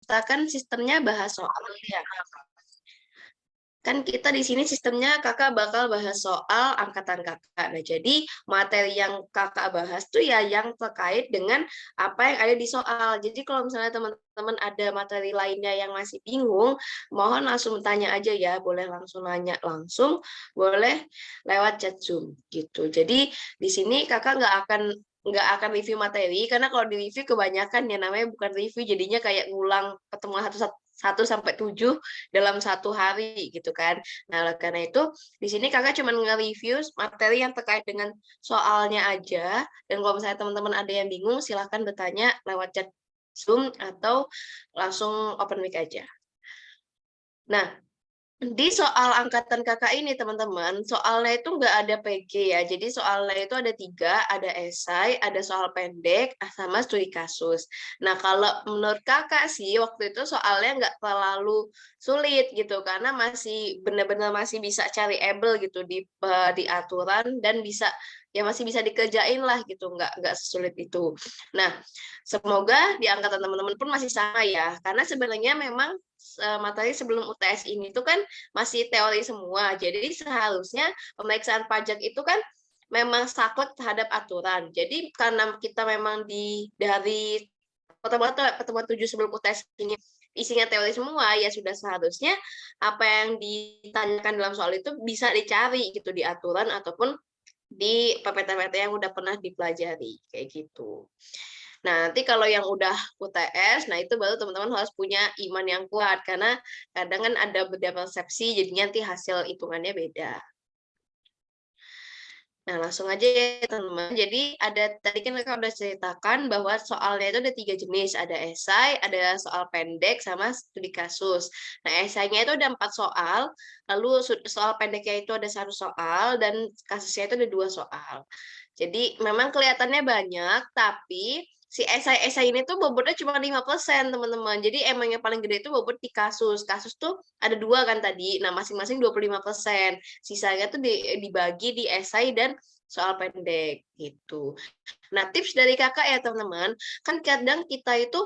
kita kan sistemnya bahas soal ya. Kan kita di sini sistemnya kakak bakal bahas soal angkatan kakak. Nah, jadi materi yang kakak bahas tuh ya yang terkait dengan apa yang ada di soal. Jadi kalau misalnya teman-teman ada materi lainnya yang masih bingung, mohon langsung tanya aja ya. Boleh langsung nanya langsung, boleh lewat chat Zoom gitu. Jadi di sini kakak nggak akan review materi karena kalau di review kebanyakan ya namanya bukan review jadinya kayak ngulang pertemuan 1 sampai 7 dalam 1 hari gitu kan. Nah, oleh karena itu di sini kakak cuma nge-review materi yang terkait dengan soalnya aja. Dan kalau misalnya teman-teman ada yang bingung, silahkan bertanya lewat chat Zoom atau langsung open mic aja. Nah, di soal angkatan kakak ini teman-teman, soalnya itu nggak ada PG ya. Jadi soalnya itu ada 3, ada esai, ada soal pendek, sama studi kasus. Nah kalau menurut kakak sih waktu itu soalnya nggak terlalu sulit gitu, karena masih benar-benar masih bisa cari able gitu di aturan dan bisa ya masih bisa dikerjain lah gitu, nggak sesulit itu. Nah semoga di angkatan teman-teman pun masih sama ya, karena sebenarnya memang materi sebelum UTS ini tuh kan masih teori semua. Jadi seharusnya pemeriksaan pajak itu kan memang saklek terhadap aturan. Jadi karena kita memang dari pertemuan 7 sebelum UTS ini isinya teori semua, ya sudah seharusnya apa yang ditanyakan dalam soal itu bisa dicari gitu di aturan ataupun di PPT-PPT yang udah pernah dipelajari kayak gitu. Nah, nanti kalau yang udah UTS, nah itu baru teman-teman harus punya iman yang kuat karena kadang kan ada beberapa persepsi jadinya nanti hasil hitungannya beda. Nah, langsung aja ya teman-teman. Jadi ada tadi kan Kakak udah ceritakan bahwa soalnya itu ada 3 jenis, ada esai, ada soal pendek, sama studi kasus. Nah, esainya itu ada 4 soal, lalu soal pendeknya itu ada 1 soal, dan kasusnya itu ada 2 soal. Jadi memang kelihatannya banyak, tapi si esai-esai ini tuh bobotnya cuma 5% teman-teman. Jadi emang yang paling gede itu bobot di kasus. Kasus tuh ada 2 kan tadi. Nah, masing-masing 25%. Sisanya tuh dibagi di esai dan soal pendek gitu. Nah, tips dari Kakak ya teman-teman, kan kadang kita itu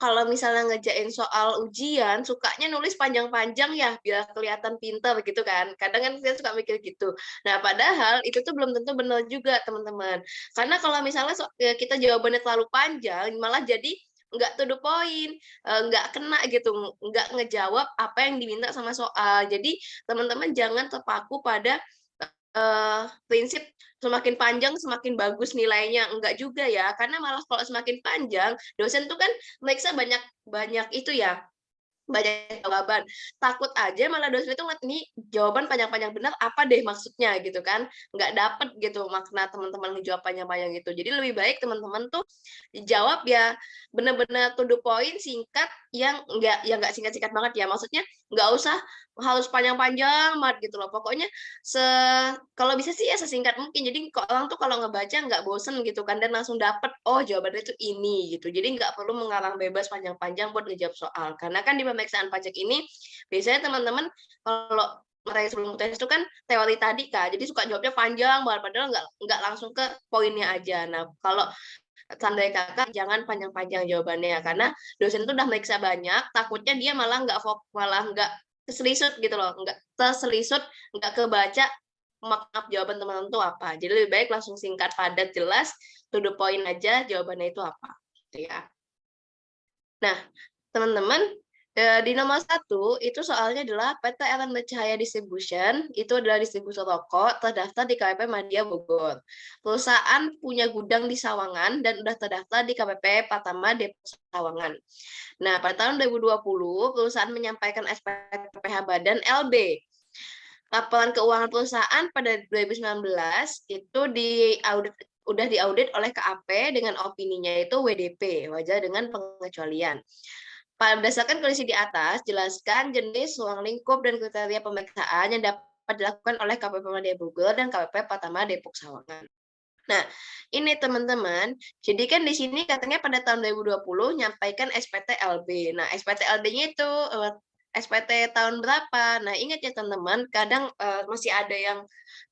kalau misalnya ngerjain soal ujian, sukanya nulis panjang-panjang ya, biar kelihatan pintar gitu kan. Kadang kan kita suka mikir gitu. Nah, padahal itu tuh belum tentu benar juga, teman-teman. Karena kalau misalnya kita jawabannya terlalu panjang, malah jadi nggak to the point, nggak kena gitu, nggak ngejawab apa yang diminta sama soal. Jadi, teman-teman jangan terpaku pada prinsip semakin panjang semakin bagus nilainya, enggak juga ya, karena malah kalau semakin panjang, dosen tuh kan meriksa banyak banyak itu ya, banyak jawaban. Takut aja malah dosen itu ngeliat, "Ini jawaban panjang-panjang benar, apa deh maksudnya?" Gitu kan. Nggak dapet gitu makna teman-teman ngejawab panjang-panjang gitu. Jadi lebih baik teman-teman tuh jawab ya benar-benar to the point, singkat, yang nggak singkat-singkat banget ya. Maksudnya nggak usah harus panjang-panjang banget gitu loh. Pokoknya se kalau bisa sih ya sesingkat mungkin. Jadi orang tuh kalau ngebaca nggak bosen gitu kan dan langsung dapet, "Oh jawabannya itu ini," gitu. Jadi nggak perlu mengarang bebas panjang-panjang buat ngejawab soal. Karena kan di pemeriksaan pajak ini biasanya teman-teman kalau materi sebelum tes itu kan teori tadi Kak, jadi suka jawabnya panjang banget padahal nggak langsung ke poinnya aja. Nah, kalau saran dari Kakak jangan panjang-panjang jawabannya karena dosen tuh udah meriksa banyak, takutnya dia malah nggak keselisut gitu loh, nggak terselisut, nggak kebaca makna jawaban teman-teman tuh apa. Jadi lebih baik langsung singkat, padat, jelas, to the point aja jawabannya itu apa, gitu ya. Nah, teman-teman, di nomor 1 itu soalnya adalah PT Elemen Cahaya Distribution, itu adalah distributor rokok terdaftar di KPP Madya Bogor. Perusahaan punya gudang di Sawangan dan udah terdaftar di KPP Pratama Depok Sawangan. Nah, pada tahun 2020 perusahaan menyampaikan SPT PPh Badan LB. Laporan keuangan perusahaan pada 2019 itu udah diaudit oleh KAP dengan opininya itu WDP, wajar dengan pengecualian. Berdasarkan kondisi di atas, jelaskan jenis ruang lingkup dan kriteria pemeriksaan yang dapat dilakukan oleh KPP Madya Bogor dan KPP Pratama Depok Sawangan. Nah, ini teman-teman, jadi kan di sini katanya pada tahun 2020 nyampaikan SPT LB. Nah, SPT LB-nya itu SPT tahun berapa. Nah, ingat ya teman-teman, kadang masih ada yang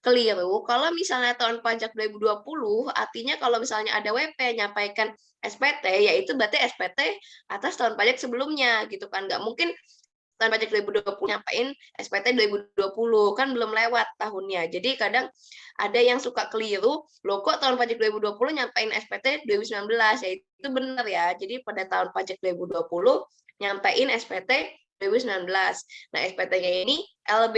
keliru. Kalau misalnya tahun pajak 2020, artinya kalau misalnya ada WP nyampaikan SPT, yaitu berarti SPT atas tahun pajak sebelumnya, gitu kan. Nggak mungkin tahun pajak 2020 nyampein SPT 2020, kan belum lewat tahunnya. Jadi kadang ada yang suka keliru, loh kok tahun pajak 2020 nyampein SPT 2019, ya itu benar ya. Jadi pada tahun pajak 2020 nyampein SPT 2019. Nah, SPT-nya ini LB.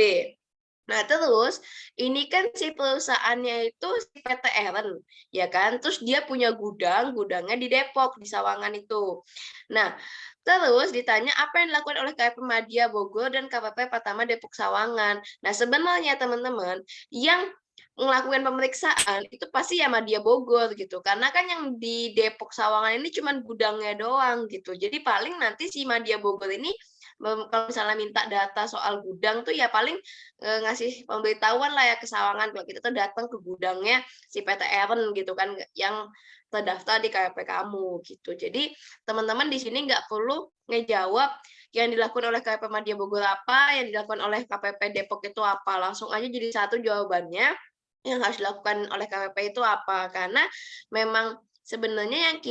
Nah, terus ini kan si perusahaannya itu si PT Eren, ya kan? Terus dia punya gudangnya di Depok, di Sawangan itu. Nah, terus ditanya apa yang dilakukan oleh KP Madya Bogor dan KPP Pratama Depok Sawangan. Nah, sebenarnya teman-teman, yang melakukan pemeriksaan itu pasti ya Madya Bogor gitu. Karena kan yang di Depok Sawangan ini cuma gudangnya doang gitu. Jadi paling nanti si Madya Bogor ini kalau misalnya minta data soal gudang tuh ya paling ngasih pemberitahuan lah ya ke Sawangan kalau kita tuh datang ke gudangnya si PT Eren gitu kan yang terdaftar di KP kamu gitu. Jadi teman-teman di sini nggak perlu ngejawab yang dilakukan oleh KP Madya Bogor apa, yang dilakukan oleh KPP Depok itu apa. Langsung aja jadi satu jawabannya yang harus dilakukan oleh KPP itu apa. Karena memang sebenarnya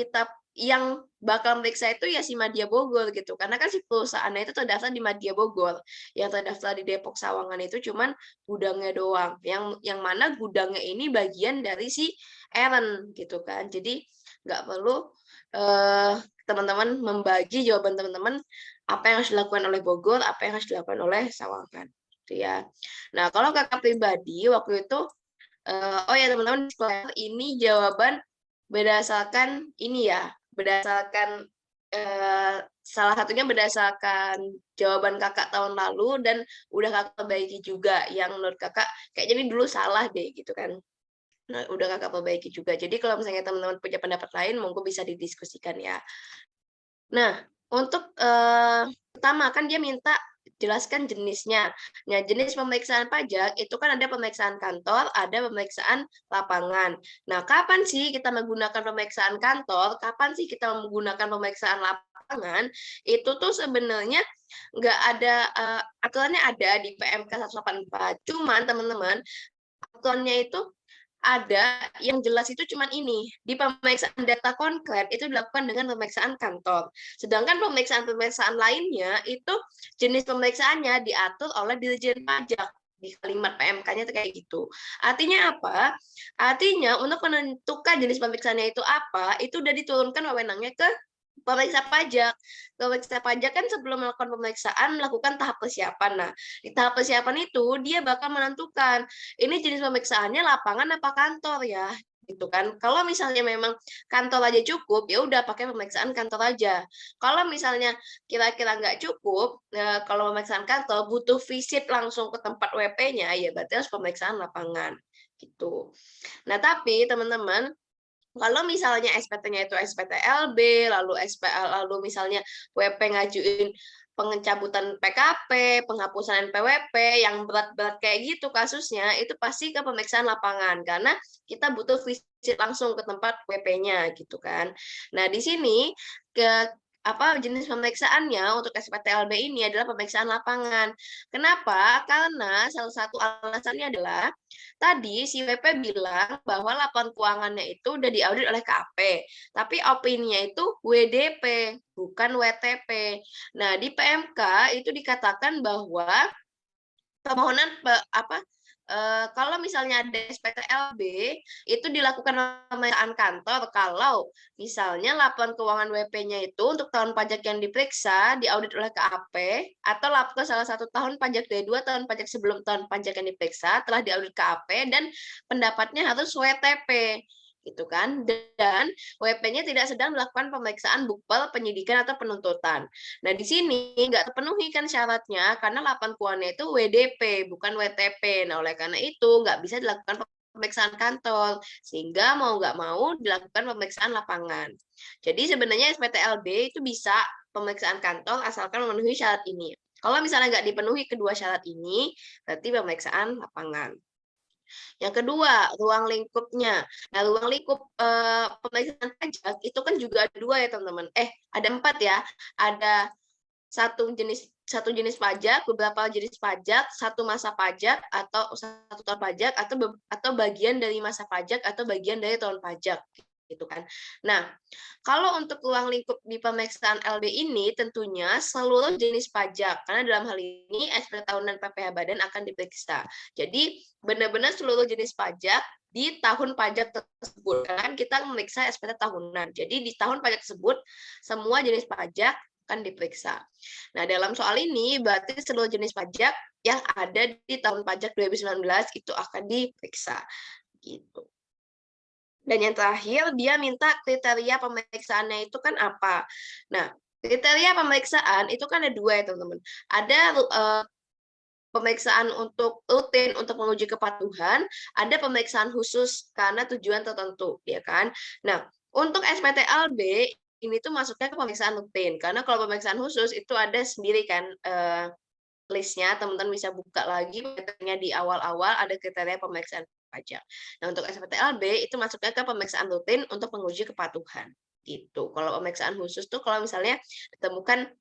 yang bakal meriksa itu ya si Madya Bogor gitu. Karena kan si perusahaannya itu terdaftar di Madya Bogor. Yang terdaftar di Depok Sawangan itu cuman gudangnya doang. Yang mana gudangnya ini bagian dari si Eren gitu kan. Jadi nggak perlu teman-teman membagi jawaban teman-teman apa yang harus dilakukan oleh Bogor, apa yang harus dilakukan oleh Sawangan. Gitu ya. Nah, kalau kakak pribadi waktu itu oh ya teman-teman, ini jawaban berdasarkan ini ya, berdasarkan salah satunya berdasarkan jawaban kakak tahun lalu dan udah kakak perbaiki juga yang menurut kakak kayaknya ini dulu salah deh gitu kan. Nah, udah kakak perbaiki juga. Jadi kalau misalnya teman-teman punya pendapat lain, monggo bisa didiskusikan ya. Nah, untuk pertama kan dia minta jelaskan jenisnya. Nah, jenis pemeriksaan pajak itu kan ada pemeriksaan kantor, ada pemeriksaan lapangan. Nah, kapan sih kita menggunakan pemeriksaan kantor, kapan sih kita menggunakan pemeriksaan lapangan, itu tuh sebenarnya nggak ada, aturannya ada di PMK 184. Cuman teman-teman, aturannya itu ada yang jelas itu cuman ini, di pemeriksaan data konkret itu dilakukan dengan pemeriksaan kantor. Sedangkan pemeriksaan-pemeriksaan lainnya itu jenis pemeriksaannya diatur oleh Dirjen Pajak di kalimat PMK-nya kayak gitu. Artinya apa? Artinya untuk menentukan jenis pemeriksaannya itu apa, itu udah diturunkan wewenangnya ke pemeriksa pajak. Pemeriksa pajak kan sebelum melakukan pemeriksaan melakukan tahap persiapan. Nah, di tahap persiapan itu dia bakal menentukan ini jenis pemeriksaannya lapangan apa kantor ya gitu kan. Kalau misalnya memang kantor aja cukup, ya udah pakai pemeriksaan kantor aja. Kalau misalnya kira-kira nggak cukup, kalau pemeriksaan kantor butuh visit langsung ke tempat WP-nya, ya berarti harus pemeriksaan lapangan gitu. Nah, tapi teman-teman kalau misalnya SPT-nya itu SPT-LB, lalu misalnya WP ngajuin pencabutan PKP, penghapusan NPWP, yang berat-berat kayak gitu kasusnya, itu pasti ke pemeriksaan lapangan, karena kita butuh visit langsung ke tempat WP-nya gitu kan. Nah, di sini jenis pemeriksaannya untuk SPT-LB ini adalah pemeriksaan lapangan. Kenapa? Karena salah satu alasannya adalah tadi si WP bilang bahwa laporan keuangannya itu udah diaudit oleh KAP, tapi opininya itu WDP, bukan WTP. Nah, di PMK itu dikatakan bahwa permohonan kalau misalnya ada SPT-LB itu dilakukan pemeriksaan kantor kalau misalnya laporan keuangan WP-nya itu untuk tahun pajak yang diperiksa diaudit oleh KAP atau laporan salah satu tahun pajak dari 2 tahun pajak sebelum tahun pajak yang diperiksa telah diaudit KAP dan pendapatnya harus WTP gitu kan, dan WP-nya tidak sedang melakukan pemeriksaan bukbal, penyidikan atau penuntutan. Nah, di sini nggak terpenuhi kan syaratnya karena laporan keuangannya itu WDP bukan WTP. Nah, oleh karena itu nggak bisa dilakukan pemeriksaan kantor sehingga mau nggak mau dilakukan pemeriksaan lapangan. Jadi sebenarnya SPT-LB itu bisa pemeriksaan kantor asalkan memenuhi syarat ini. Kalau misalnya nggak dipenuhi kedua syarat ini, berarti pemeriksaan lapangan. Yang kedua, ruang lingkupnya. Nah, ruang lingkup pemeriksaan pajak itu kan juga ada 2 ya, teman-teman. Ada 4 ya. Ada satu jenis pajak, beberapa jenis pajak, satu masa pajak atau satu tahun pajak atau bagian dari masa pajak atau bagian dari tahun pajak gitu kan. Nah, kalau untuk ruang lingkup di pemeriksaan LB ini tentunya seluruh jenis pajak karena dalam hal ini SPT tahunan PPh Badan akan diperiksa. Jadi benar-benar seluruh jenis pajak di tahun pajak tersebut. Karena kan kita memeriksa SPT tahunan. Jadi di tahun pajak tersebut semua jenis pajak akan diperiksa. Nah, dalam soal ini berarti seluruh jenis pajak yang ada di tahun pajak 2019 itu akan diperiksa. Gitu. Dan yang terakhir, dia minta kriteria pemeriksaannya itu kan apa. Nah, kriteria pemeriksaan itu kan ada dua ya, teman-teman. Ada pemeriksaan untuk rutin untuk menguji kepatuhan, ada pemeriksaan khusus karena tujuan tertentu, ya kan? Nah, untuk SPTLB ini tuh masuknya ke pemeriksaan rutin karena kalau pemeriksaan khusus itu ada sendiri kan listnya, teman-teman bisa buka lagi materinya di awal-awal ada kriteria pemeriksaan pajak. Nah, untuk SPTLB itu masuknya ke pemeriksaan rutin untuk menguji kepatuhan gitu. Kalau pemeriksaan khusus tuh kalau misalnya ditemukan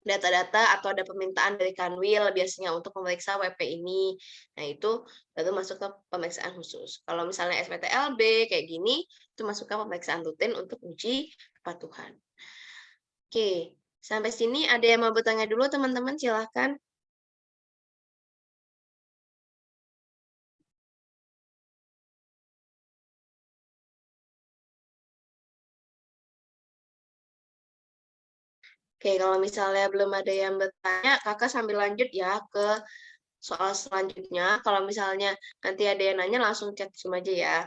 data-data atau ada permintaan dari Kanwil biasanya untuk memeriksa WP ini. Nah, itu baru masuk ke pemeriksaan khusus. Kalau misalnya SPTLB kayak gini, itu masuk ke pemeriksaan rutin untuk uji kepatuhan. Oke, sampai sini ada yang mau bertanya dulu teman-teman? Silahkan. Oke, kalau misalnya belum ada yang bertanya, kakak sambil lanjut ya ke soal selanjutnya. Kalau misalnya nanti ada yang nanya, langsung chat Zoom aja ya.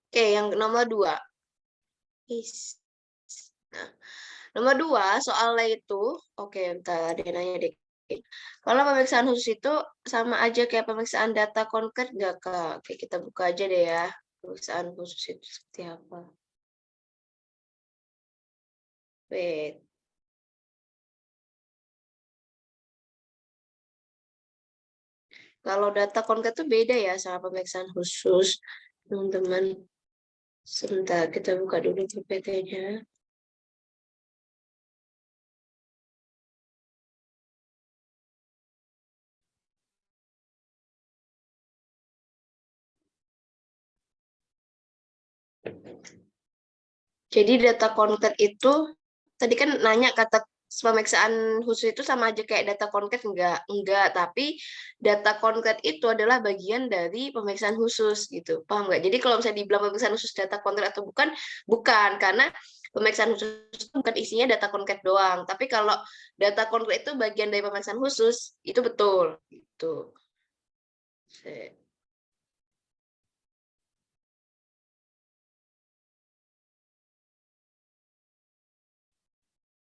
Oke, yang nomor 2. Nah, nomor 2, soalnya itu, oke, bentar, ada yang nanya deh. Kalau pemeriksaan khusus itu sama aja kayak pemeriksaan data konkret nggak, Kak? Oke, kita buka aja deh ya. Pemeriksaan khusus itu seperti apa? Wait. Kalau data konkret itu beda ya sama pemeriksaan khusus, teman-teman. Sebentar, kita buka dulu PPT-nya. Jadi data konkret itu, tadi kan nanya kata pemeriksaan khusus itu sama aja kayak data konkret, enggak, tapi data konkret itu adalah bagian dari pemeriksaan khusus gitu, paham nggak? Jadi kalau misalnya dibilang pemeriksaan khusus data konkret atau bukan, karena pemeriksaan khusus itu bukan isinya data konkret doang, tapi kalau data konkret itu bagian dari pemeriksaan khusus, itu betul, gitu.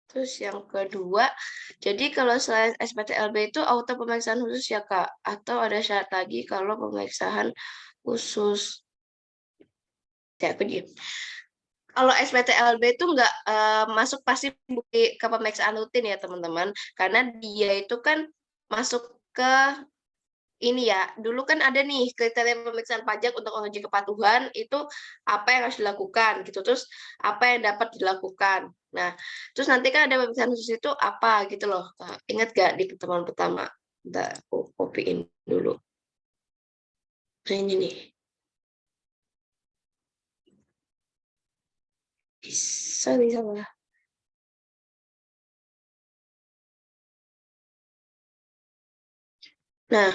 Terus yang kedua, jadi kalau selain SPTLB itu auto pemeriksaan khusus ya Kak? Atau ada syarat lagi kalau pemeriksaan khusus? Ya, aku diem. Kalau SPTLB itu nggak masuk pasti ke pemeriksaan rutin ya teman-teman, karena dia itu kan masuk ke ini ya, dulu kan ada nih kriteria pemeriksaan pajak untuk menguji kepatuhan itu apa yang harus dilakukan gitu, terus apa yang dapat dilakukan. Nah, terus nanti kan ada pemeriksaan khusus itu apa gitu loh. Ingat gak di pertemuan pertama? Bentar, aku copy-in dulu. Nah, ini nih. Sorry, salah. Nah,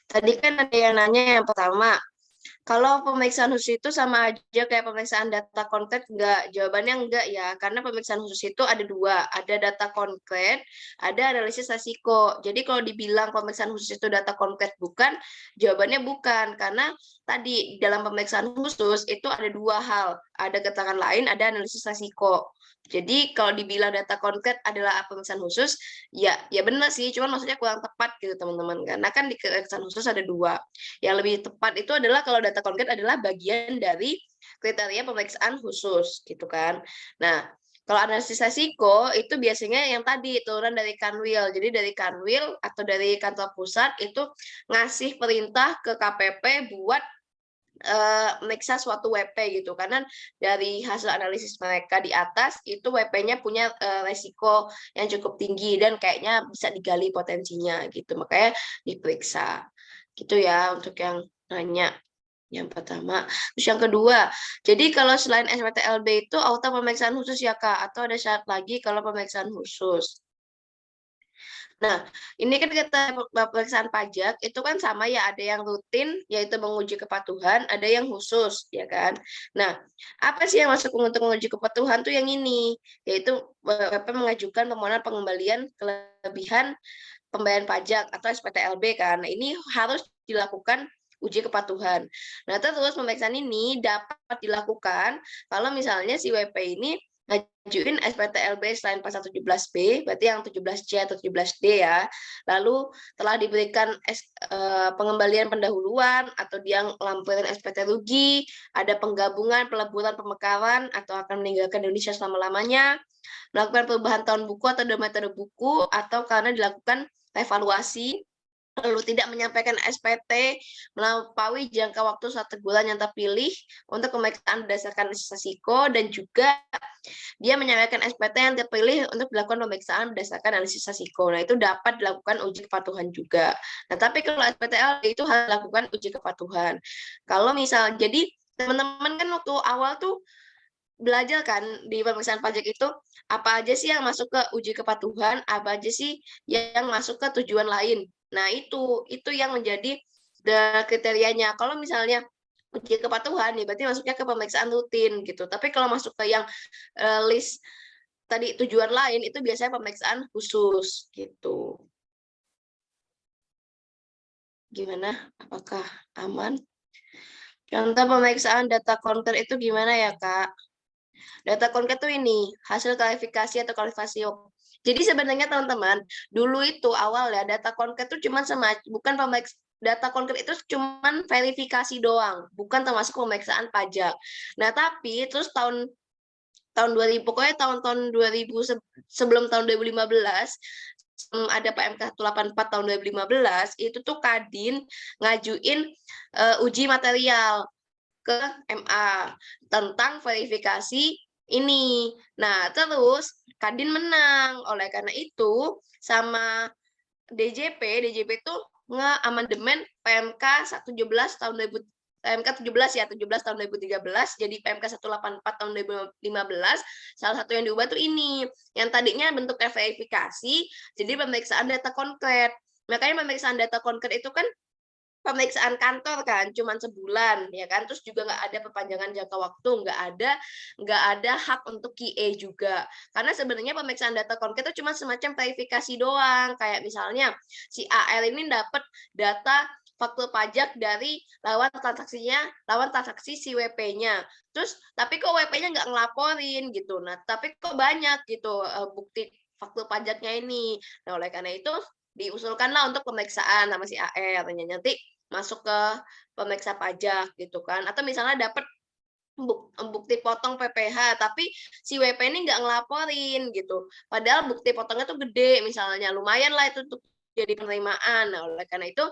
tadi kan ada yang nanya yang pertama, kalau pemeriksaan khusus itu sama aja kayak pemeriksaan data konkret, enggak? Jawabannya enggak ya, karena pemeriksaan khusus itu ada dua, ada data konkret, ada analisis resiko. Jadi kalau dibilang pemeriksaan khusus itu data konkret bukan, jawabannya bukan, karena tadi dalam pemeriksaan khusus itu ada dua hal, ada keterangan lain, ada analisis resiko. Jadi kalau dibilang data konkret adalah pemeriksaan khusus, ya benar sih, cuman maksudnya kurang tepat gitu teman-teman. Karena kan di pemeriksaan khusus ada dua. Yang lebih tepat itu adalah kalau data konkret adalah bagian dari kriteria pemeriksaan khusus gitu kan. Nah, kalau analisis resiko itu biasanya yang tadi turunan dari Kanwil. Jadi dari Kanwil atau dari kantor pusat itu ngasih perintah ke KPP buat meriksa suatu WP gitu, karena dari hasil analisis mereka di atas itu WP-nya punya resiko yang cukup tinggi dan kayaknya bisa digali potensinya gitu, makanya diperiksa. Gitu ya untuk yang nanya yang pertama. Terus yang kedua, jadi kalau selain SPTLB itu auto pemeriksaan khusus ya Kak, atau ada syarat lagi kalau pemeriksaan khusus? Nah, ini kan kita pemeriksaan pajak itu kan sama ya, ada yang rutin yaitu menguji kepatuhan, ada yang khusus, ya kan. Nah, apa sih yang masuk untuk menguji kepatuhan tuh yang ini, yaitu WP mengajukan permohonan pengembalian kelebihan pembayaran pajak atau SPTLB kan. Nah, ini harus dilakukan uji kepatuhan. Nah, terus pemeriksaan ini dapat dilakukan kalau misalnya si WP ini ngajuin SPTLB selain pasal 17B, berarti yang 17C atau 17D ya. Lalu telah diberikan pengembalian pendahuluan atau dia ngelaporin SPT rugi, ada penggabungan, peleburan, pemekaran atau akan meninggalkan Indonesia selama-lamanya, melakukan perubahan tahun buku atau metode buku, atau karena dilakukan evaluasi, lalu tidak menyampaikan SPT melampaui jangka waktu 1 bulan yang terpilih untuk pemeriksaan berdasarkan risiko, dan juga dia menyampaikan SPT yang terpilih untuk dilakukan pemeriksaan berdasarkan analisis risiko. Nah, itu dapat dilakukan uji kepatuhan juga. Nah, tapi kalau SPTL itu harus dilakukan uji kepatuhan. Kalau misal, jadi teman-teman kan waktu awal tuh belajar kan di pemeriksaan pajak itu apa aja sih yang masuk ke uji kepatuhan, apa aja sih yang masuk ke tujuan lain. Nah, itu yang menjadi kriterianya. Kalau misalnya uji kepatuhan ya berarti masuknya ke pemeriksaan rutin gitu. Tapi kalau masuk ke yang list tadi tujuan lain itu biasanya pemeriksaan khusus gitu. Gimana? Apakah aman? Contoh pemeriksaan data konten itu gimana ya, Kak? Data konkret tuh ini, hasil klarifikasi atau klarifikasi. Jadi sebenarnya teman-teman, dulu itu awal ya data konkret itu cuma bukan data konkret itu cuma verifikasi doang, bukan termasuk pemeriksaan pajak. Nah, tapi terus tahun 2000, pokoknya tahun-tahun 2000 sebelum tahun 2015 ada PMK 184 tahun 2015 itu tuh Kadin ngajuin uji material ke MA tentang verifikasi ini. Nah, terus Kadin menang. Oleh karena itu, sama DJP itu nge-amandemen PMK 17 tahun 2000, PMK 17 ya, 17 tahun 2013 jadi PMK 184 tahun 2015. Salah satu yang diubah tuh ini. Yang tadinya bentuknya verifikasi jadi pemeriksaan data konkret. Makanya pemeriksaan data konkret itu kan pemeriksaan kantor kan, cuman sebulan, ya kan, terus juga nggak ada perpanjangan jangka waktu, nggak ada hak untuk QA juga. Karena sebenarnya pemeriksaan data konkret itu cuma semacam verifikasi doang, kayak misalnya si AL ini dapat data faktur pajak dari lawan transaksi si WP-nya. Terus tapi kok WP-nya nggak ngelaporin gitu. Nah, tapi kok banyak gitu bukti faktur pajaknya ini. Nah, oleh karena itu diusulkanlah untuk pemeriksaan sama si AR, nanti masuk ke pemeriksa pajak gitu kan, atau misalnya dapat bukti potong PPh tapi si WP ini nggak ngelaporin gitu, padahal bukti potongnya tuh gede misalnya, lumayan lah itu untuk jadi penerimaan. Nah, oleh karena itu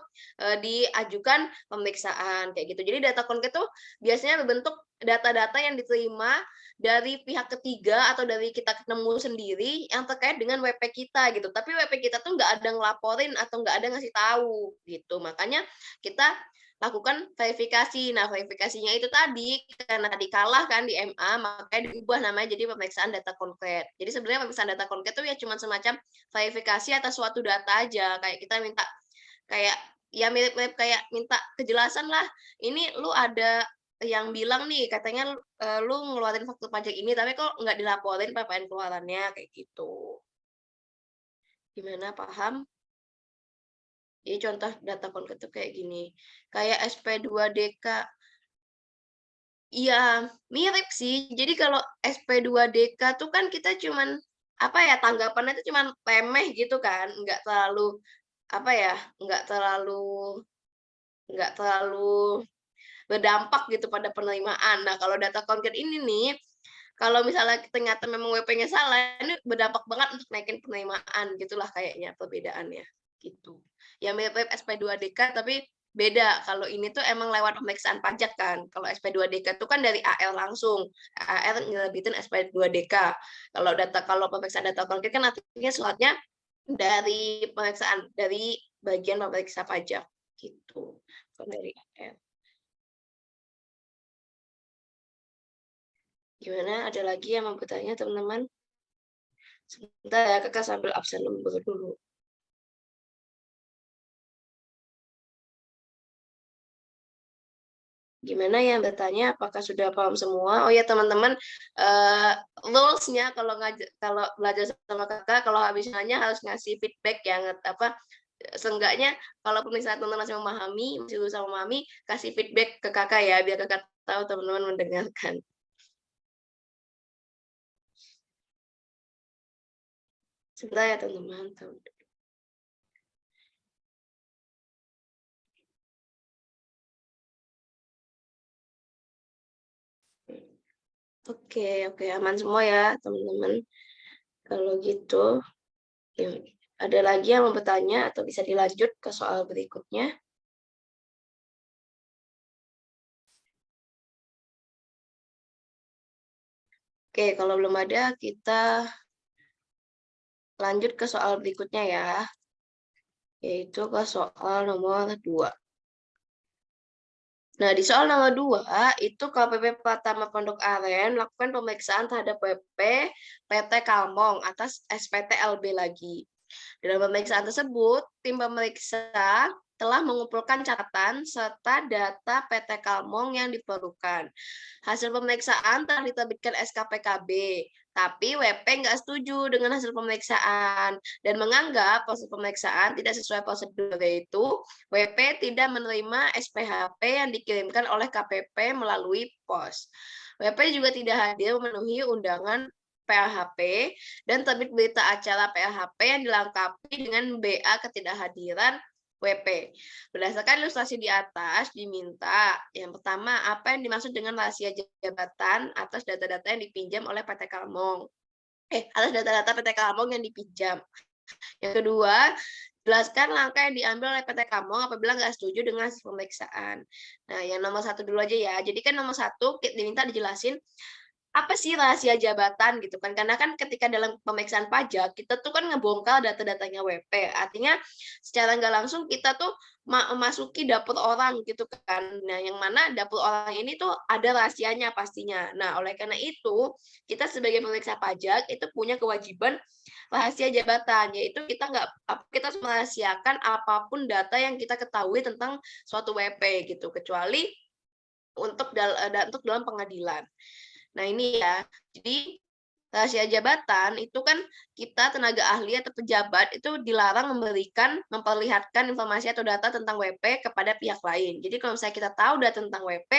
diajukan pemeriksaan kayak gitu. Jadi data konkret tuh biasanya berbentuk data-data yang diterima dari pihak ketiga atau dari kita ketemu sendiri yang terkait dengan WP kita gitu. Tapi WP kita tuh nggak ada ngelaporin atau nggak ada ngasih tahu gitu. Makanya kita lakukan verifikasi. Nah, verifikasinya itu tadi karena tadi kalah kan di MA, makanya diubah namanya jadi pemeriksaan data konkret. Jadi sebenarnya pemeriksaan data konkret itu ya cuma semacam verifikasi atas suatu data aja. Kayak kita minta kayak ya mirip-mirip kayak minta kejelasan lah. Ini lu ada yang bilang nih katanya lu ngeluarin faktur pajak ini tapi kok nggak dilaporin PPN keluarannya kayak gitu. Gimana, paham? Jadi contoh data konkret itu kayak gini. Kayak SP2DK. Iya, mirip sih. Jadi kalau SP2DK tuh kan kita cuman, apa ya, tanggapannya itu cuman remeh gitu kan, apa ya, nggak terlalu nggak terlalu berdampak gitu pada penerimaan. Nah, kalau data konkret ini nih, kalau misalnya ternyata memang WP-nya salah, ini berdampak banget untuk naikin penerimaan, gitulah kayaknya perbedaannya, gitu. Ya mirip-mirip SP2DK tapi beda. Kalau ini tuh emang lewat pemeriksaan pajak kan. Kalau SP2DK itu kan dari AL langsung. AL nerbitin SP2DK. Kalau pemeriksaan data konkret kan artinya suratnya dari pemeriksaan dari bagian pemeriksa pajak gitu. Bukan dari AL. Gimana? Ada lagi yang mau bertanya, teman-teman? Sebentar ya, Kakak sambil absen lembur dulu. Gimana yang bertanya? Apakah sudah paham semua? Oh ya teman-teman, rules-nya kalau belajar sama Kakak, kalau habis nanya harus ngasih feedback yang seenggaknya kalaupun misalnya teman-teman masih memahami, masih berusaha memahami, kasih feedback ke Kakak ya, biar Kakak tahu teman-teman mendengarkan. Sebentar ya teman-teman. Oke, oke, aman semua ya teman-teman. Kalau gitu, ya, ada lagi yang mau bertanya atau bisa dilanjut ke soal berikutnya? Oke, kalau belum ada, kita lanjut ke soal berikutnya ya, yaitu ke soal nomor 2. Nah, di soal nomor 2, itu KPP Pratama Pondok Aren melakukan pemeriksaan terhadap WP PT Kalmong atas SPT LB lagi. Dalam pemeriksaan tersebut, tim pemeriksa telah mengumpulkan catatan serta data PT Kalmong yang diperlukan. Hasil pemeriksaan telah diterbitkan SKPKB, tapi WP nggak setuju dengan hasil pemeriksaan dan menganggap proses pemeriksaan tidak sesuai prosedur, yaitu WP tidak menerima SPHP yang dikirimkan oleh KPP melalui pos. WP juga tidak hadir memenuhi undangan PLHP dan terbit berita acara PLHP yang dilengkapi dengan BA ketidakhadiran WP. Berdasarkan ilustrasi di atas, diminta yang pertama, apa yang dimaksud dengan rahasia jabatan atas data-data yang dipinjam oleh PT Kalmong. Atas data-data PT Kalmong yang dipinjam. Yang kedua, jelaskan langkah yang diambil oleh PT Kalmong apabila nggak setuju dengan hasil pemeriksaan. Nah, yang nomor 1 dulu aja ya. Jadi kan nomor 1 diminta dijelasin apa sih rahasia jabatan gitu kan, karena kan ketika dalam pemeriksaan pajak kita tuh kan ngebongkar data-datanya WP, artinya secara nggak langsung kita tuh memasuki dapur orang gitu kan. Nah, yang mana dapur orang ini tuh ada rahasianya pastinya. Nah, oleh karena itu kita sebagai pemeriksa pajak itu punya kewajiban rahasia jabatan, yaitu kita harus merahasiakan apapun data yang kita ketahui tentang suatu WP gitu, kecuali untuk dalam pengadilan. Nah, ini ya. Jadi rahasia jabatan itu kan kita tenaga ahli atau pejabat itu dilarang memperlihatkan informasi atau data tentang WP kepada pihak lain. Jadi kalau misalnya kita tahu data tentang WP,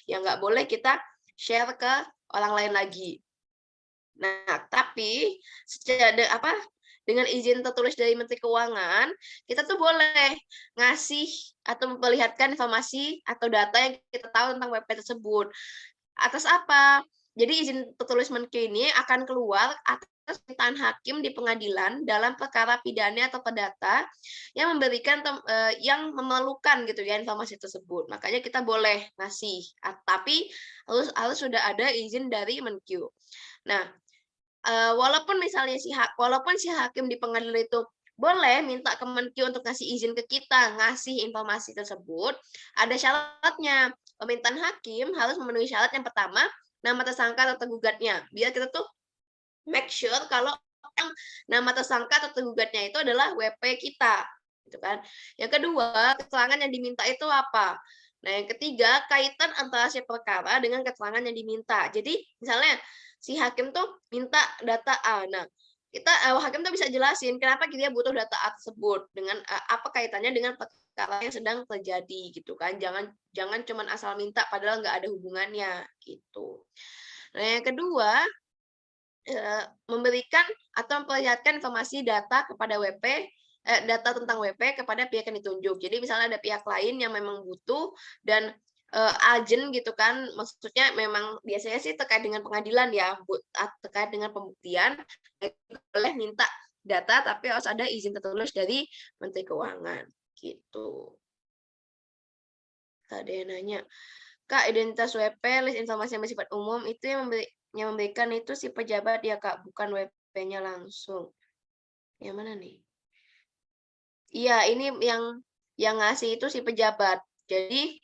ya nggak boleh kita share ke orang lain lagi. Nah, tapi dengan izin tertulis dari Menteri Keuangan, kita tuh boleh ngasih atau memperlihatkan informasi atau data yang kita tahu tentang WP tersebut. Atas apa? Jadi izin tertulis Menkyu ini akan keluar atas permintaan hakim di pengadilan dalam perkara pidana atau perdata yang yang memerlukan gitu ya informasi tersebut. Makanya kita boleh ngasih, tapi harus sudah ada izin dari Menkyu. Nah, walaupun si hakim di pengadilan itu boleh minta ke Menkyu untuk ngasih izin ke kita ngasih informasi tersebut, ada syaratnya. Permintaan hakim harus memenuhi syarat yang pertama, nama tersangka atau tergugatnya. Biar kita tuh make sure kalau nama tersangka atau tergugatnya itu adalah WP kita, gitu kan. Yang kedua, keterangan yang diminta itu apa? Nah, yang ketiga, kaitan antara si perkara dengan keterangan yang diminta. Jadi, misalnya si hakim tuh minta data A. Nah, hakim tuh bisa jelasin kenapa dia butuh data A tersebut dengan apa kaitannya dengan perkara yang sedang terjadi gitu kan. Jangan cuman asal minta padahal nggak ada hubungannya gitu. Nah, yang kedua, memberikan atau memperlihatkan informasi data kepada data tentang WP kepada pihak yang ditunjuk. Jadi misalnya ada pihak lain yang memang butuh dan urgent gitu kan, maksudnya memang biasanya sih terkait dengan pengadilan ya, terkait dengan pembuktian, boleh minta data tapi harus ada izin tertulis dari Menteri Keuangan gitu. Tadi yang nanya, Kak, identitas WP, list informasi yang bersifat umum itu yang memberikan itu si pejabat ya Kak, bukan WP-nya langsung. Yang mana nih? Iya, ini yang ngasih itu si pejabat. Jadi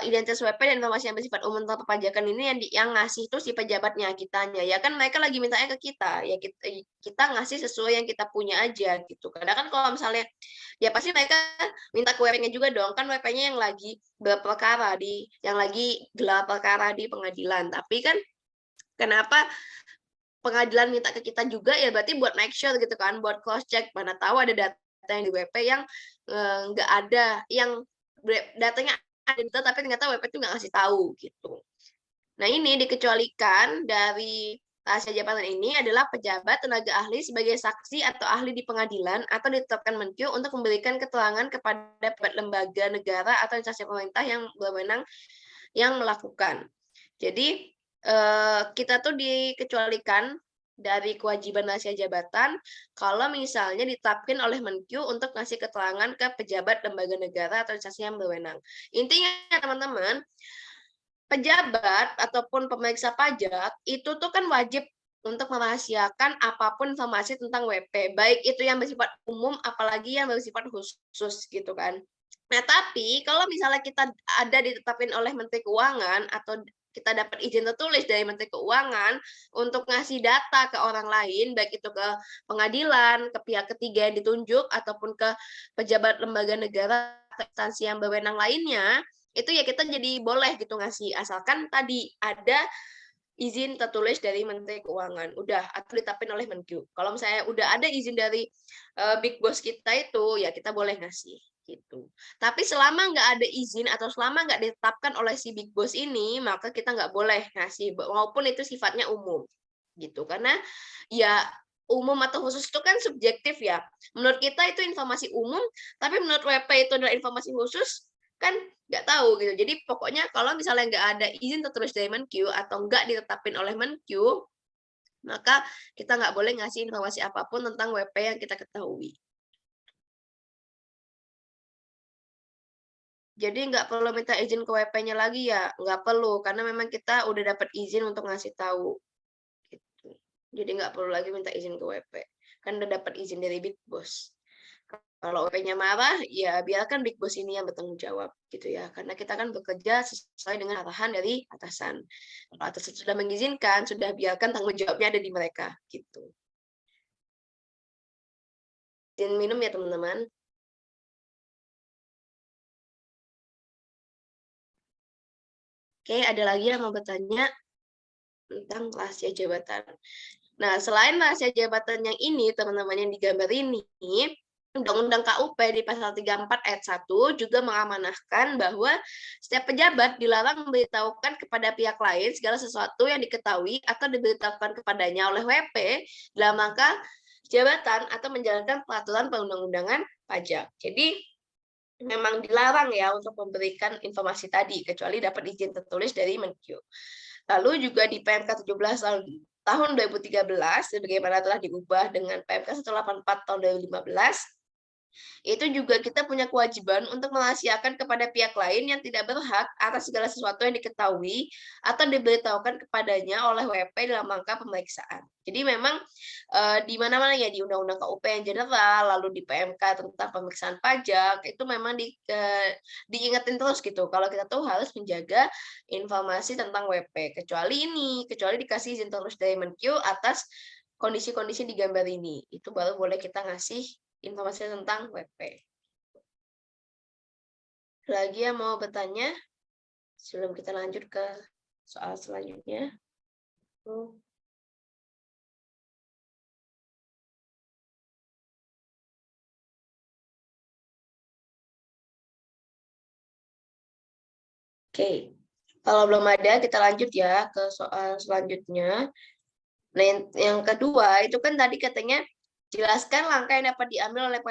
identitas WP dan informasi yang bersifat umum tentang perpajakan ini yang ngasih itu si pejabatnya, kitanya. Ya kan mereka lagi mintanya ke kita, ya kita ngasih sesuai yang kita punya aja gitu. Karena kan kalau misalnya ya pasti mereka minta ke WP-nya juga dong, kan WP-nya yang lagi berperkara yang lagi gelar perkara di pengadilan. Tapi kan kenapa pengadilan minta ke kita juga ya berarti buat make sure gitu kan, buat cross check, mana tahu ada data yang di WP yang nggak ada, yang datanya ada tapi ternyata WP itu nggak ngasih tahu gitu. Nah ini dikecualikan dari rahasia jabatan ini adalah pejabat, tenaga ahli sebagai saksi atau ahli di pengadilan atau ditetapkan Menkyu untuk memberikan keterangan kepada lembaga negara atau instansi pemerintah yang berwenang yang melakukan. Jadi kita tuh dikecualikan dari kewajiban rahasia jabatan kalau misalnya ditetapkan oleh Menkyu untuk ngasih keterangan ke pejabat lembaga negara atau instansi yang berwenang. Intinya teman-teman, pejabat ataupun pemeriksa pajak itu tuh kan wajib untuk merahasiakan apapun informasi tentang WP, baik itu yang bersifat umum apalagi yang bersifat khusus gitu kan. Nah, tapi kalau misalnya kita ada ditetapin oleh Menteri Keuangan atau kita dapat izin tertulis dari Menteri Keuangan untuk ngasih data ke orang lain, baik itu ke pengadilan, ke pihak ketiga yang ditunjuk, ataupun ke pejabat lembaga negara, instansi yang berwenang lainnya, itu ya kita jadi boleh gitu ngasih, asalkan tadi ada izin tertulis dari Menteri Keuangan, udah, atau ditetapin oleh Menkyu. Kalau misalnya udah ada izin dari Big Boss kita itu, ya kita boleh ngasih gitu. Tapi selama nggak ada izin atau selama nggak ditetapkan oleh si Big Boss ini, maka kita nggak boleh ngasih, walaupun itu sifatnya umum gitu. Karena ya umum atau khusus itu kan subjektif ya. Menurut kita itu informasi umum, tapi menurut WP itu adalah informasi khusus, kan nggak tahu gitu. Jadi pokoknya kalau misalnya nggak ada izin tertulis dari Menkyu atau nggak ditetapin oleh Menkyu, maka kita nggak boleh ngasih informasi apapun tentang WP yang kita ketahui. Jadi nggak perlu minta izin ke WP-nya lagi ya? Nggak perlu, karena memang kita udah dapat izin untuk ngasih tahu. Gitu. Jadi nggak perlu lagi minta izin ke WP. Kan udah dapat izin dari Big Boss. Kalau WP-nya marah, ya biarkan Big Boss ini yang bertanggung jawab gitu ya. Karena kita kan bekerja sesuai dengan arahan dari atasan. Kalau atasan sudah mengizinkan, sudah biarkan tanggung jawabnya ada di mereka gitu. Izin minum ya teman-teman. Oke, ada lagi yang mau bertanya tentang rahasia jabatan. Nah, selain rahasia jabatan yang ini, teman-teman yang digambar ini, Undang-Undang KUP di pasal 34 ayat 1 juga mengamanahkan bahwa setiap pejabat dilarang memberitahukan kepada pihak lain segala sesuatu yang diketahui atau diberitahukan kepadanya oleh WP dalam rangka jabatan atau menjalankan peraturan perundang-undangan pajak. Jadi, memang dilarang ya untuk memberikan informasi tadi, kecuali dapat izin tertulis dari Menkyu. Lalu juga di PMK 17 tahun 2013, sebagaimana telah diubah dengan PMK 184 tahun 2015, itu juga kita punya kewajiban untuk merahasiakan kepada pihak lain yang tidak berhak atas segala sesuatu yang diketahui atau diberitahukan kepadanya oleh WP dalam rangka pemeriksaan. Jadi memang di mana-mana ya di Undang-Undang KUP yang general, lalu di PMK tentang pemeriksaan pajak, itu memang diingetin terus gitu. Kalau kita tuh harus menjaga informasi tentang WP, kecuali dikasih izin terus dari Menkyu atas kondisi-kondisi di gambar ini. Itu baru boleh kita ngasih informasi tentang WP. Lagi yang mau bertanya sebelum kita lanjut ke soal selanjutnya? Oke, kalau belum ada kita lanjut ya ke soal selanjutnya. Nah, yang kedua itu kan tadi katanya jelaskan langkah yang dapat diambil oleh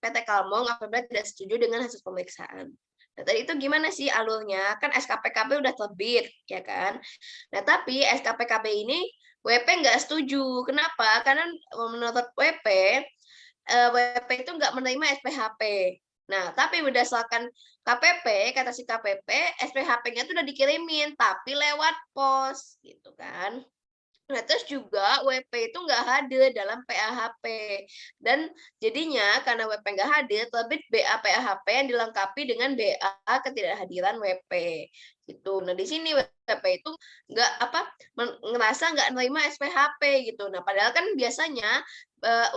PT Kalmong apabila tidak setuju dengan hasil pemeriksaan. Nah, tadi itu gimana sih alurnya? Kan SKPKB udah terbit, ya kan? Nah, tapi SKPKB ini WP nggak setuju. Kenapa? Karena menurut WP itu nggak menerima SPHP. Nah, tapi berdasarkan KPP, kata si KPP, SPHP-nya tuh udah dikirimin, tapi lewat pos, gitu kan. Nah, terus juga WP itu nggak hadir dalam PAHP. Dan jadinya karena WP nggak hadir, terbit BA PAHP yang dilengkapi dengan BA ketidakhadiran WP. Gitu. Nah, di sini WP itu nggak apa ngerasa nggak nerima SPHP gitu. Nah, padahal kan biasanya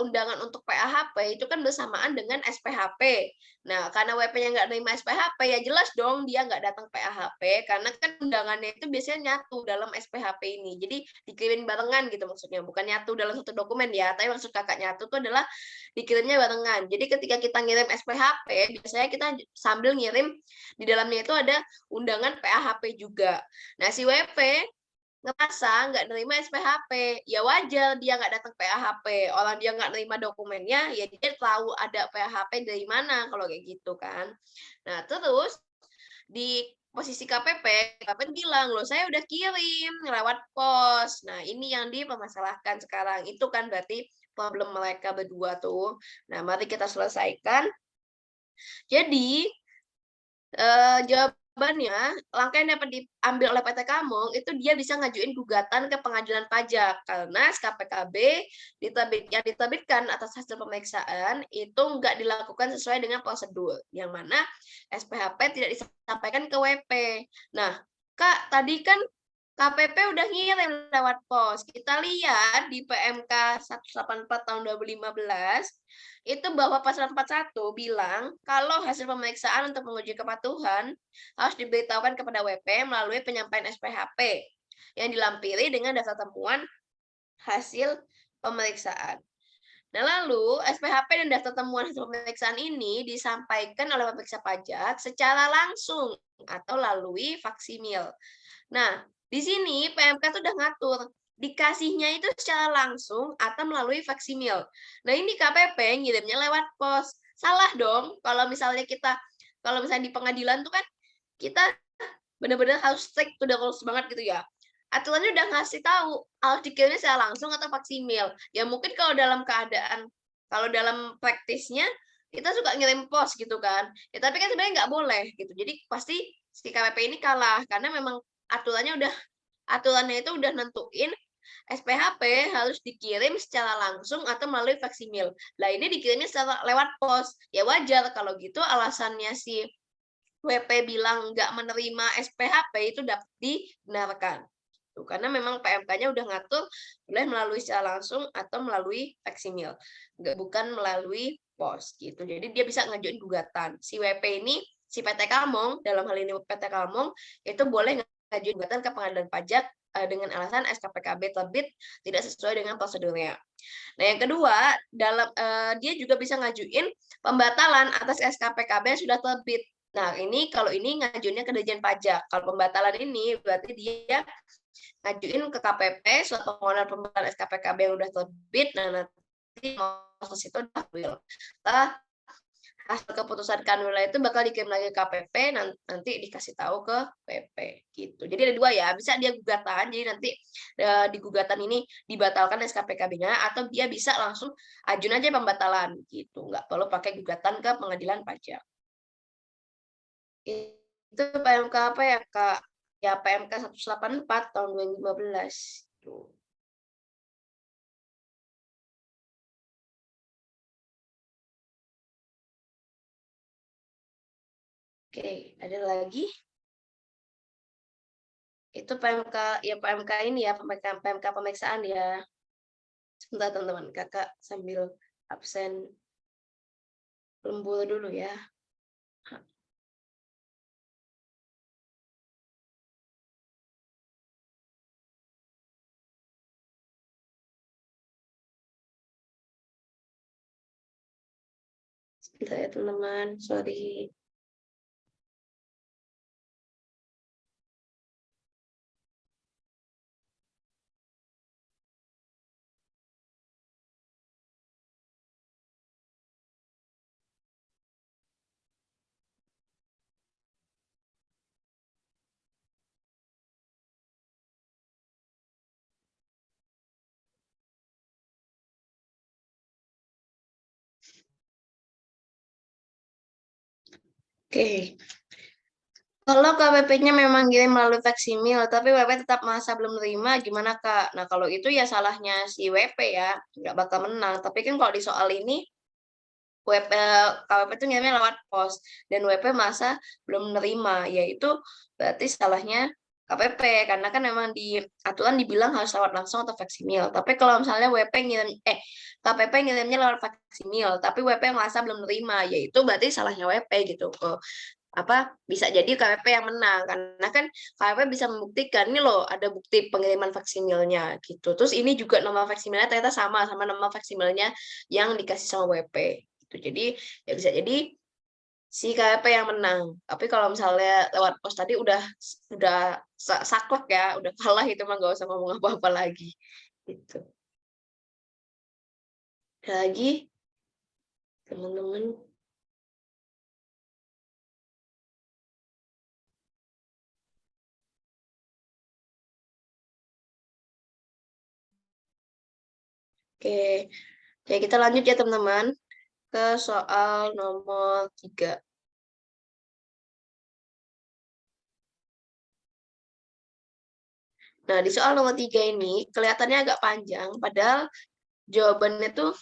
undangan untuk PAHP itu kan bersamaan dengan SPHP. Nah, karena WP-nya nggak nerima SPHP, ya jelas dong dia nggak datang PAHP, karena kan undangannya itu biasanya nyatu dalam SPHP ini. Jadi dikirim barengan gitu maksudnya, bukan nyatu dalam satu dokumen ya, tapi maksud Kakak nyatu itu adalah dikirimnya barengan. Jadi ketika kita ngirim SPHP, biasanya kita sambil ngirim di dalamnya itu ada undangan PAHP juga. Nah, si WP ngerasa nggak nerima SPHP, ya wajar dia nggak datang PAHP. Orang dia nggak nerima dokumennya, ya dia tahu ada PAHP dari mana kalau kayak gitu kan. Nah, terus di posisi KPP, KPP bilang, "Loh saya udah kirim lewat pos." Nah, ini yang dipermasalahkan sekarang. Itu kan berarti problem mereka berdua tuh. Nah, mari kita selesaikan. Jadi, jawabannya, langkah yang dapat diambil oleh PT Kamong itu dia bisa ngajuin gugatan ke pengadilan pajak karena SKPKB yang diterbitkan atas hasil pemeriksaan itu nggak dilakukan sesuai dengan prosedur, yang mana SPHP tidak disampaikan ke WP. Nah, Kak, tadi kan KPP udah ngirim lewat pos. Kita lihat di PMK 184 tahun 2015, itu bahwa pasal 41 bilang kalau hasil pemeriksaan untuk menguji kepatuhan harus diberitahukan kepada WP melalui penyampaian SPHP yang dilampiri dengan daftar temuan hasil pemeriksaan. Nah, lalu SPHP dan daftar temuan hasil pemeriksaan ini disampaikan oleh pemeriksa pajak secara langsung atau melalui faksimil. Nah, di sini PMK tuh udah ngatur, dikasihnya itu secara langsung atau melalui faksimil. Nah, ini KPP ngirimnya lewat pos. Salah dong kalau misalnya di pengadilan tuh kan kita benar-benar harus strict to the rules banget gitu ya. Aturannya udah ngasih tahu harus dikirimnya secara langsung atau faksimil. Ya mungkin kalau dalam praktisnya kita suka ngirim pos gitu kan. Ya tapi kan sebenarnya nggak boleh gitu. Jadi pasti si KPP ini kalah karena memang aturannya itu udah nentuin SPHP harus dikirim secara langsung atau melalui faksimil. Lah ini dikirimnya lewat pos. Ya wajar kalau gitu alasannya si WP bilang nggak menerima SPHP itu dapat dibenarkan. Tuh, karena memang PMK-nya udah ngatur boleh melalui secara langsung atau melalui faksimil, nggak bukan melalui pos gitu. Jadi dia bisa ngajuin gugatan. Si WP ini, si PT Kalmong, dalam hal ini PT Kalmong, itu boleh ngajuin gugatan ke pengadilan pajak dengan alasan SKPKB terbit tidak sesuai dengan prosedurnya. Nah, yang kedua, dia juga bisa ngajuin pembatalan atas SKPKB yang sudah terbit. Nah, kalau ini ngajuinnya ke Dirjen Pajak. Kalau pembatalan ini berarti dia ngajuin ke KPP surat permohonan pembatalan SKPKB yang udah terbit. Nah, nanti proses itu diambil. Setelah hasil keputusan Kanwila itu bakal dikirim lagi ke KPP, nanti dikasih tahu ke PP gitu. Jadi ada dua ya, bisa dia gugatan, jadi nanti di gugatan ini dibatalkan SKPKB-nya atau dia bisa langsung ajuin aja pembatalan gitu, nggak perlu pakai gugatan ke pengadilan pajak. Itu PMK apa ya, Kak? Ya PMK 184 tahun 2015 tuh. Oke, ada lagi? Itu PMK ya PMK ini ya, PMK pemeriksaan ya. Sebentar teman-teman, Kakak sambil absen lembur dulu ya. Sebentar ya teman-teman, sorry. Oke. Kalau KPP-nya memang kirim melalui faksimil, tapi WP tetap merasa belum menerima, gimana Kak? Nah, kalau itu ya salahnya si WP ya, nggak bakal menang. Tapi kan kalau di soal ini, KPP itu ngirimnya lewat pos, dan WP masa belum menerima, yaitu berarti salahnya KPP, karena kan memang di aturan dibilang harus lewat langsung atau faksimil. Tapi kalau misalnya KPP ngirimnya lewat faksimil, tapi WP masa belum menerima, yaitu berarti salahnya WP gitu. Bisa jadi KPP yang menang karena kan KPP bisa membuktikan ini loh ada bukti pengiriman faksimilnya gitu. Terus ini juga nomor faksimilnya ternyata sama nomor faksimilnya yang dikasih sama WP gitu. Jadi ya bisa jadi si KPP yang menang. Tapi kalau misalnya lewat pos tadi udah saklek ya, udah kalah itu mah nggak usah ngomong apa-apa lagi gitu. Ada lagi teman-teman? Oke. Oke, kita lanjut ya teman-teman ke soal nomor 3. Nah, di soal nomor 3 ini kelihatannya agak panjang, padahal jawabannya tuh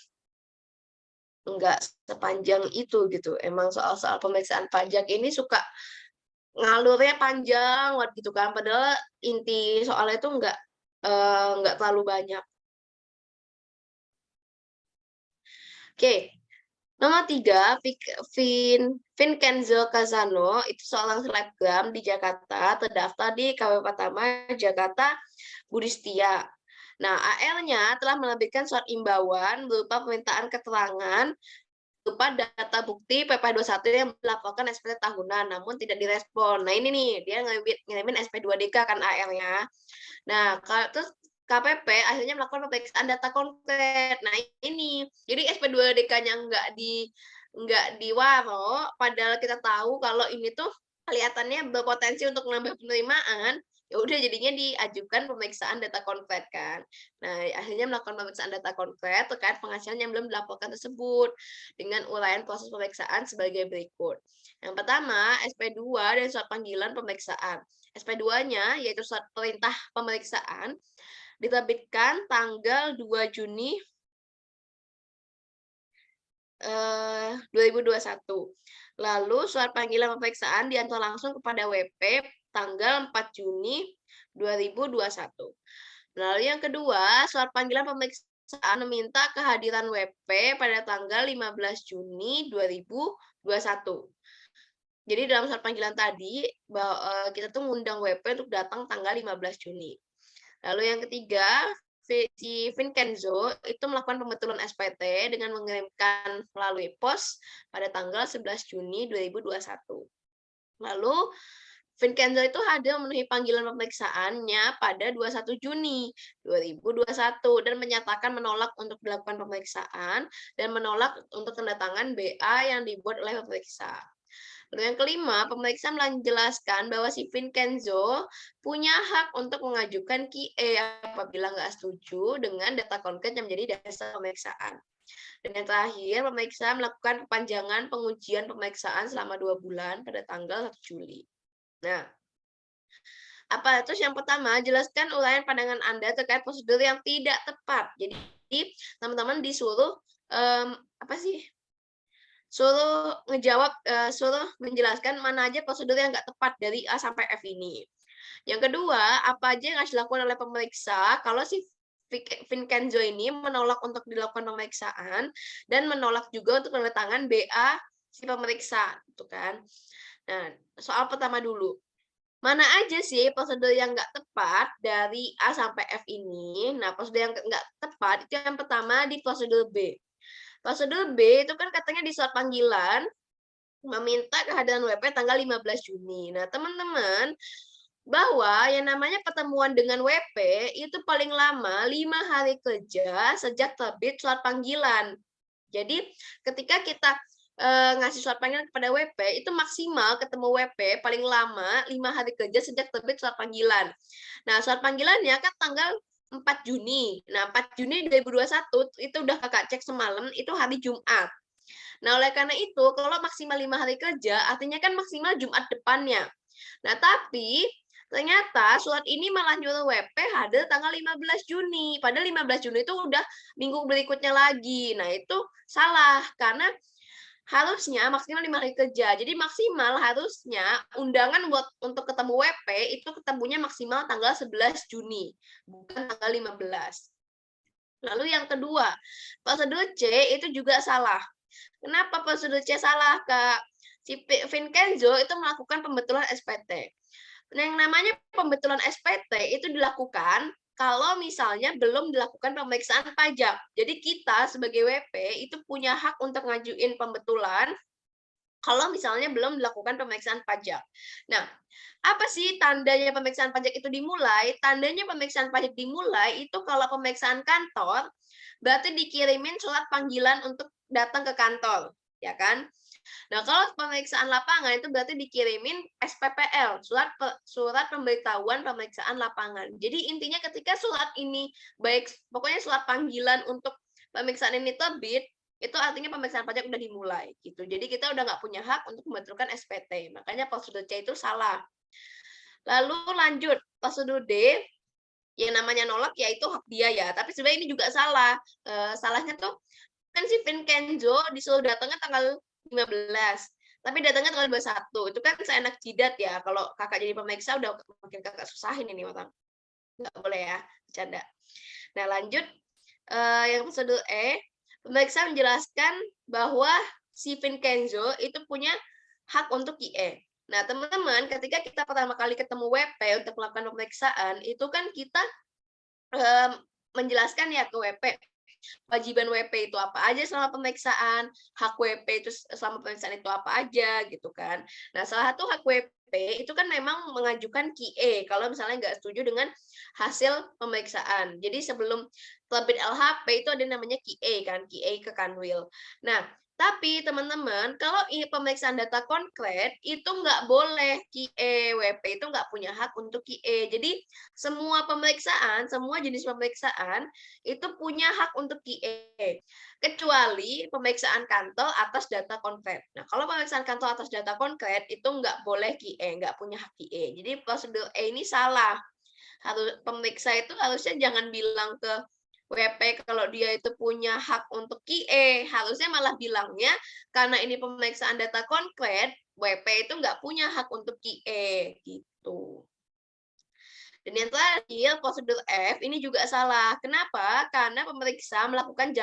enggak sepanjang itu gitu. Emang soal-soal pemeriksaan pajak ini suka ngalurnya panjang banget gitu kan, padahal inti soalnya itu enggak terlalu banyak. Oke, nomor 3, Vincenzo Casano itu seorang selebgram di Jakarta, terdaftar di KW Pertama Jakarta Budi Setia. Nah, AL-nya telah menerbitkan surat imbauan berupa permintaan keterangan berupa data bukti PP21 yang melaporkan SPT tahunan, namun tidak direspon. Nah, ini nih, dia ngirimin SP2DK kan AL-nya. Nah, terus KPP akhirnya melakukan pemeriksaan data konkret. Nah, ini. Jadi SP2DK-nya nggak diwaro, padahal kita tahu kalau ini tuh kelihatannya berpotensi untuk menambah penerimaan, ya udah jadinya diajukan pemeriksaan data konkret kan. Nah, akhirnya melakukan pemeriksaan data konkret terkait penghasilan yang belum dilaporkan tersebut dengan uraian proses pemeriksaan sebagai berikut. Yang pertama, SP2 dan surat panggilan pemeriksaan. SP2-nya yaitu surat perintah pemeriksaan diterbitkan tanggal 2 Juni 2021. Lalu surat panggilan pemeriksaan diantar langsung kepada WP tanggal 4 Juni 2021. Lalu yang kedua, surat panggilan pemeriksaan meminta kehadiran WP pada tanggal 15 Juni 2021. Jadi dalam surat panggilan tadi, kita tuh ngundang WP untuk datang tanggal 15 Juni. Lalu yang ketiga, si Vincenzo itu melakukan pembetulan SPT dengan mengirimkan melalui pos pada tanggal 11 Juni 2021. Lalu Vincenzo itu hadir memenuhi panggilan pemeriksaannya pada 21 Juni 2021 dan menyatakan menolak untuk dilakukan pemeriksaan dan menolak untuk kedatangan BA yang dibuat oleh pemeriksa. Lalu yang kelima, pemeriksa menjelaskan bahwa si Vincenzo punya hak untuk mengajukan QE apabila nggak setuju dengan data konkret yang menjadi dasar pemeriksaan. Dan yang terakhir, pemeriksa melakukan perpanjangan pengujian pemeriksaan selama 2 bulan pada tanggal 1 Juli. Nah, terus yang pertama, jelaskan uraian pandangan Anda terkait prosedur yang tidak tepat. Jadi, teman-teman disuruh suruh menjelaskan mana aja prosedur yang nggak tepat dari A sampai F ini. Yang kedua, apa aja yang harus dilakukan oleh pemeriksa kalau si Vincenzo ini menolak untuk dilakukan pemeriksaan dan menolak juga untuk tanda tangan BA si pemeriksa, gitu kan. Nah, soal pertama dulu. Mana aja sih prosedur yang nggak tepat dari A sampai F ini? Nah, prosedur yang nggak tepat itu yang pertama di prosedur B. Prosedur B itu kan katanya di surat panggilan meminta kehadiran WP tanggal 15 Juni. Nah, teman-teman, bahwa yang namanya pertemuan dengan WP itu paling lama 5 hari kerja sejak terbit surat panggilan. Jadi, ketika kita ngasih surat panggilan kepada WP, itu maksimal ketemu WP paling lama 5 hari kerja sejak terbit surat panggilan. Nah, surat panggilannya kan tanggal 4 Juni. Nah, 4 Juni 2021 itu udah Kakak cek semalam, itu hari Jumat. Nah, oleh karena itu, kalau maksimal 5 hari kerja, artinya kan maksimal Jumat depannya. Nah, tapi ternyata surat ini malah nyuruh WP hadir tanggal 15 Juni. Padahal 15 Juni itu udah minggu berikutnya lagi. Nah, itu salah karena harusnya maksimal 5 hari kerja. Jadi maksimal harusnya undangan untuk ketemu WP itu ketemunya maksimal tanggal 11 Juni, bukan tanggal 15. Lalu yang kedua, prosedur C itu juga salah. Kenapa prosedur C salah, Kak? Si Vincenzo itu melakukan pembetulan SPT. Nah, yang namanya pembetulan SPT itu dilakukan kalau misalnya belum dilakukan pemeriksaan pajak. Jadi kita sebagai WP itu punya hak untuk ngajuin pembetulan kalau misalnya belum dilakukan pemeriksaan pajak. Nah, apa sih tandanya pemeriksaan pajak itu dimulai? Tandanya pemeriksaan pajak dimulai itu kalau pemeriksaan kantor, berarti dikirimin surat panggilan untuk datang ke kantor, ya kan? Nah, kalau pemeriksaan lapangan itu berarti dikirimin SPPL, surat pemberitahuan pemeriksaan lapangan. Jadi intinya ketika surat ini baik pokoknya surat panggilan untuk pemeriksaan ini terbit, itu artinya pemeriksaan pajak udah dimulai gitu. Jadi kita udah nggak punya hak untuk membetulkan SPT. Makanya prosedur C itu salah. Lalu lanjut prosedur D, yang namanya nolak ya itu hak dia ya. Tapi sebenarnya ini juga salah. Salahnya tuh kan si Vincenzo disuruh datangnya tanggal 15. Tapi datangnya tanggal 21. Itu kan seenak jidat ya. Kalau kakak jadi pemeriksa udah makin kakak susahin ini orang. Nggak boleh ya, bercanda. Nah, lanjut yang prosedur E, pemeriksa menjelaskan bahwa si Vincenzo itu punya hak untuk IE. Nah, teman-teman, ketika kita pertama kali ketemu WP untuk melakukan pemeriksaan, itu kan kita menjelaskan ya ke WP, kewajiban WP itu apa aja selama pemeriksaan, hak WP itu selama pemeriksaan itu apa aja gitu kan. Nah, salah satu hak WP itu kan memang mengajukan QE kalau misalnya nggak setuju dengan hasil pemeriksaan. Jadi sebelum terbit LHP itu ada namanya QE kan, QE ke Kanwil. Nah, tapi teman-teman, kalau pemeriksaan data konkret itu nggak boleh QE, WP itu nggak punya hak untuk QE. Jadi semua pemeriksaan, semua jenis pemeriksaan itu punya hak untuk QE, kecuali pemeriksaan kantor atas data konkret. Nah, kalau pemeriksaan kantor atas data konkret itu nggak boleh QE, nggak punya hak QE. Jadi prosedur E ini salah. Pemeriksa itu harusnya jangan bilang ke WP kalau dia itu punya hak untuk QE, harusnya malah bilangnya karena ini pemeriksaan data konkret, WP itu nggak punya hak untuk QE, gitu. Dan yang terakhir, prosedur F ini juga salah. Kenapa? Karena pemeriksa melakukan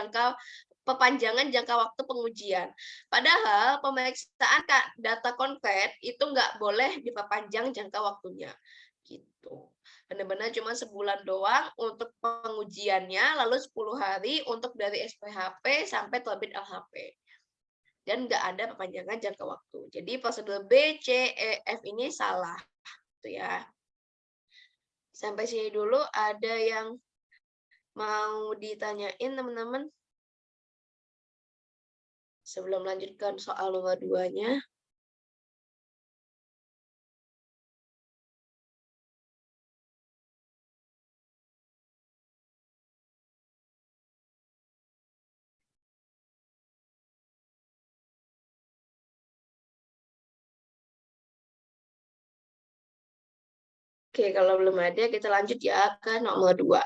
perpanjangan jangka waktu pengujian. Padahal pemeriksaan data konkret itu nggak boleh diperpanjang jangka waktunya. Gitu. Benar-benar cuma sebulan doang untuk pengujiannya, lalu 10 hari untuk dari SPHP sampai terbit LHP. Dan nggak ada perpanjangan jangka waktu. Jadi prosedur B, C, E, F ini salah. Itu ya. Sampai sini dulu, ada yang mau ditanyain teman-teman? Sebelum lanjutkan soal nomor 2-nya. Oke, kalau belum ada, kita lanjut ya ke nomor 2.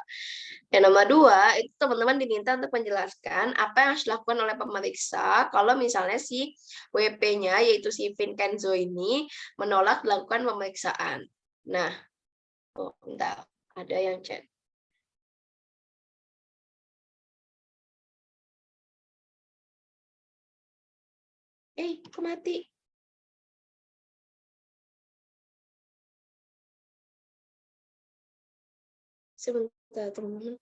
Yang nomor 2, itu teman-teman diminta untuk menjelaskan apa yang harus dilakukan oleh pemeriksa kalau misalnya si WP-nya, yaitu si Vincenzo ini, menolak dilakukan pemeriksaan. Nah, bentar, ada yang chat. Kok mati? Sebentar, teman-teman.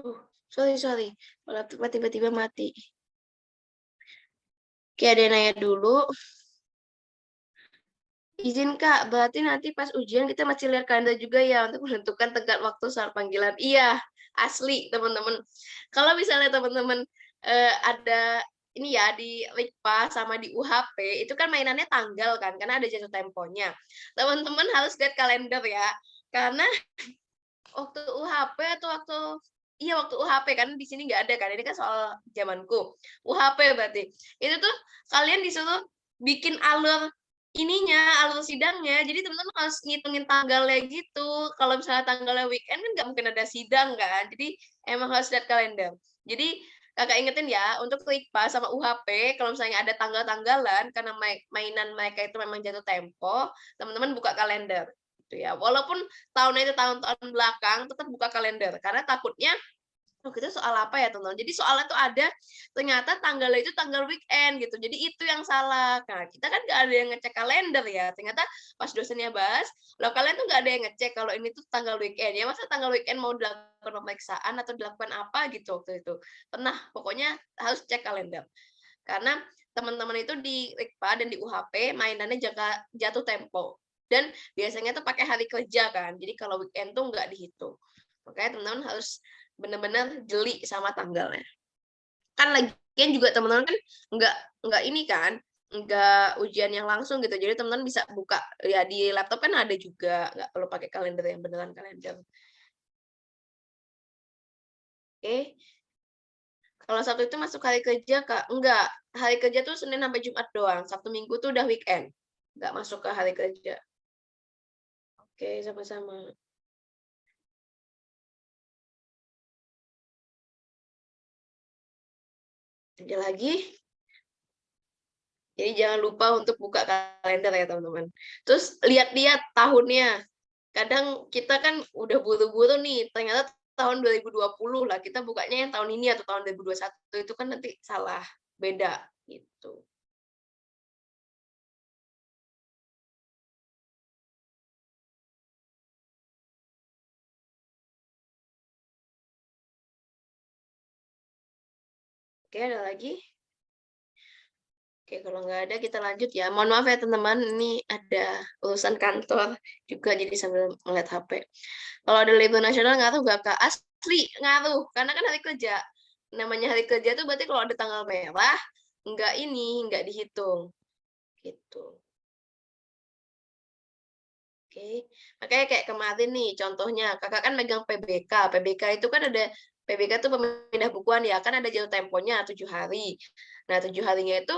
Oh, sorry. Tiba-tiba mati. Oke, ada yang nanya dulu. Izin Kak, berarti nanti pas ujian kita masih lihat kalender juga ya untuk menentukan tenggat waktu saat panggilan. Iya, asli teman-teman. Kalau misalnya teman-teman ada ini ya di LIPA sama di UHP, itu kan mainannya tanggal kan, karena ada jatuh temponya. Teman-teman harus lihat kalender ya. Karena waktu UHP atau waktu UHP kan di sini nggak ada kan, ini kan soal zamanku. UHP berarti. Itu tuh kalian disuruh bikin alur sidangnya. Jadi teman-teman harus ngitungin tanggalnya gitu. Kalau misalnya tanggalnya weekend kan nggak mungkin ada sidang kan. Jadi emang harus lihat kalender. Jadi Kakak ingetin ya, untuk IKPA sama UHP, kalau misalnya ada tanggal-tanggalan, karena mainan mereka itu memang jatuh tempo, teman-teman buka kalender gitu ya. Walaupun tahunnya itu tahun-tahun belakang, tetap buka kalender karena takutnya itu soal apa ya teman-teman. Jadi soalnya tuh ada ternyata tanggalnya itu tanggal weekend gitu. Jadi itu yang salah. Nah, kita kan nggak ada yang ngecek kalender ya. Ternyata pas dosennya bahas, loh kalian tuh nggak ada yang ngecek kalau ini tuh tanggal weekend ya. Masa tanggal weekend mau dilakukan pemeriksaan atau dilakukan apa gitu waktu itu. Pernah, pokoknya harus cek kalender. Karena teman-teman itu di IKPA dan di UHP mainannya jatuh tempo. Dan biasanya tuh pakai hari kerja kan. Jadi kalau weekend tuh nggak dihitung. Makanya teman-teman harus benar-benar jeli sama tanggalnya. Kan lagian juga teman-teman kan nggak ini kan, nggak ujian yang langsung gitu. Jadi teman-teman bisa buka ya di laptop kan ada juga, nggak perlu pakai kalender yang beneran kalender. Oke. Kalau Sabtu itu masuk hari kerja, Kak? Enggak, hari kerja tuh Senin sampai Jumat doang. Sabtu Minggu tuh udah weekend. Nggak masuk ke hari kerja. Oke, sama-sama. Ada lagi? Jadi jangan lupa untuk buka kalender ya, teman-teman. Terus lihat-lihat tahunnya. Kadang kita kan udah buru-buru nih, ternyata tahun 2020 lah, kita bukanya yang tahun ini atau tahun 2021 itu kan nanti salah, beda gitu. Oke, ada lagi? Oke, kalau nggak ada kita lanjut ya. Mohon maaf ya teman-teman, ini ada urusan kantor juga jadi sambil ngeliat HP. Kalau ada libur nasional ngaruh nggak, Kak? Asli ngaruh, karena kan hari kerja. Namanya hari kerja tuh berarti kalau ada tanggal merah, nggak dihitung gitu. Oke, makanya kayak kemarin nih contohnya, Kakak kan megang PBK. PBK itu kan ada PBK itu pemindah bukuan ya, kan ada jatuh temponya 7 hari. Nah, 7 harinya itu,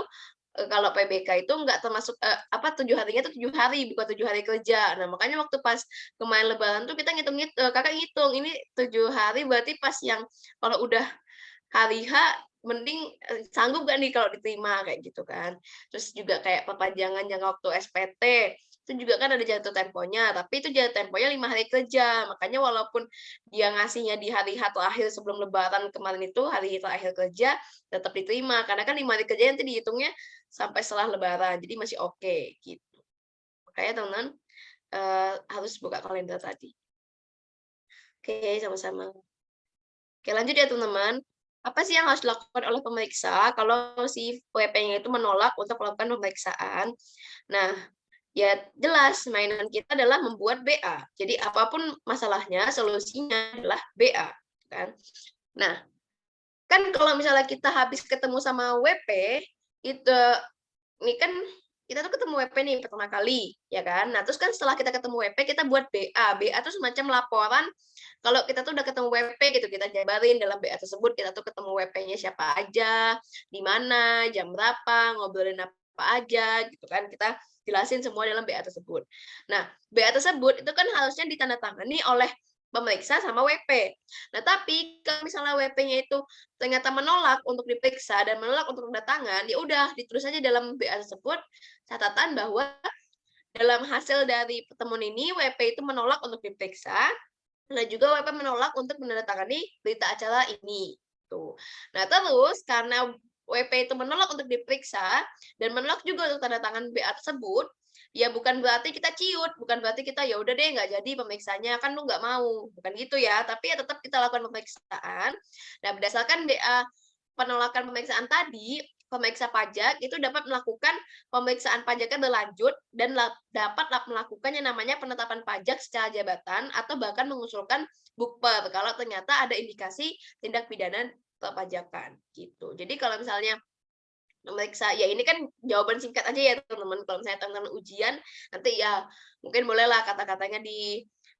kalau PBK itu nggak termasuk, 7 harinya itu 7 hari, bukan 7 hari kerja. Nah, makanya waktu pas kemarin lebaran tuh kita Kakak ngitung, ini 7 hari berarti pas yang kalau udah hari H mending, sanggup nggak nih kalau diterima, kayak gitu kan. Terus juga kayak perpanjangan jangka waktu SPT, itu juga kan ada jatuh temponya, tapi itu jatuh temponya 5 hari kerja. Makanya walaupun dia ngasihnya di hari H terakhir sebelum lebaran kemarin itu, hari terakhir kerja, tetap diterima. Karena kan 5 hari kerja nanti dihitungnya sampai setelah lebaran, jadi masih oke, gitu. Makanya teman-teman, harus buka kalender tadi. Oke, sama-sama. Oke, lanjut ya teman-teman. Apa sih yang harus dilakukan oleh pemeriksa kalau si WP-nya itu menolak untuk melakukan pemeriksaan? Nah, ya jelas mainan kita adalah membuat BA. Jadi apapun masalahnya, solusinya adalah BA, kan. Nah, kan kalau misalnya kita habis ketemu sama WP, itu ini kan kita tuh ketemu WP nih pertama kali, ya kan. Nah, terus kan setelah kita ketemu WP, kita buat BA. BA itu semacam laporan kalau kita tuh udah ketemu WP gitu, kita jabarin dalam BA tersebut kita tuh ketemu WP-nya siapa aja, di mana, jam berapa, ngobrolin apa aja gitu kan. Kita jelasin semua dalam BA tersebut. Nah, BA tersebut itu kan harusnya ditandatangani oleh pemeriksa sama WP. Nah, tapi kalau misalnya WP-nya itu ternyata menolak untuk diperiksa dan menolak untuk tanda tangan, ya udah ditulis aja dalam BA tersebut catatan bahwa dalam hasil dari pertemuan ini WP itu menolak untuk diperiksa dan juga WP menolak untuk menandatangani berita acara ini. Tuh. Nah, terus karena WP itu menolak untuk diperiksa dan menolak juga untuk tanda tangan BA tersebut, ya bukan berarti kita ciut, bukan berarti kita ya udah deh nggak jadi pemeriksanya kan lu nggak mau, bukan gitu ya. Tapi ya tetap kita lakukan pemeriksaan. Nah, berdasarkan BA penolakan pemeriksaan tadi, pemeriksa pajak itu dapat melakukan pemeriksaan pajaknya berlanjut dan dapat melakukan yang namanya penetapan pajak secara jabatan atau bahkan mengusulkan bukper kalau ternyata ada indikasi tindak pidana perpajakan gitu. Jadi kalau misalnya memeriksa ya ini kan jawaban singkat aja ya teman-teman. Kalau misalnya teman-teman ujian nanti ya mungkin bolehlah kata-katanya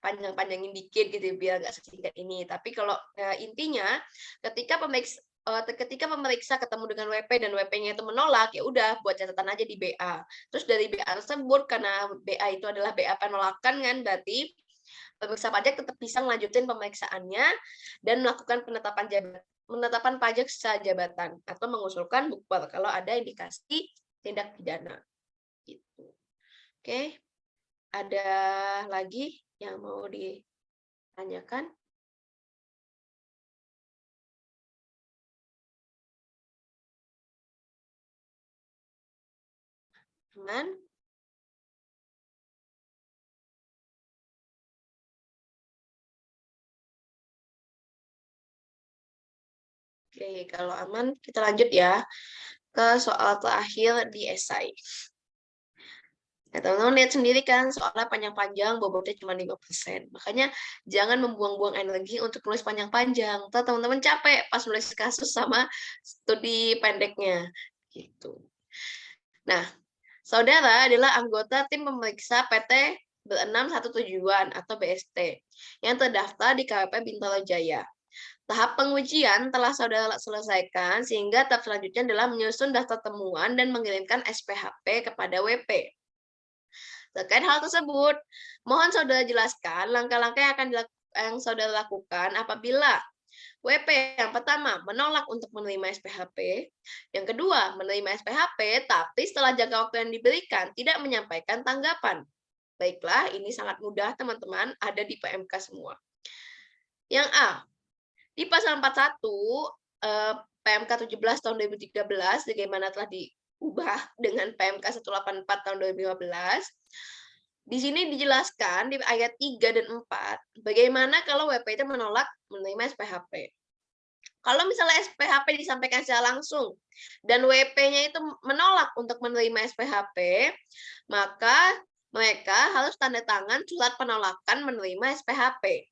panjang-panjangin dikit gitu biar nggak sesingkat ini. Tapi kalau intinya ketika pemeriksa ketemu dengan WP dan WP-nya itu menolak, ya udah buat catatan aja di BA. Terus dari BA tersebut karena BA itu adalah BA penolakan kan, berarti pemeriksa pajak tetap bisa melanjutkan pemeriksaannya dan melakukan penetapan pajak secara jabatan atau mengusulkan bukber kalau ada indikasi tindak pidana. Gitu. Oke, ada lagi yang mau ditanyakan? Aman? Oke, kalau aman kita lanjut ya ke soal terakhir di esai. Nah, teman-teman lihat sendiri kan soalnya panjang-panjang, bobotnya cuma 5%. Makanya jangan membuang-buang energi untuk nulis panjang-panjang. Ntar teman-teman capek pas nulis kasus sama studi pendeknya. Gitu. Nah, saudara adalah anggota tim pemeriksa PT Berenam Satu Tujuan atau BST yang terdaftar di KPP Bintaro Jaya. Tahap pengujian telah saudara selesaikan sehingga tahap selanjutnya adalah menyusun daftar temuan dan mengirimkan SPHP kepada WP. Terkait hal tersebut, mohon saudara jelaskan langkah-langkah yang saudara lakukan apabila WP yang pertama menolak untuk menerima SPHP, yang kedua menerima SPHP tapi setelah jangka waktu yang diberikan tidak menyampaikan tanggapan. Baiklah, ini sangat mudah teman-teman, ada di PMK semua. Yang A, di pasal 41 PMK 17 tahun 2013 bagaimana telah diubah dengan PMK 184 tahun 2015. Di sini dijelaskan di ayat 3 dan 4 bagaimana kalau WP itu menolak menerima SPHP. Kalau misalnya SPHP disampaikan secara langsung dan WP-nya itu menolak untuk menerima SPHP, maka mereka harus tanda tangan surat penolakan menerima SPHP.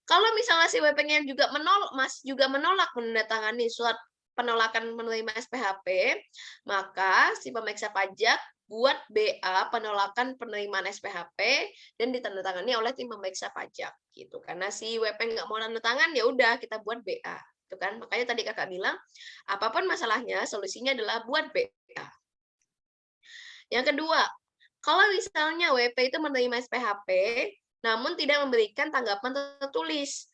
Kalau misalnya si WP-nya juga menolak menandatangani surat penolakan menerima SPHP, maka si pemeriksa pajak buat BA penolakan penerimaan SPHP dan ditandatangani oleh tim pemeriksa pajak gitu. Karena si WP nggak mau tanda tangan, ya udah kita buat BA. Itu kan makanya tadi kakak bilang apapun masalahnya solusinya adalah buat BA. Yang kedua, kalau misalnya WP itu menerima SPHP namun tidak memberikan tanggapan tertulis.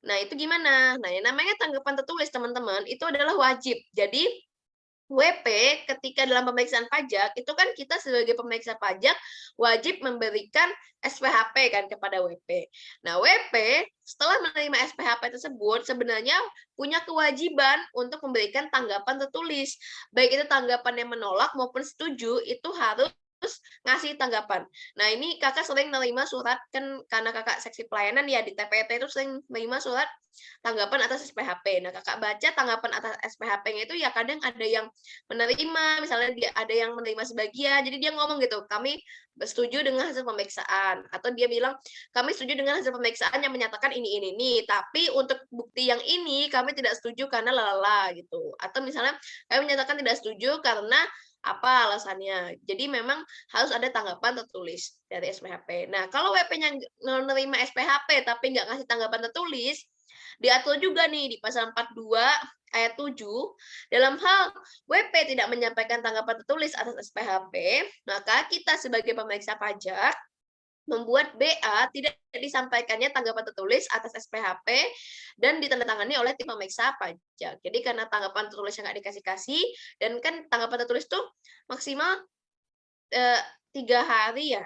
Nah, itu gimana? Nah, yang namanya tanggapan tertulis, teman-teman, itu adalah wajib. Jadi, WP ketika dalam pemeriksaan pajak, itu kan kita sebagai pemeriksa pajak wajib memberikan SPHP kan kepada WP. Nah, WP setelah menerima SPHP tersebut sebenarnya punya kewajiban untuk memberikan tanggapan tertulis. Baik itu tanggapan yang menolak maupun setuju, itu harus ngasih tanggapan. Nah, ini kakak sering menerima surat, kan karena kakak seksi pelayanan ya di TPT itu sering menerima surat tanggapan atas SPHP. Nah, kakak baca tanggapan atas SPHP-nya itu ya kadang ada yang menerima, misalnya dia ada yang menerima sebagian, jadi dia ngomong gitu, kami setuju dengan hasil pemeriksaan, atau dia bilang kami setuju dengan hasil pemeriksaan yang menyatakan ini, tapi untuk bukti yang ini kami tidak setuju karena lalala gitu, atau misalnya kami menyatakan tidak setuju karena apa alasannya. Jadi memang harus ada tanggapan tertulis dari SPHP. Nah, kalau WP-nya menerima SPHP tapi nggak ngasih tanggapan tertulis, diatur juga nih di pasal 42 ayat 7, dalam hal WP tidak menyampaikan tanggapan tertulis atas SPHP, maka kita sebagai pemeriksa pajak membuat BA tidak disampaikannya tanggapan tertulis atas SPHP dan ditandatangani oleh tim pemeriksa pajak. Jadi karena tanggapan tertulis yang nggak dikasih-kasih, dan kan tanggapan tertulis tuh maksimal 3 hari ya.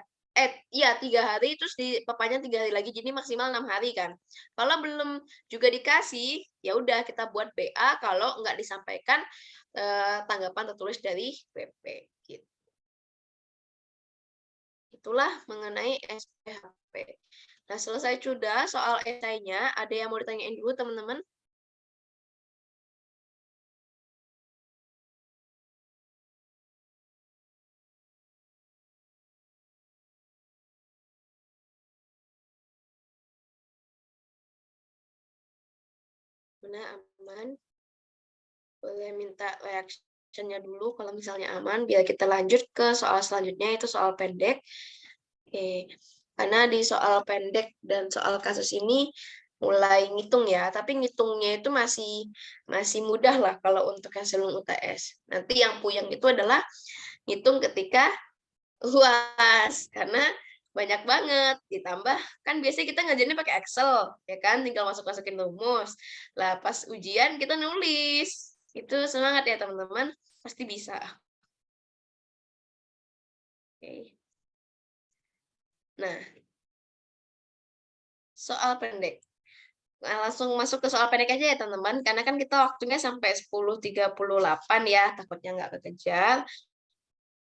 Iya 3 hari, terus diperpanjang 3 hari lagi, jadi maksimal 6 hari kan. Kalau belum juga dikasih, ya udah kita buat BA kalau nggak disampaikan tanggapan tertulis dari WP. Gitu. Itulah mengenai SPHP. Nah, selesai sudah soal esainya. Ada yang mau ditanyain dulu, teman-teman? Benar, aman. Boleh minta reaction-nya dulu kalau misalnya aman, biar kita lanjut ke soal selanjutnya, itu soal pendek. Oke. Karena di soal pendek dan soal kasus ini mulai ngitung ya, tapi ngitungnya itu masih mudah lah kalau untuk yang sebelum UTS. Nanti yang puyeng itu adalah ngitung ketika UAS, karena banyak banget, ditambah kan biasanya kita ngajarnya pakai Excel, ya kan, tinggal masuk-masukin rumus. Lah pas ujian kita nulis. Itu semangat ya teman-teman, pasti bisa. Oke. Nah, soal pendek. Nah, langsung masuk ke soal pendek aja ya teman-teman, karena kan kita waktunya sampai 10.38 ya, takutnya nggak kekejar.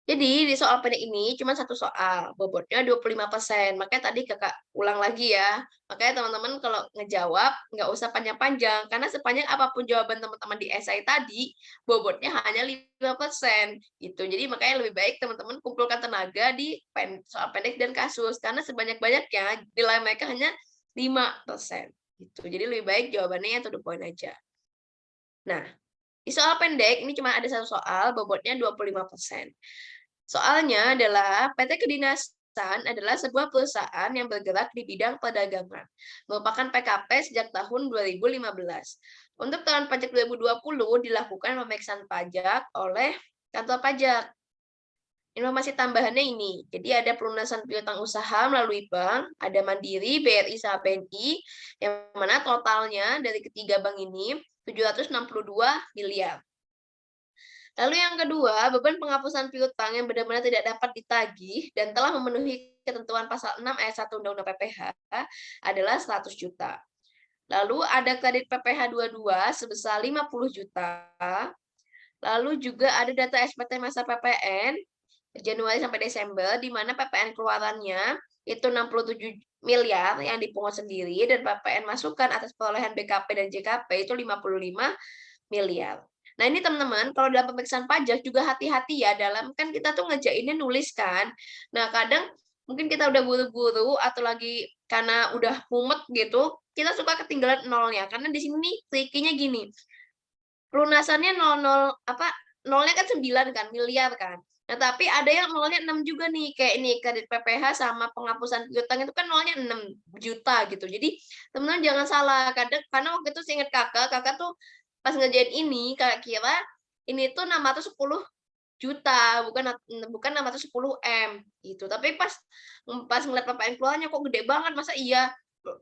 Jadi di soal pendek ini cuma satu soal, bobotnya 25%. Makanya tadi kakak ulang lagi ya. Makanya teman-teman kalau ngejawab nggak usah panjang-panjang, karena sepanjang apapun jawaban teman-teman di esai tadi, bobotnya hanya 5%. Gitu. Jadi makanya lebih baik teman-teman kumpulkan tenaga di soal pendek dan kasus, karena sebanyak-banyaknya nilai mereka hanya 5%. Gitu. Jadi lebih baik jawabannya yang to the point aja. Nah, di soal pendek ini cuma ada satu soal, bobotnya 25%. Soalnya adalah PT Kedinasan adalah sebuah perusahaan yang bergerak di bidang perdagangan, merupakan PKP sejak tahun 2015. Untuk tahun pajak 2020 dilakukan pemeriksaan pajak oleh kantor pajak. Informasi tambahannya ini, jadi ada pelunasan piutang usaha melalui bank, ada Mandiri, BRI, sama BNI, yang mana totalnya dari ketiga bank ini 762 miliar. Lalu yang kedua, beban penghapusan piutang yang benar-benar tidak dapat ditagih dan telah memenuhi ketentuan pasal 6 ayat 1 Undang-Undang PPH adalah 100 juta. Lalu ada kredit PPH 22 sebesar 50 juta. Lalu juga ada data SPT masa PPN Januari sampai Desember, di mana PPN keluarannya itu 67 miliar yang dipungut sendiri, dan PPN masukan atas perolehan BKP dan JKP itu 55 miliar. Nah ini teman-teman, kalau dalam pemeriksaan pajak juga hati-hati ya, dalam kan kita tuh ngerjainnya nulis kan. Nah kadang mungkin kita udah buru-buru atau lagi karena udah mumet gitu, kita suka ketinggalan nolnya. Karena di sini trikinya gini, pelunasannya 00 apa, nolnya kan 9 kan, miliar kan. Nah, tapi ada yang nolnya 6 juga nih, kayak ini kredit PPH sama penghapusan piutang itu kan nolnya 6 juta gitu. Jadi teman-teman jangan salah, kadang karena waktu itu seingat kakak tuh pas ngerjain ini, Kakak kira ini tuh 610 juta, bukan 610 M gitu. Tapi pas ngeliat PPN keluarnya kok gede banget, masa iya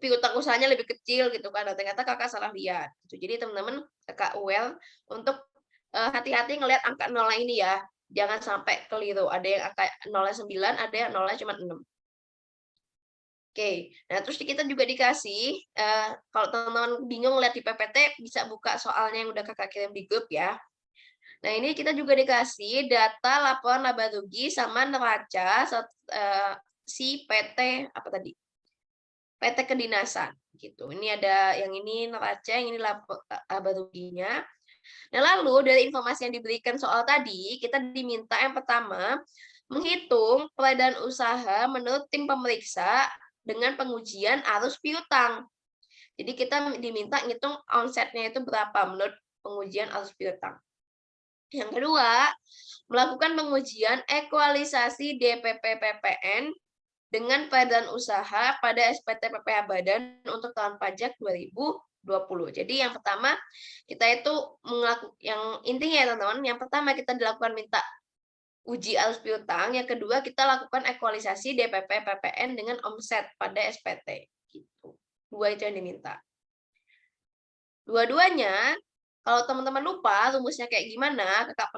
piutang usahanya lebih kecil gitu kan. Nah, ternyata Kakak salah lihat gitu. Jadi teman-teman Kakak well untuk hati-hati ngelihat angka nolnya ini ya. Jangan sampai keliru. Ada yang angka nolnya 9, ada yang nolnya cuma 6. Oke, nah terus kita juga dikasih, kalau teman-teman bingung lihat di PPT bisa buka soalnya yang udah Kakak kirim di grup ya. Nah, ini kita juga dikasih data laporan laba rugi sama neraca si PT apa tadi? PT Kedinasan gitu. Ini ada yang ini neraca, yang ini laba ruginya. Nah, lalu dari informasi yang diberikan soal tadi, kita diminta yang pertama menghitung peredaran usaha menurut tim pemeriksa dengan pengujian arus piutang. Jadi kita diminta ngitung omsetnya itu berapa menurut pengujian arus piutang. Yang kedua, melakukan pengujian ekualisasi DPP PPN dengan peredaran usaha pada SPT PPh Badan untuk tahun pajak 2020. Jadi yang pertama kita itu yang intinya ya teman-teman, yang pertama kita dilakukan minta uji arus piutang, yang kedua kita lakukan ekualisasi DPP PPN dengan omset pada SPT. Gitu. Dua itu yang diminta. Dua-duanya, kalau teman-teman lupa rumusnya kayak gimana, kakak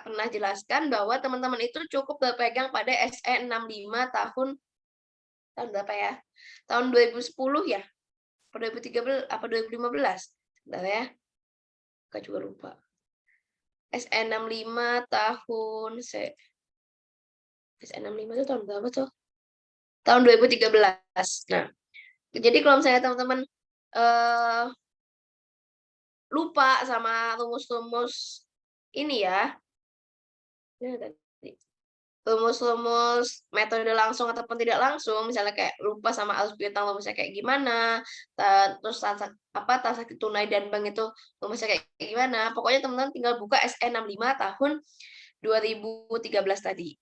pernah jelaskan bahwa teman-teman itu cukup berpegang pada SE 65 tahun berapa ya? Tahun 2010 ya? Apa 2013 apa 2015? Sebentar ya. Kakak juga lupa. SE 65 tahun SE 65 itu tahun berapa tuh? Tahun 2013. Nah, jadi kalau misalnya teman-teman lupa sama rumus-rumus ini ya, rumus-rumus metode langsung ataupun tidak langsung, misalnya kayak lupa sama arus piutang rumusnya kayak gimana, terus transaksi tunai dan bank itu rumusnya kayak gimana, pokoknya teman-teman tinggal buka SE 65 tahun 2013 tadi.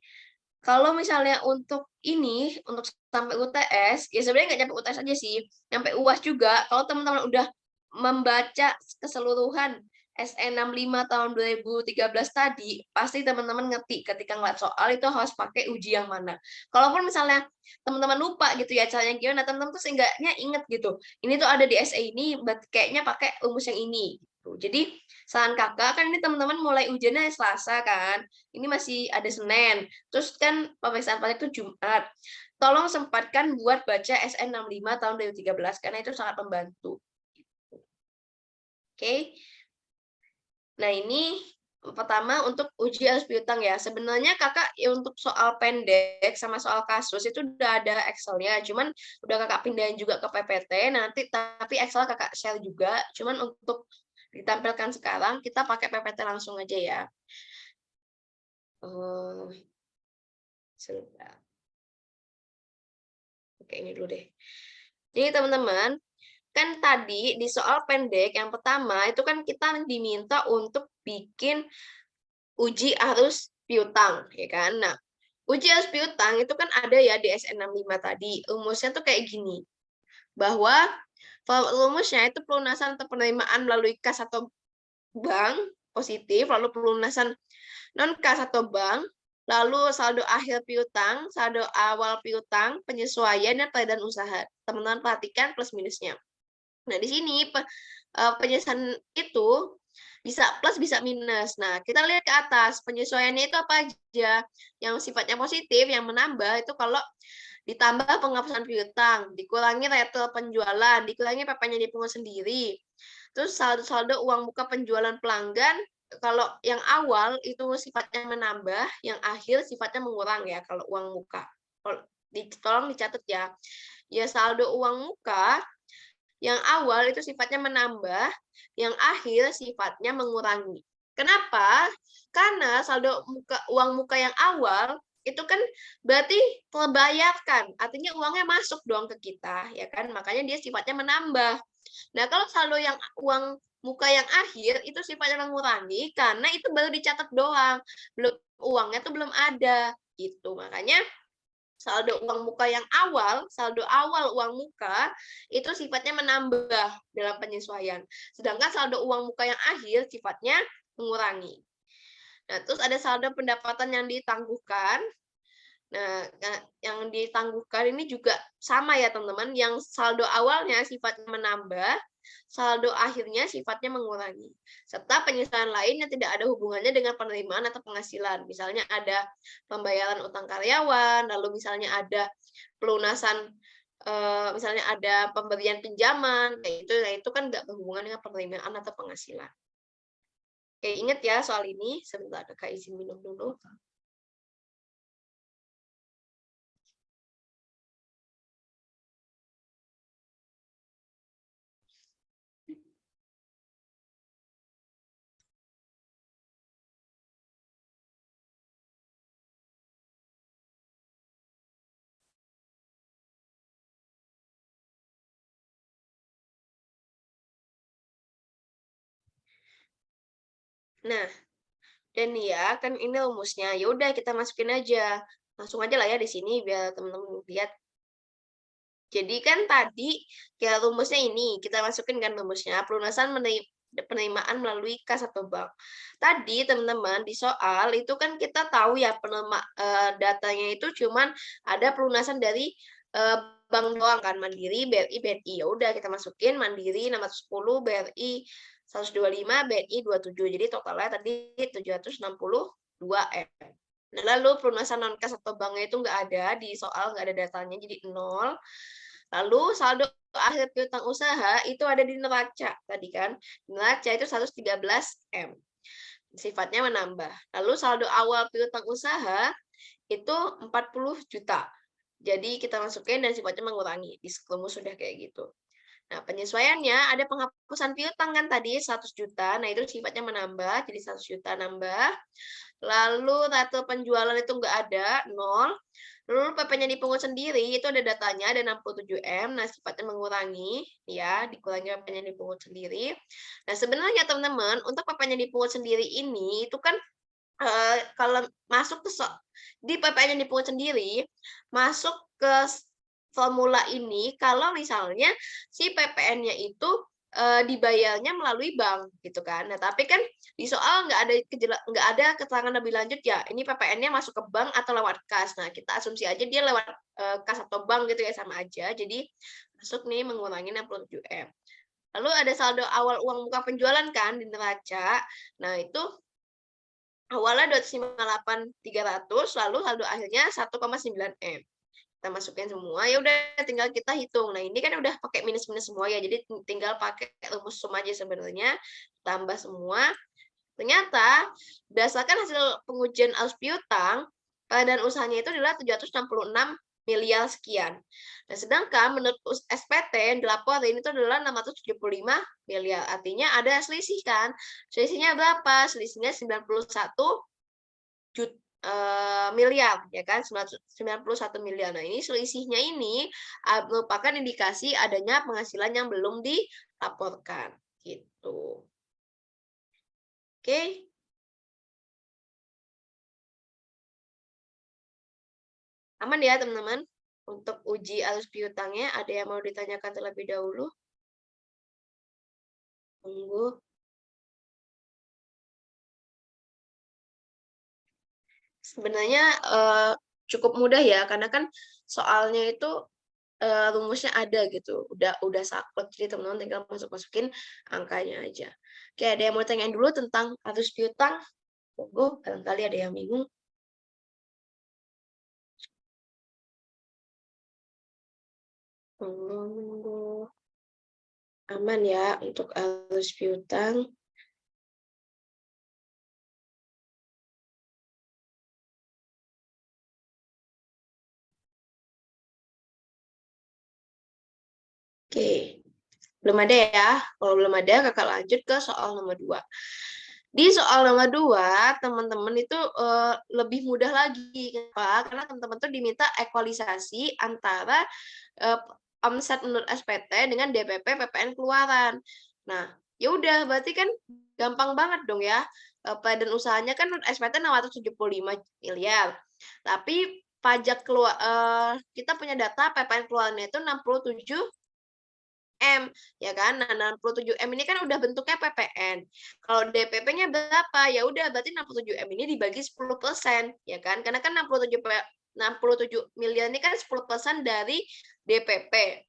Kalau misalnya untuk ini, untuk sampai UTS, ya sebenarnya nggak nyampe UTS aja sih, nyampe UAS juga, kalau teman-teman udah membaca keseluruhan SE65 tahun 2013 tadi, pasti teman-teman ngerti ketika ngeliat soal itu harus pakai uji yang mana. Kalaupun misalnya teman-teman lupa gitu ya caranya gimana, teman-teman tuh seenggaknya inget gitu. Ini tuh ada di SE ini, kayaknya pakai rumus yang ini. Gitu. Jadi saran kakak kan ini teman-teman mulai ujiannya Selasa kan, ini masih ada Senin. Terus kan pemeriksaan praktek itu Jumat. Tolong sempatkan buat baca SN65 tahun 2013 karena itu sangat membantu. Oke. Nah, ini pertama untuk uji arus piutang ya. Sebenarnya kakak ya untuk soal pendek sama soal kasus itu udah ada Excel-nya, cuman udah kakak pindahin juga ke PPT nanti, tapi Excel kakak share juga, cuman untuk ditampilkan sekarang kita pakai PPT langsung aja ya. Sebentar. Oke, ini dulu deh. Jadi teman-teman, kan tadi di soal pendek yang pertama itu kan kita diminta untuk bikin uji arus piutang, ya kan? Nah, uji arus piutang itu kan ada ya di SN65 tadi. Rumusnya tuh kayak gini, bahwa rumusnya itu pelunasan atau penerimaan melalui kas atau bank positif, lalu pelunasan non kas atau bank, lalu saldo akhir piutang, saldo awal piutang, penyesuaian dan peredaran usaha. Teman-teman perhatikan plus minusnya. Nah, di sini penyesuaian itu bisa plus bisa minus. Nah, kita lihat ke atas, penyesuaiannya itu apa aja? Yang sifatnya positif, yang menambah itu kalau ditambah penghapusan piutang, dikurangi retro penjualan, dikurangi PP-nya dipungut sendiri. Terus saldo-saldo uang muka penjualan pelanggan, kalau yang awal itu sifatnya menambah, yang akhir sifatnya mengurang ya kalau uang muka. Tolong dicatat ya. Ya saldo uang muka yang awal itu sifatnya menambah, yang akhir sifatnya mengurangi. Kenapa? Karena saldo uang muka yang awal itu kan berarti terbayarkan, artinya uangnya masuk dong ke kita, ya kan? Makanya dia sifatnya menambah. Nah, kalau saldo yang uang muka yang akhir itu sifatnya mengurangi karena itu baru dicatat doang, belum uangnya tuh belum ada gitu. Makanya saldo uang muka yang awal, saldo awal uang muka itu sifatnya menambah dalam penyesuaian. Sedangkan saldo uang muka yang akhir sifatnya mengurangi. Nah, terus ada saldo pendapatan yang ditangguhkan. Nah, yang ditangguhkan ini juga sama ya, teman-teman. Yang saldo awalnya sifatnya menambah, saldo akhirnya sifatnya mengurangi. Serta penyesuaian lain yang tidak ada hubungannya dengan penerimaan atau penghasilan. Misalnya ada pembayaran utang karyawan, lalu misalnya ada pelunasan, misalnya ada pemberian pinjaman, kayak itu kan nggak berhubungan dengan penerimaan atau penghasilan. Oke, ingat ya soal ini. Sebentar, kakak izin minum dulu. Nah, dan ya kan ini rumusnya. Ya udah kita masukin aja. Langsung aja lah ya di sini biar teman-teman lihat. Jadi kan tadi ya rumusnya ini, kita masukin kan rumusnya, pelunasan penerimaan melalui kas atau bank. Tadi teman-teman di soal itu kan kita tahu ya datanya itu cuman ada pelunasan dari bank doang kan, Mandiri, BRI, BNI. Ya udah kita masukin Mandiri 610, BRI 125, BNI 27. Jadi totalnya tadi 762 M. Nah, lalu pelunasan non kas atau banknya itu nggak ada di soal, nggak ada datanya, jadi 0. Lalu saldo akhir piutang usaha itu ada di neraca tadi kan. Neraca itu 113 M. Sifatnya menambah. Lalu saldo awal piutang usaha itu 40 juta. Jadi kita masukin dan sifatnya mengurangi. Di rumus sudah kayak gitu. Nah, penyesuaiannya ada penghapusan piutang kan tadi 100 juta. Nah, itu sifatnya menambah, jadi 100 juta nambah. Lalu rate penjualan itu nggak ada, 0. Lalu PP-nya dipungut sendiri, itu ada datanya, ada 67 M. Nah, sifatnya mengurangi, ya, dikurangi PP-nya dipungut sendiri. Nah, sebenarnya teman-teman, untuk PP-nya dipungut sendiri ini, itu kan kalau masuk ke di PPN yang dipungut sendiri, masuk ke formula ini kalau misalnya si PPN-nya itu, dibayarnya melalui bank gitu kan. Nah, tapi kan di soal nggak ada keterangan lebih lanjut ya, ini PPN-nya masuk ke bank atau lewat kas. Nah, kita asumsi aja dia lewat, kas atau bank gitu ya, sama aja. Jadi masuk nih mengurangi 67M. Lalu ada saldo awal uang muka penjualan kan di neraca. Nah, itu awalnya 258.300, lalu saldo akhirnya 1,9 M. Kita masukin semua, ya udah tinggal kita hitung. Nah, ini kan udah pakai minus-minus semua ya, jadi tinggal pakai rumus sum aja sebenarnya, tambah semua. Ternyata berdasarkan hasil pengujian arus piutang, badan usahanya itu adalah 766 miliar sekian. Nah, sedangkan menurut SPT yang dilaporin itu adalah 675 miliar. Artinya ada selisih kan? Selisihnya berapa? Selisihnya 91 miliar ya kan, 91 miliar. Nah, ini selisihnya ini merupakan indikasi adanya penghasilan yang belum dilaporkan gitu. Oke. Aman ya, teman-teman? Untuk uji arus piutangnya, ada yang mau ditanyakan terlebih dahulu? Tunggu. Sebenarnya cukup mudah ya, karena kan soalnya itu rumusnya ada gitu, udah saklek, jadi teman-teman tinggal masukin angkanya aja. Oke, ada yang mau tanyain dulu tentang arus piutang? Monggo, barangkali ada yang bingung. Monggo. Aman ya untuk arus piutang. Oke, belum ada ya? Kalau belum ada, kakak lanjut ke soal nomor 2. Di soal nomor 2, teman-teman itu lebih mudah lagi. Kenapa? Karena teman-teman tuh diminta ekualisasi antara omset menurut SPT dengan DPP PPN keluaran. Nah, ya udah berarti kan gampang banget dong ya. Badan usahanya kan menurut SPT 675 miliar. Tapi pajak keluar kita punya data PPN keluarannya itu 67 M, ya kan. Nah, 67M ini kan udah bentuknya PPN. Kalau DPP-nya berapa? Ya udah berarti 67M ini dibagi 10%, ya kan. Karena kan 67 miliar ini kan 10% dari DPP.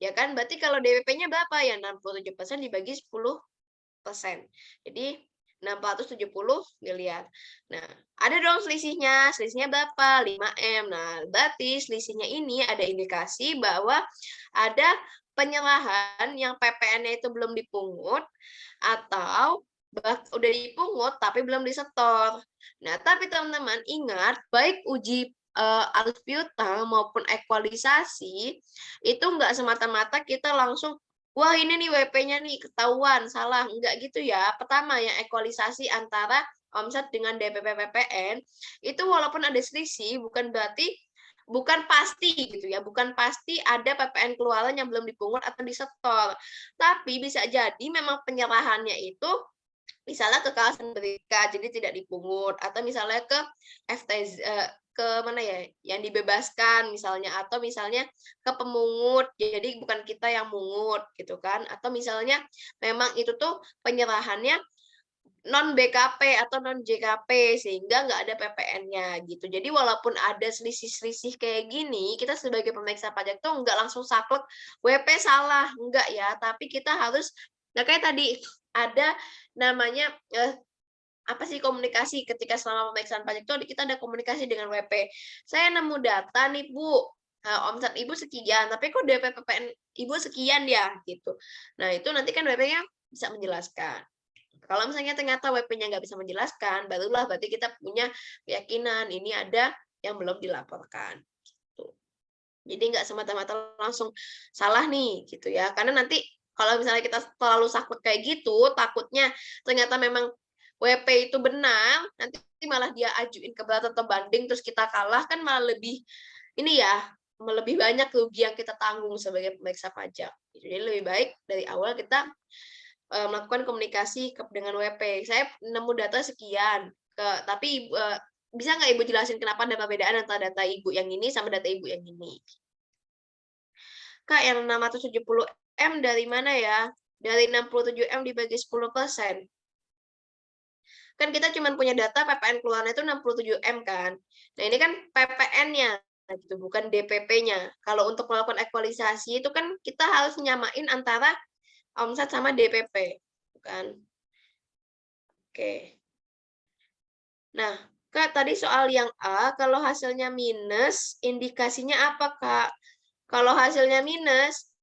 Ya kan? Berarti kalau DPP-nya berapa? Ya 67% dibagi 10%. Jadi 670 miliar. Nah, ada dong selisihnya. Selisihnya berapa? 5M. Nah, berarti selisihnya ini ada indikasi bahwa ada penyerahan yang PPN-nya itu belum dipungut atau udah dipungut tapi belum disetor. Nah, tapi teman-teman ingat, baik uji arus piutang maupun ekualisasi itu enggak semata-mata kita langsung wah ini nih WP-nya nih ketahuan salah, enggak gitu ya. Pertama yang ekualisasi antara omset dengan DPP PPN itu walaupun ada selisih bukan pasti gitu ya, bukan pasti ada PPN keluaran yang belum dipungut atau disetor. Tapi bisa jadi memang penyerahannya itu misalnya ke kawasan berikat jadi tidak dipungut atau misalnya ke FTZ ke mana ya yang dibebaskan misalnya atau misalnya ke pemungut jadi bukan kita yang mungut gitu kan atau misalnya memang itu tuh penyerahannya non BKP atau non JKP sehingga nggak ada PPN-nya gitu. Jadi walaupun ada selisih-selisih kayak gini, kita sebagai pemeriksa pajak tuh nggak langsung saklek WP salah, enggak ya. Tapi kita harus, nah kayak tadi ada namanya apa sih komunikasi ketika selama pemeriksaan pajak tuh kita ada komunikasi dengan WP. Saya nemu data nih Bu, omset Ibu sekian, tapi kok DP PPN Ibu sekian ya gitu. Nah itu nanti kan WP-nya bisa menjelaskan. Kalau misalnya ternyata WP-nya nggak bisa menjelaskan, barulah berarti kita punya keyakinan ini ada yang belum dilaporkan. Gitu. Jadi nggak semata-mata langsung salah nih, gitu ya. Karena nanti kalau misalnya kita terlalu saklek kayak gitu, takutnya ternyata memang WP itu benar, nanti malah dia ajuin keberatan atau banding, terus kita kalah, kan malah lebih, ini ya, lebih banyak kerugian yang kita tanggung sebagai pemeriksa pajak. Jadi lebih baik dari awal kita melakukan komunikasi dengan WP. Saya nemu data sekian, Tapi bisa nggak Ibu jelasin kenapa ada perbedaan antara data Ibu yang ini sama data Ibu yang ini? Kak, yang 670 M dari mana ya? Dari 67 M dibagi 10%. Kan kita cuma punya data PPN keluaran itu 67 M kan. Nah, ini kan PPN-nya gitu, bukan DPP-nya. Kalau untuk melakukan ekualisasi itu kan kita harus nyamain antara omset sama DPP, kan? Oke. Nah, Kak, tadi soal yang A, kalau hasilnya minus, indikasinya apa, Kak? Kalau hasilnya minus,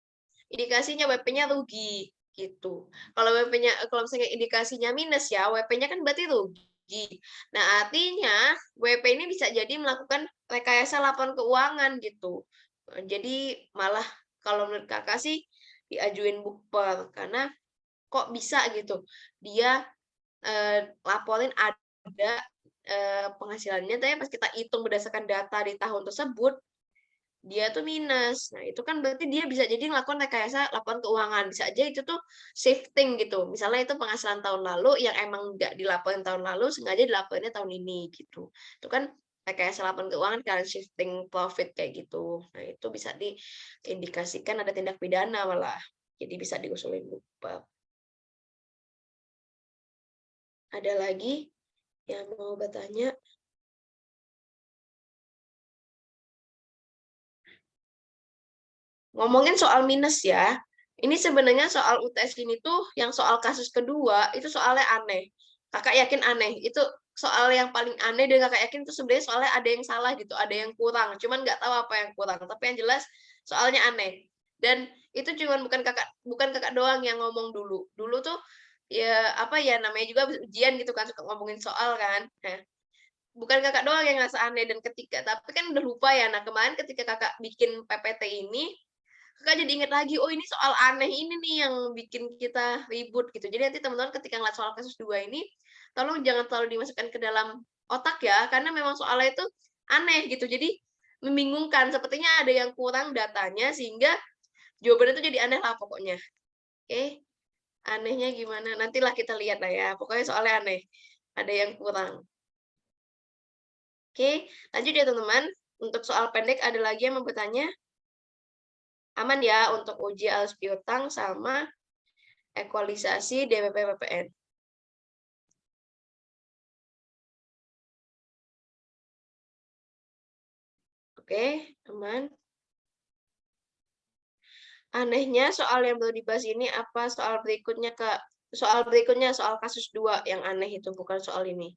indikasinya WP-nya rugi gitu. Kalau misalnya indikasinya minus ya, WP-nya kan berarti rugi. Nah, artinya WP ini bisa jadi melakukan rekayasa laporan keuangan gitu. Jadi malah kalau menurut Kakak sih diajuin bukper karena kok bisa gitu. Dia laporin ada penghasilannya, tapi pas kita hitung berdasarkan data di tahun tersebut, dia tuh minus. Nah, itu kan berarti dia bisa jadi melakukan rekayasa laporan keuangan. Bisa aja itu tuh shifting gitu. Misalnya itu penghasilan tahun lalu yang emang nggak dilaporin tahun lalu, sengaja dilaporinnya tahun ini gitu. Itu kan rekayasa laporan keuangan karena shifting profit kayak gitu. Nah, itu bisa diindikasikan ada tindak pidana malah. Jadi bisa diusulin lupa. Ada lagi yang mau bertanya? Ngomongin soal minus ya, ini sebenarnya soal UTS ini tuh yang soal kasus kedua itu soalnya aneh. Kakak yakin aneh? Itu soal yang paling aneh dan kakak yakin itu sebenarnya soalnya ada yang salah gitu, ada yang kurang. Cuman nggak tahu apa yang kurang. Tapi yang jelas soalnya aneh. Dan itu cuman bukan kakak doang yang ngomong dulu. Dulu tuh ya apa ya namanya juga ujian gitu kan suka ngomongin soal kan. Nah, bukan kakak doang yang ngerasa aneh dan ketika tapi kan udah lupa ya. Nah, kemarin ketika kakak bikin PPT ini Kakak jadi inget lagi, oh ini soal aneh ini nih yang bikin kita ribut gitu. Jadi nanti teman-teman ketika ngeliat soal kasus 2 ini, tolong jangan terlalu dimasukkan ke dalam otak ya, karena memang soalnya itu aneh gitu. Jadi membingungkan, sepertinya ada yang kurang datanya sehingga jawabannya itu jadi aneh lah pokoknya. Oke, anehnya gimana? Nantilah kita lihat lah ya. Pokoknya soalnya aneh. Ada yang kurang. Oke, lanjut ya teman-teman. Untuk soal pendek ada lagi yang mau bertanya? Aman ya untuk uji alas piutang sama ekualisasi DPP PPN. Oke, aman. Anehnya soal yang baru dibahas ini apa soal berikutnya, Kak? Soal berikutnya, soal kasus 2 yang aneh itu, bukan soal ini.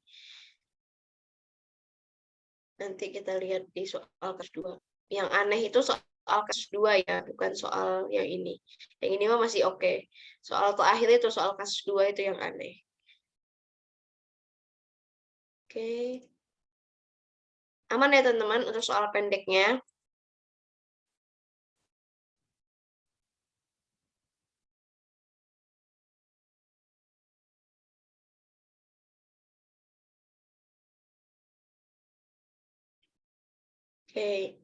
Nanti kita lihat di soal kasus 2. Yang aneh itu soal kasus 2 ya, bukan soal yang ini. Yang ini mah masih oke. Soal terakhir itu, soal kasus 2 itu yang aneh. Oke. Aman ya teman-teman untuk soal pendeknya. Oke.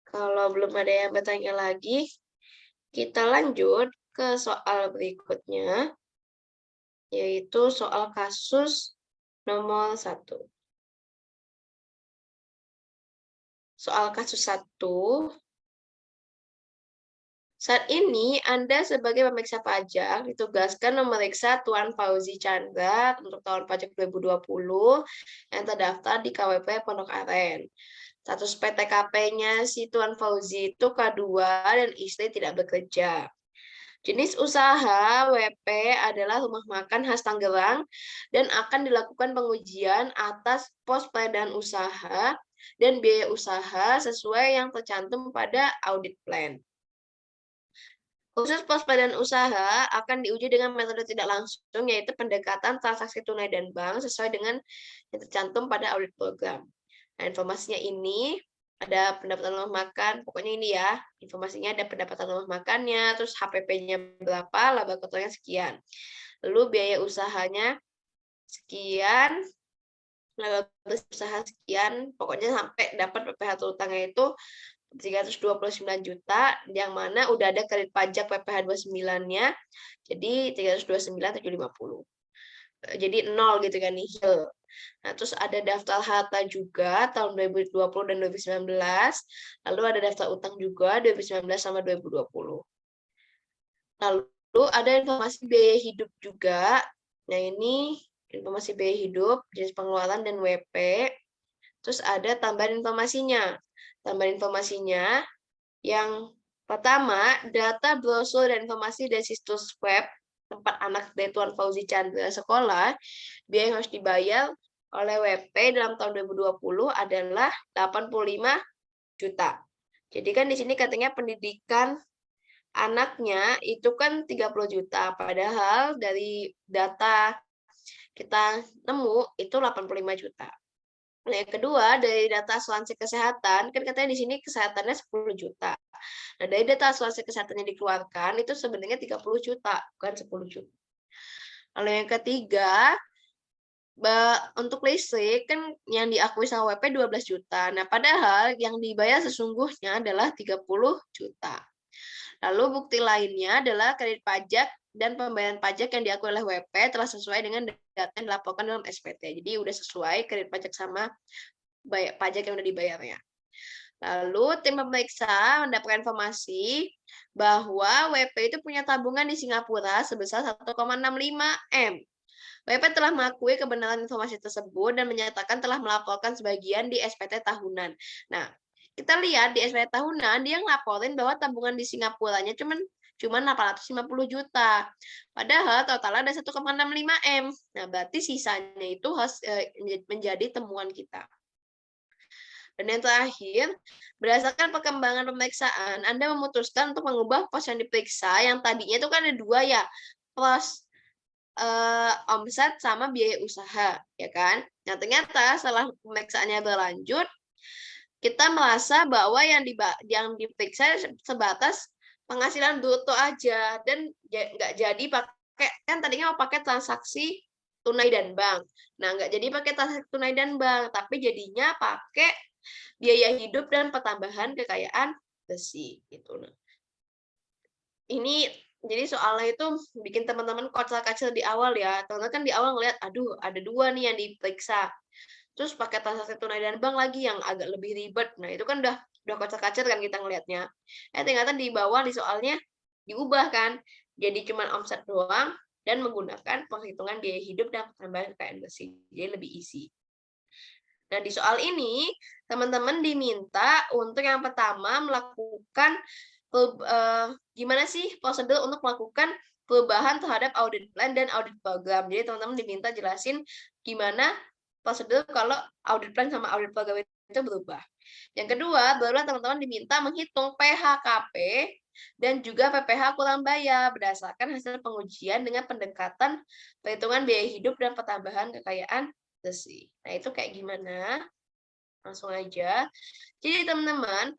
Kalau belum ada yang bertanya lagi, kita lanjut ke soal berikutnya, yaitu soal kasus nomor 1. Soal kasus 1, saat ini Anda sebagai pemeriksa pajak ditugaskan memeriksa Tuan Fauzi Chandra untuk tahun pajak 2020 yang terdaftar di KWP Pondok Aren. Status PTKP-nya si Tuan Fauzi itu K2 dan istri tidak bekerja. Jenis usaha WP adalah rumah makan khas Tangerang dan akan dilakukan pengujian atas pos peredaran usaha dan biaya usaha sesuai yang tercantum pada audit plan. Khusus pos peredaran usaha akan diuji dengan metode tidak langsung, yaitu pendekatan transaksi tunai dan bank sesuai dengan yang tercantum pada audit program. Nah, informasinya ini ada pendapatan rumah makan, pokoknya ini ya, informasinya ada pendapatan rumah makannya, terus HPP-nya berapa, laba kotornya sekian. Lalu biaya usahanya sekian, laba usaha sekian, pokoknya sampai dapat PPh utangnya itu 329 juta, yang mana udah ada kredit pajak PPh 29-nya, jadi 329.750. Jadi 0 gitu kan, nihil. Nah, terus ada daftar harta juga tahun 2020 dan 2019, lalu ada daftar utang juga 2019 sama 2020. Lalu ada informasi biaya hidup juga. Nah, ini informasi biaya hidup, jenis pengeluaran, dan WP. Terus ada tambahan informasinya. Tambahan informasinya yang pertama, data brosur dan informasi dari situs web tempat anak dari Tuan Fauzi Chandra sekolah, biaya yang harus dibayar oleh WP dalam tahun 2020 adalah 85 juta. Jadi kan di sini katanya pendidikan anaknya itu kan 30 juta, padahal dari data kita nemu itu 85 juta. Nah, yang kedua, dari data asuransi kesehatan, kan katanya di sini kesehatannya 10 juta. Nah, dari data asuransi kesehatan yang dikeluarkan, itu sebenarnya 30 juta, bukan 10 juta. Lalu yang ketiga, untuk listrik, kan yang diakui sama WP 12 juta. Nah, padahal yang dibayar sesungguhnya adalah 30 juta. Lalu bukti lainnya adalah kredit pajak dan pembayaran pajak yang diakui oleh WP telah sesuai dengan data yang dilaporkan dalam SPT. Jadi udah sesuai kredit pajak sama pajak yang udah dibayarnya. Lalu tim pemeriksa mendapatkan informasi bahwa WP itu punya tabungan di Singapura sebesar 1,65 M. WP telah mengakui kebenaran informasi tersebut dan menyatakan telah melaporkan sebagian di SPT tahunan. Nah, kita lihat di SPT tahunan dia ngelaporin bahwa tabungan di Singapuranya cuma 850 juta. Padahal total ada 1,65 M. Nah, berarti sisanya itu harus menjadi temuan kita. Dan yang terakhir, berdasarkan perkembangan pemeriksaan, Anda memutuskan untuk mengubah pos yang diperiksa, yang tadinya itu kan ada dua ya, pos omset sama biaya usaha, ya kan? Nah, ternyata setelah pemeriksaannya berlanjut, kita merasa bahwa yang diperiksa sebatas penghasilan bruto aja dan nggak jadi pakai, kan tadinya mau pakai transaksi tunai dan bank. Nah, nggak jadi pakai transaksi tunai dan bank, tapi jadinya pakai biaya hidup dan pertambahan kekayaan besi gitu. Nah, ini jadi soalnya itu bikin teman-teman kocar-kacir di awal ya. Teman-teman kan di awal ngeliat, aduh ada dua nih yang diperiksa. Terus pakai transaksi tunai dan bank lagi yang agak lebih ribet. Nah, itu kan udah kocar-kacir kan kita ngelihatnya. Ternyata di bawah di soalnya diubah kan. Jadi cuma omset doang dan menggunakan penghitungan biaya hidup dan pertambahan kekayaan besi. Jadi lebih easy. Nah, di soal ini, teman-teman diminta untuk yang pertama melakukan gimana sih prosedur untuk melakukan perubahan terhadap audit plan dan audit program. Jadi, teman-teman diminta jelasin gimana prosedur kalau audit plan sama audit program itu berubah. Yang kedua, barulah teman-teman diminta menghitung PHKP dan juga PPh kurang bayar berdasarkan hasil pengujian dengan pendekatan perhitungan biaya hidup dan pertambahan kekayaan besi. Nah, itu kayak gimana? Langsung aja. Jadi teman-teman,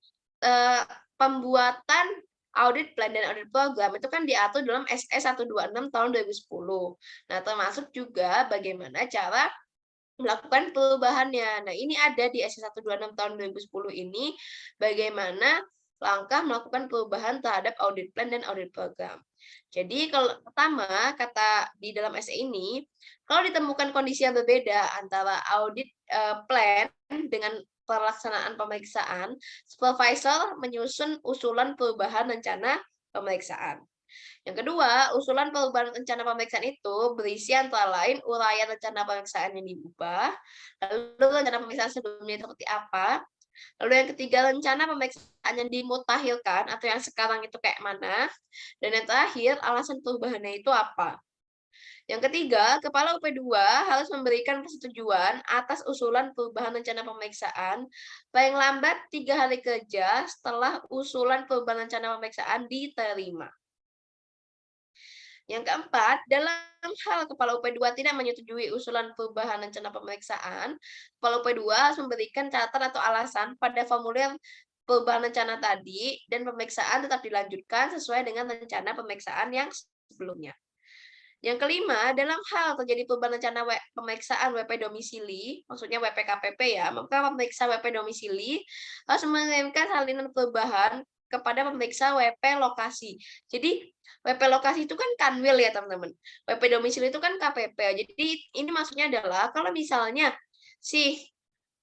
pembuatan audit plan dan audit program itu kan diatur dalam SE 126 tahun 2010. Nah, termasuk juga bagaimana cara melakukan perubahannya. Nah, ini ada di SE 126 tahun 2010 ini, bagaimana langkah melakukan perubahan terhadap audit plan dan audit program. Jadi, kalau pertama, kata di dalam SE ini, kalau ditemukan kondisi yang berbeda antara audit plan dengan pelaksanaan pemeriksaan, supervisor menyusun usulan perubahan rencana pemeriksaan. Yang kedua, usulan perubahan rencana pemeriksaan itu berisi antara lain uraian rencana pemeriksaan yang diubah, lalu rencana pemeriksaan sebelumnya seperti apa, lalu yang ketiga rencana pemeriksaan yang dimutakhirkan atau yang sekarang itu kayak mana, dan yang terakhir alasan perubahannya itu apa. Yang ketiga, Kepala UP2 harus memberikan persetujuan atas usulan perubahan rencana pemeriksaan paling lambat 3 hari kerja setelah usulan perubahan rencana pemeriksaan diterima. Yang keempat, dalam hal Kepala UP2 tidak menyetujui usulan perubahan rencana pemeriksaan, Kepala UP2 harus memberikan catatan atau alasan pada formulir perubahan rencana tadi dan pemeriksaan tetap dilanjutkan sesuai dengan rencana pemeriksaan yang sebelumnya. Yang kelima, dalam hal terjadi perubahan rencana pemeriksaan WP domisili, maksudnya WPKPP ya, maka pemeriksa WP domisili harus mengirimkan salinan perubahan kepada pemeriksa WP lokasi. Jadi WP lokasi itu kan Kanwil ya teman-teman. WP domisili itu kan KPP. Jadi ini maksudnya adalah kalau misalnya si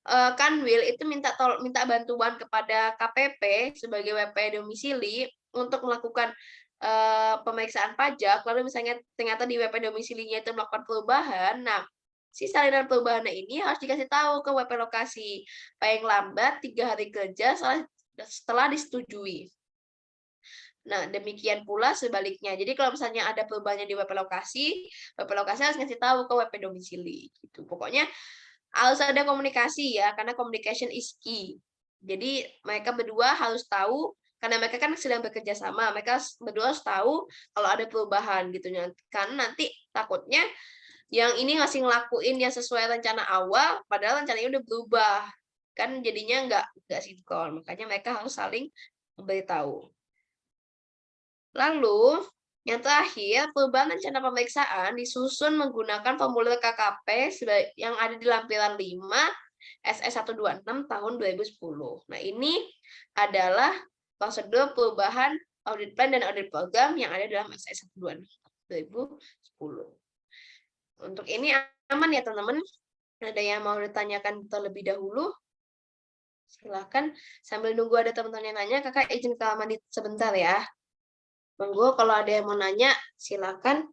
Kanwil itu minta bantuan kepada KPP sebagai WP domisili untuk melakukan pemeriksaan pajak, lalu misalnya ternyata di WP domisilinya itu melakukan perubahan, nah si salinan perubahannya ini harus dikasih tahu ke WP lokasi paling lambat 3 hari kerja setelah disetujui. Nah, demikian pula sebaliknya. Jadi kalau misalnya ada perubahannya di WP lokasi harus ngasih tahu ke WP domisili gitu. Pokoknya harus ada komunikasi ya, karena communication is key. Jadi mereka berdua harus tahu, karena mereka kan sedang bekerja sama, mereka berdua harus tahu kalau ada perubahan gitu. Karena nanti takutnya yang ini ngasih ngelakuin yang sesuai rencana awal, padahal rencananya udah berubah. Kan jadinya nggak sinkron, makanya mereka harus saling memberitahu. Lalu, yang terakhir, perubahan rencana pemeriksaan disusun menggunakan formulir KKP yang ada di lampiran 5 SS126 tahun 2010. Nah, ini adalah prosedur perubahan audit plan dan audit program yang ada dalam SS126 2010. Untuk ini aman ya teman-teman? Ada yang mau ditanyakan terlebih dahulu? Silahkan. Sambil nunggu ada teman-teman yang nanya, kakak izin ke mandi sebentar ya. Monggo kalau ada yang mau nanya, silakan.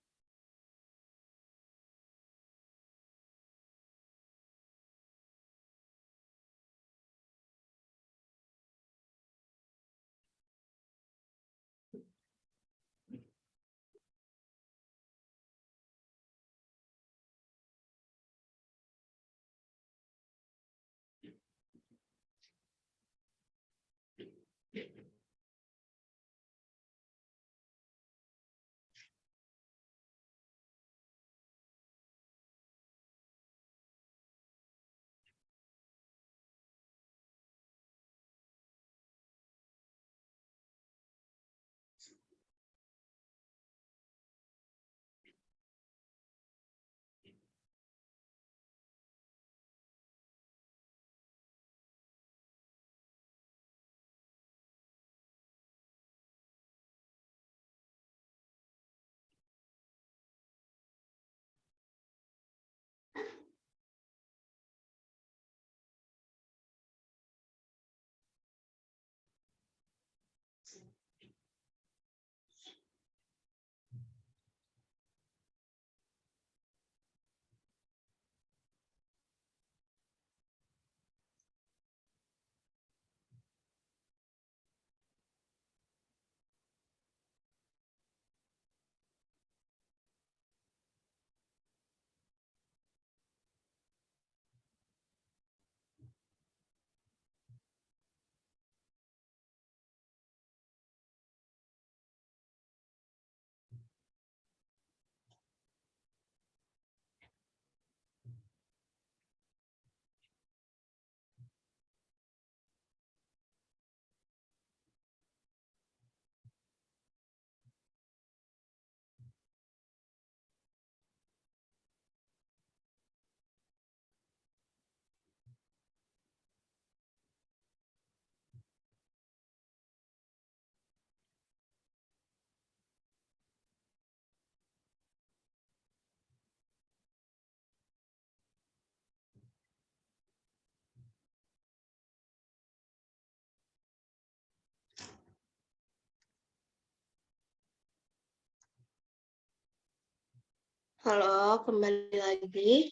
Halo, kembali lagi.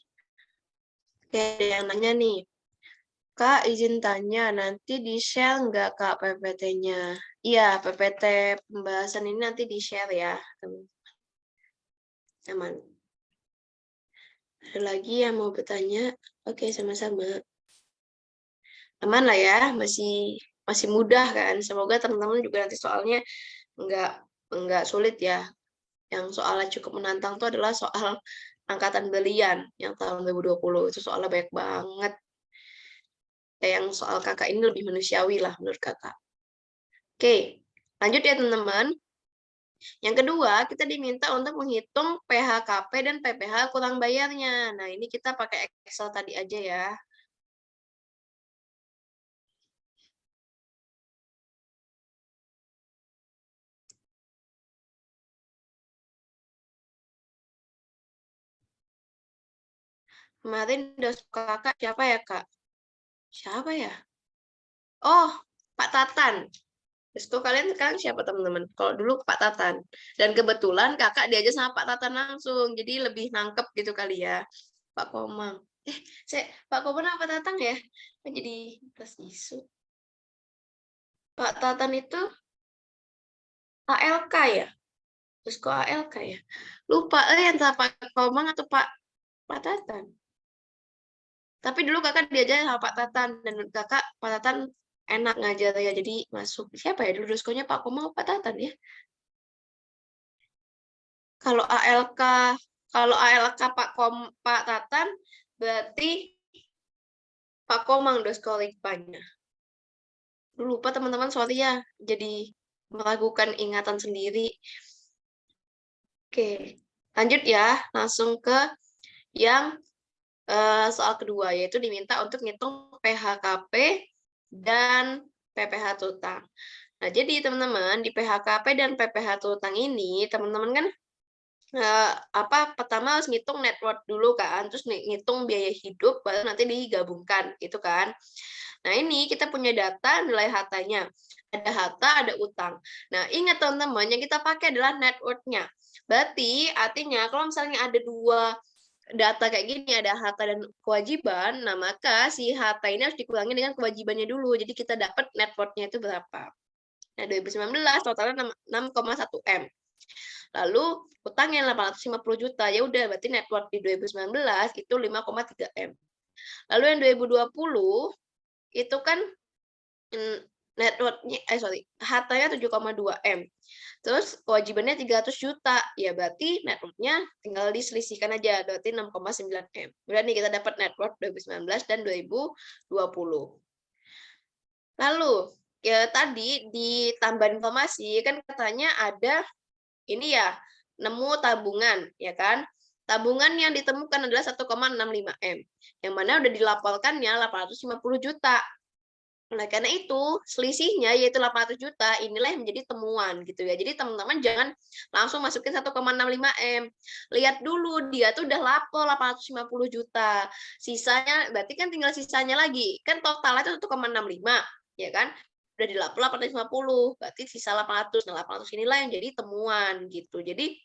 Oke, ada yang nanya nih. Kak, izin tanya, nanti di-share nggak Kak PPT-nya? Iya, PPT pembahasan ini nanti di-share ya. Aman. Ada lagi yang mau bertanya? Oke, sama-sama. Aman lah ya, masih mudah kan. Semoga teman-teman juga nanti soalnya nggak sulit ya. Yang soalnya cukup menantang itu adalah soal angkatan berlian yang tahun 2020. Itu soalnya banyak banget. Yang soal kakak ini lebih manusiawi lah menurut kakak. Oke, lanjut ya teman-teman. Yang kedua, kita diminta untuk menghitung PHKP dan PPh kurang bayarnya. Nah, ini kita pakai Excel tadi aja ya. Kemarin dosen Kakak siapa ya, Kak? Siapa ya? Oh, Pak Tatan. Dosen kalian sekarang siapa, teman-teman? Kalau dulu Pak Tatan. Dan kebetulan Kakak diajar sama Pak Tatan langsung, jadi lebih nangkep gitu kali ya. Pak Komang. Pak Komang apa Tatang ya? Jadi plus isu. Pak Tatan itu ALK ya? Terus kok ALK ya? Lupa, antara Pak Komang atau Pak Tatan. Tapi dulu kakak diajar sama Pak Tatan, dan menurut kakak Pak Tatan enak ngajar ya, jadi masuk. Siapa ya dulu doskonya, Pak Komang atau Pak Tatan ya? Kalau ALK, kalau ALK Pak Tatan, berarti Pak Komang doskolipanya. Lupa teman-teman, sorry ya, jadi meragukan ingatan sendiri. Oke, lanjut ya, langsung ke yang soal kedua, yaitu diminta untuk ngitung PHKP dan PPh Tutang. Nah, jadi teman-teman, di PHKP dan PPh Tutang ini, teman-teman kan pertama harus ngitung net worth dulu kan, terus ngitung biaya hidup, baru nanti digabungkan, gitu kan. Nah, ini kita punya data nilai hartanya. Ada harta, ada utang. Nah, ingat teman-teman, yang kita pakai adalah net worth-nya. Berarti, artinya kalau misalnya ada dua data kayak gini, ada harta dan kewajiban, nah maka si harta ini harus dikurangi dengan kewajibannya dulu. Jadi kita dapat net worth-nya itu berapa. Nah, 2019 totalnya 6,1 M. Lalu utangnya 850 juta. Ya udah, berarti net worth di 2019 itu 5,3 M. Lalu yang 2020 itu kan net worth-nya hartanya 7,2 M. Terus kewajibannya 300 juta. Ya berarti net worth-nya tinggal diselisihkan aja, berarti 6,9 M. Udah nih kita dapat net worth 2019 dan 2020. Lalu ya tadi di tambahan informasi kan katanya ada ini ya, nemu tabungan, ya kan? Tabungan yang ditemukan adalah 1,65 M, yang mana udah dilaporkannya 850 juta. Oleh karena itu, selisihnya yaitu 800 juta, inilah yang menjadi temuan gitu ya. Jadi teman-teman jangan langsung masukin 1,65 M. Lihat dulu, dia tuh udah lapor 850 juta. Sisanya, berarti kan tinggal sisanya lagi. Kan totalnya itu 1,65, ya kan? Udah dilapor 850, berarti sisa 800. Nah, 800 inilah yang jadi temuan gitu. Jadi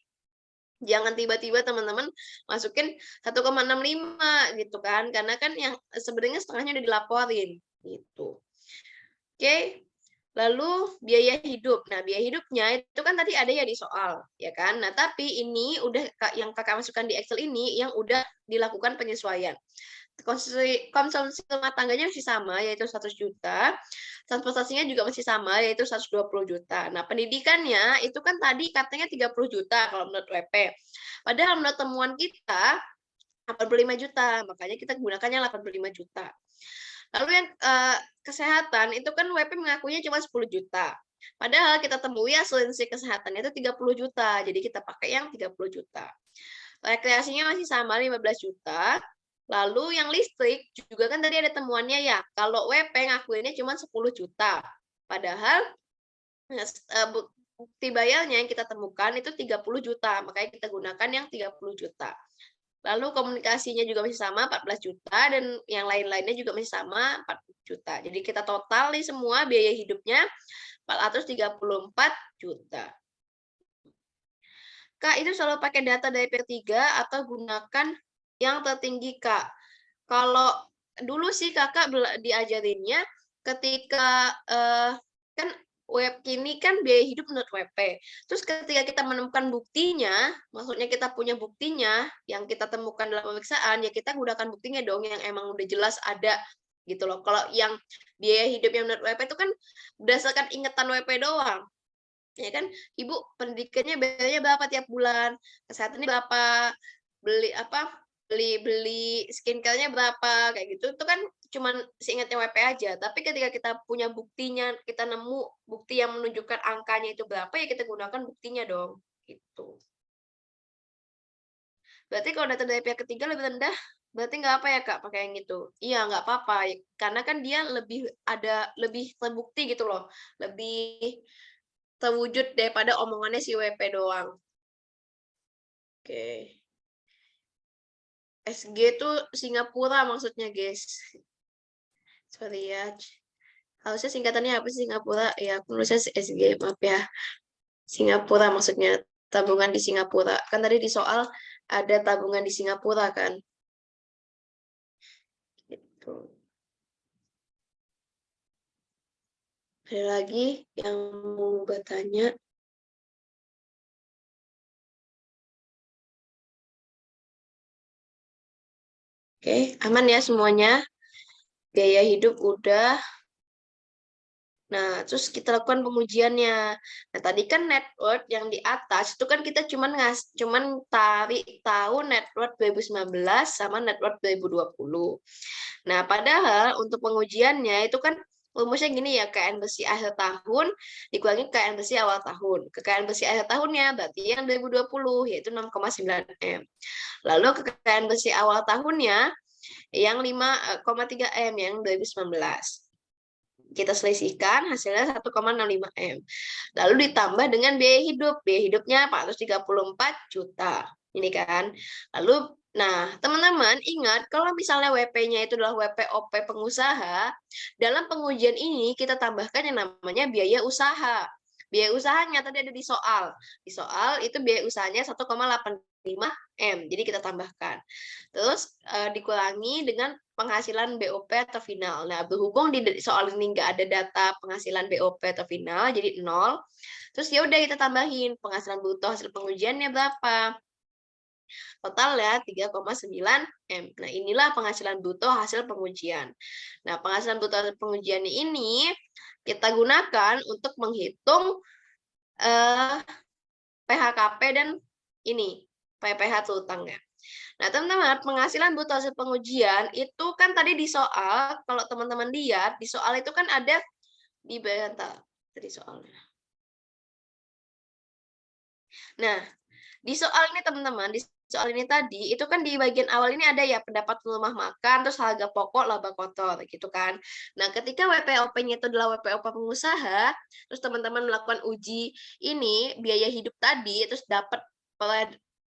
jangan tiba-tiba teman-teman masukin 1,65 gitu kan. Karena kan yang sebenarnya setengahnya udah dilaporin gitu. Oke, lalu biaya hidup. Nah, biaya hidupnya itu kan tadi ada ya di soal, ya kan? Nah, tapi ini udah yang kakak masukkan di Excel ini yang udah dilakukan penyesuaian. Konsumsi rumah tangganya masih sama, yaitu 100 juta. Transportasinya juga masih sama, yaitu 120 juta. Nah, pendidikannya itu kan tadi katanya 30 juta kalau menurut WP. Padahal menurut temuan kita 85 juta, makanya kita gunakannya 85 juta. Lalu yang kesehatan itu kan WP mengakuinya cuma 10 juta. Padahal kita temui asuransi kesehatannya itu 30 juta. Jadi kita pakai yang 30 juta. Rekreasinya masih sama 15 juta. Lalu yang listrik juga kan tadi ada temuannya ya. Kalau WP ngakuinnya cuma 10 juta. Padahal bukti bayarnya yang kita temukan itu 30 juta. Makanya kita gunakan yang 30 juta. Lalu komunikasinya juga masih sama 14 juta dan yang lain-lainnya juga masih sama 40 juta. Jadi kita total nih semua biaya hidupnya 434 juta. Kak, itu selalu pakai data dari P3 atau gunakan yang tertinggi, Kak? Kalau dulu sih kakak diajarinnya ketika kan web kini kan biaya hidup menurut WP. Terus ketika kita menemukan buktinya, maksudnya kita punya buktinya yang kita temukan dalam pemeriksaan, ya kita gunakan buktinya dong yang emang udah jelas ada gitu loh. Kalau yang biaya hidup yang menurut WP itu kan berdasarkan ingatan WP doang. Ya kan, Ibu pendidikannya biayanya berapa tiap bulan, kesehatannya berapa, beli beli skincare-nya berapa, kayak gitu. Itu kan cuman seingatnya WP aja. Tapi ketika kita punya buktinya, kita nemu bukti yang menunjukkan angkanya itu berapa, ya kita gunakan buktinya dong, gitu. Berarti kalau data dari pihak ketiga lebih rendah, berarti nggak apa ya Kak pakai yang itu? Iya, nggak apa-apa, karena kan dia lebih terbukti gitu loh, lebih terwujud daripada omongannya si WP doang. Oke. SG itu Singapura maksudnya, guys. Sorry ya. Harusnya singkatannya apa sih Singapura? Ya, aku nulisnya SG, maaf ya. Singapura maksudnya, tabungan di Singapura. Kan tadi di soal ada tabungan di Singapura kan? Gitu. Ada lagi yang mau bertanya? Oke, aman ya semuanya? Biaya hidup udah. Nah, terus kita lakukan pengujiannya. Nah, tadi kan net worth yang di atas itu kan kita cuman tarik tahu net worth 2019 sama net worth 2020. Nah, padahal untuk pengujiannya itu kan rumusnya gini ya, KKN bersih akhir tahun dikurangi KKN bersih awal tahun. KKN bersih akhir tahunnya berarti yang 2020 yaitu 6,9 M. Lalu KKN bersih awal tahunnya yang 5,3 M yang 2019. Kita selisihkan hasilnya 1,65 M. Lalu ditambah dengan biaya hidup. Biaya hidupnya 434 juta. Ini kan. Lalu, nah teman-teman ingat kalau misalnya WP-nya itu adalah WPOP pengusaha, dalam pengujian ini kita tambahkan yang namanya biaya usaha. Biaya usahanya tadi ada di soal. Di soal itu biaya usahanya 1,85 M. Jadi kita tambahkan. Terus dikurangi dengan penghasilan BOP atau final. Nah, berhubung di soal ini nggak ada data penghasilan BOP atau final, jadi 0. Terus ya udah kita tambahin penghasilan bruto hasil pengujiannya berapa. Total ya 3,9 M. Nah, inilah penghasilan bruto hasil pengujian. Nah, penghasilan bruto hasil pengujian ini kita gunakan untuk menghitung PHKP dan ini PPh utangnya. Nah, teman-teman, penghasilan bruto hasil pengujian itu kan tadi di soal, kalau teman-teman lihat, di soal itu kan ada di tadi soalnya. Nah, di soal ini teman-teman, di soal ini tadi, itu kan di bagian awal ini ada ya pendapat rumah makan, terus harga pokok, laba kotor, gitu kan. Nah, ketika WPOP-nya itu adalah WPOP pengusaha, terus teman-teman melakukan uji ini, biaya hidup tadi, terus dapat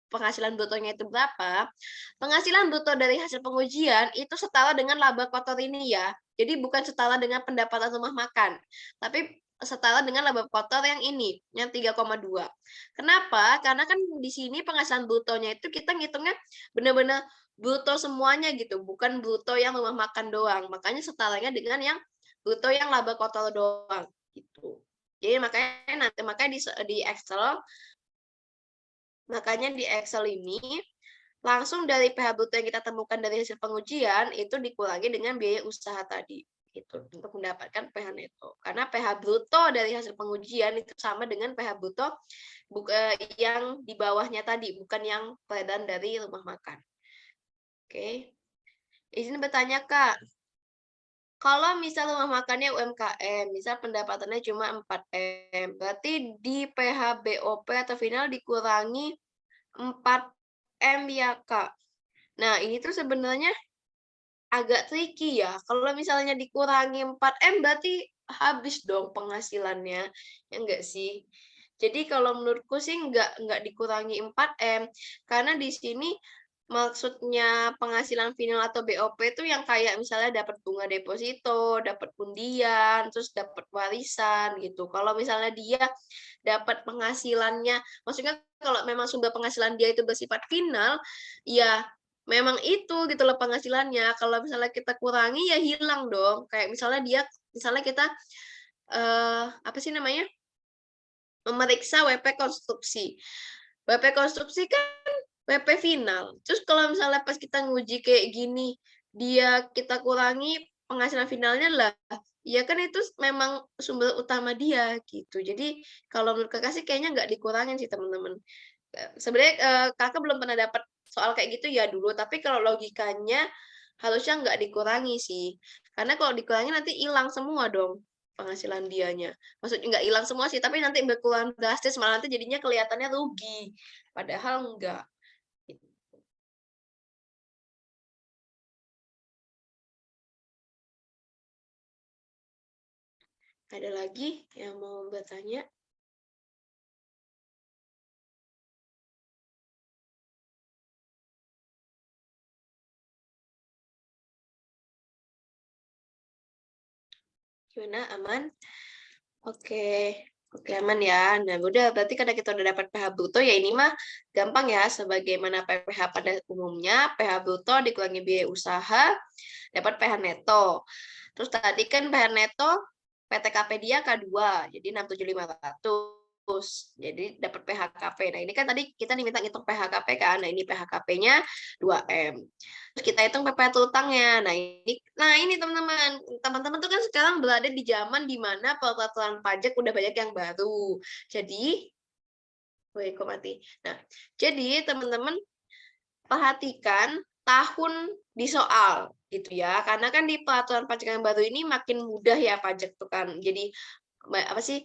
penghasilan brutonya itu berapa, penghasilan bruto dari hasil pengujian itu setara dengan laba kotor ini ya. Jadi bukan setara dengan pendapatan rumah makan, tapi setara dengan laba kotor yang ini, yang 3,2. Kenapa? Karena kan di sini penghasilan brutonya itu kita ngitungnya benar-benar bruto semuanya gitu, bukan bruto yang rumah makan doang. Makanya setaranya dengan yang bruto yang laba kotor doang gitu. Jadi makanya di Excel Makanya di Excel ini, langsung dari PH bruto yang kita temukan dari hasil pengujian, itu dikurangi dengan biaya usaha tadi. Gitu, untuk mendapatkan PH neto. Karena PH bruto dari hasil pengujian itu sama dengan PH bruto yang di bawahnya tadi, bukan yang peredaran dari rumah makan. Oke. Izin bertanya, Kak. Kalau misal rumah makannya UMKM, misal pendapatannya cuma 4 M, berarti di PH BOP atau final dikurangi 4 M ya, Kak. Nah, ini tuh sebenarnya agak tricky ya. Kalau misalnya dikurangi 4 M berarti habis dong penghasilannya. Ya enggak sih? Jadi kalau menurutku sih enggak dikurangi 4 M karena di sini maksudnya penghasilan final atau BOP itu yang kayak misalnya dapat bunga deposito, dapat undian, terus dapat warisan gitu. Kalau misalnya dia dapat penghasilannya, maksudnya kalau memang sumber penghasilan dia itu bersifat final, ya memang itu gitu loh penghasilannya. Kalau misalnya kita kurangi ya hilang dong. Kayak misalnya kita apa sih namanya? Memeriksa WP konstruksi. WP konstruksi kan WP final. Terus kalau misalnya pas kita nguji kayak gini, kita kurangi penghasilan finalnya lah, ya kan itu memang sumber utama dia gitu. Jadi kalau menurut kakak sih kayaknya nggak dikurangin sih teman-teman. Sebenarnya kakak belum pernah dapat soal kayak gitu ya dulu, tapi kalau logikanya harusnya nggak dikurangi sih. Karena kalau dikurangi nanti hilang semua dong penghasilan dianya. Maksudnya nggak hilang semua sih, tapi nanti berkurang drastis, malah nanti jadinya kelihatannya rugi. Padahal enggak. Ada lagi yang mau bertanya? Gimana, aman? Oke. Oke, aman ya. Nah, udah berarti karena kita udah dapat pH bruto, ya ini mah gampang ya, sebagaimana pH pada umumnya, pH bruto dikurangi biaya usaha, dapat pH neto. Terus tadi kan pH neto, PTKP dia K2, jadi 67500. Jadi dapat PHKP. Nah, ini kan tadi kita diminta ngitung PHKP kan. Nah, ini PHKP-nya 2M. Terus kita hitung PPh utangnya. Nah ini teman-teman. Teman-teman tuh kan sekarang berada di zaman di mana peraturan pajak udah banyak yang baru. Jadi, kok mati. Nah, jadi teman-teman perhatikan tahun di soal gitu ya. Karena kan di peraturan pajak yang baru ini makin mudah ya pajak tuh kan. Jadi apa sih?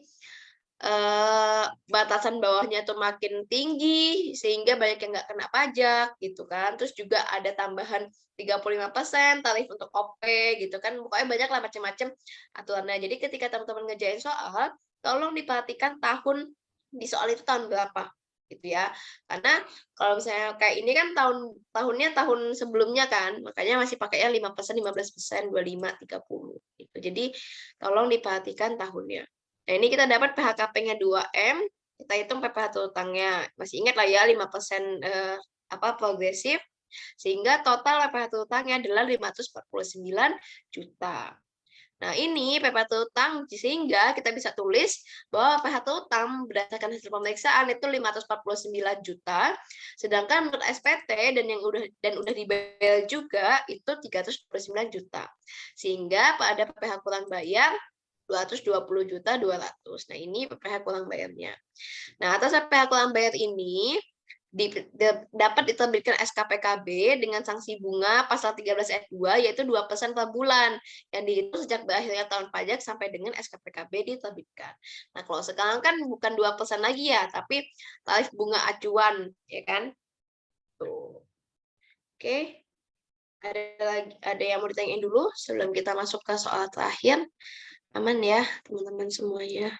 Batasan bawahnya tuh makin tinggi sehingga banyak yang nggak kena pajak gitu kan. Terus juga ada tambahan 35% tarif untuk OP gitu kan. Pokoknya banyak lah macam-macam aturannya. Jadi ketika teman-teman ngerjain soal, tolong diperhatikan tahun di soal itu tahun berapa gitu ya. Karena kalau misalnya kayak ini kan tahunnya tahun sebelumnya kan, makanya masih pakainya 5%, 15%, 25, 30 gitu. Jadi tolong diperhatikan tahunnya. Nah, ini kita dapat PHKP-nya 2M, kita hitung PPh utangnya. Masih ingat lah ya 5% progresif, sehingga total PPh utangnya adalah 549 juta. Nah, ini PPh utang sehingga kita bisa tulis bahwa PPh utang berdasarkan hasil pemeriksaan itu 549 juta, sedangkan menurut SPT dan udah dibayar juga itu 329 juta. Sehingga pada PPh kurang bayar 220.200.000. Nah, ini PPh kurang bayarnya. Nah, atas PPh kurang bayar ini dapat diterbitkan SKPKB dengan sanksi bunga pasal 13 ayat 2 yaitu 2% per bulan yang dihitung sejak berakhirnya tahun pajak sampai dengan SKPKB diterbitkan. Nah, kalau sekarang kan bukan 2% lagi ya, tapi tarif bunga acuan, ya kan? Tuh. Oke. Ada yang mau ditanyain dulu sebelum kita masuk ke soal terakhir? Aman ya, teman-teman semuanya.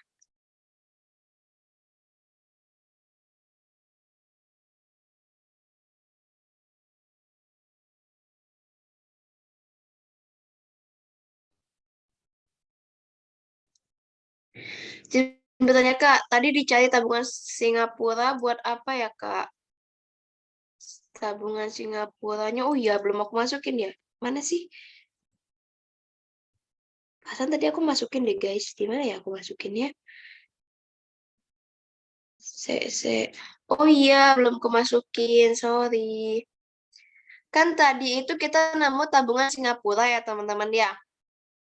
Jadi bertanya Kak, tadi dicari tabungan Singapura buat apa ya Kak? Tabungan Singapuranya, oh iya belum aku masukin ya. Mana sih? Pasan tadi aku masukin deh guys. Gimana ya aku masukinnya? Oh iya belum kemasukin, sorry. Kan tadi itu kita nemu tabungan Singapura ya teman-teman ya.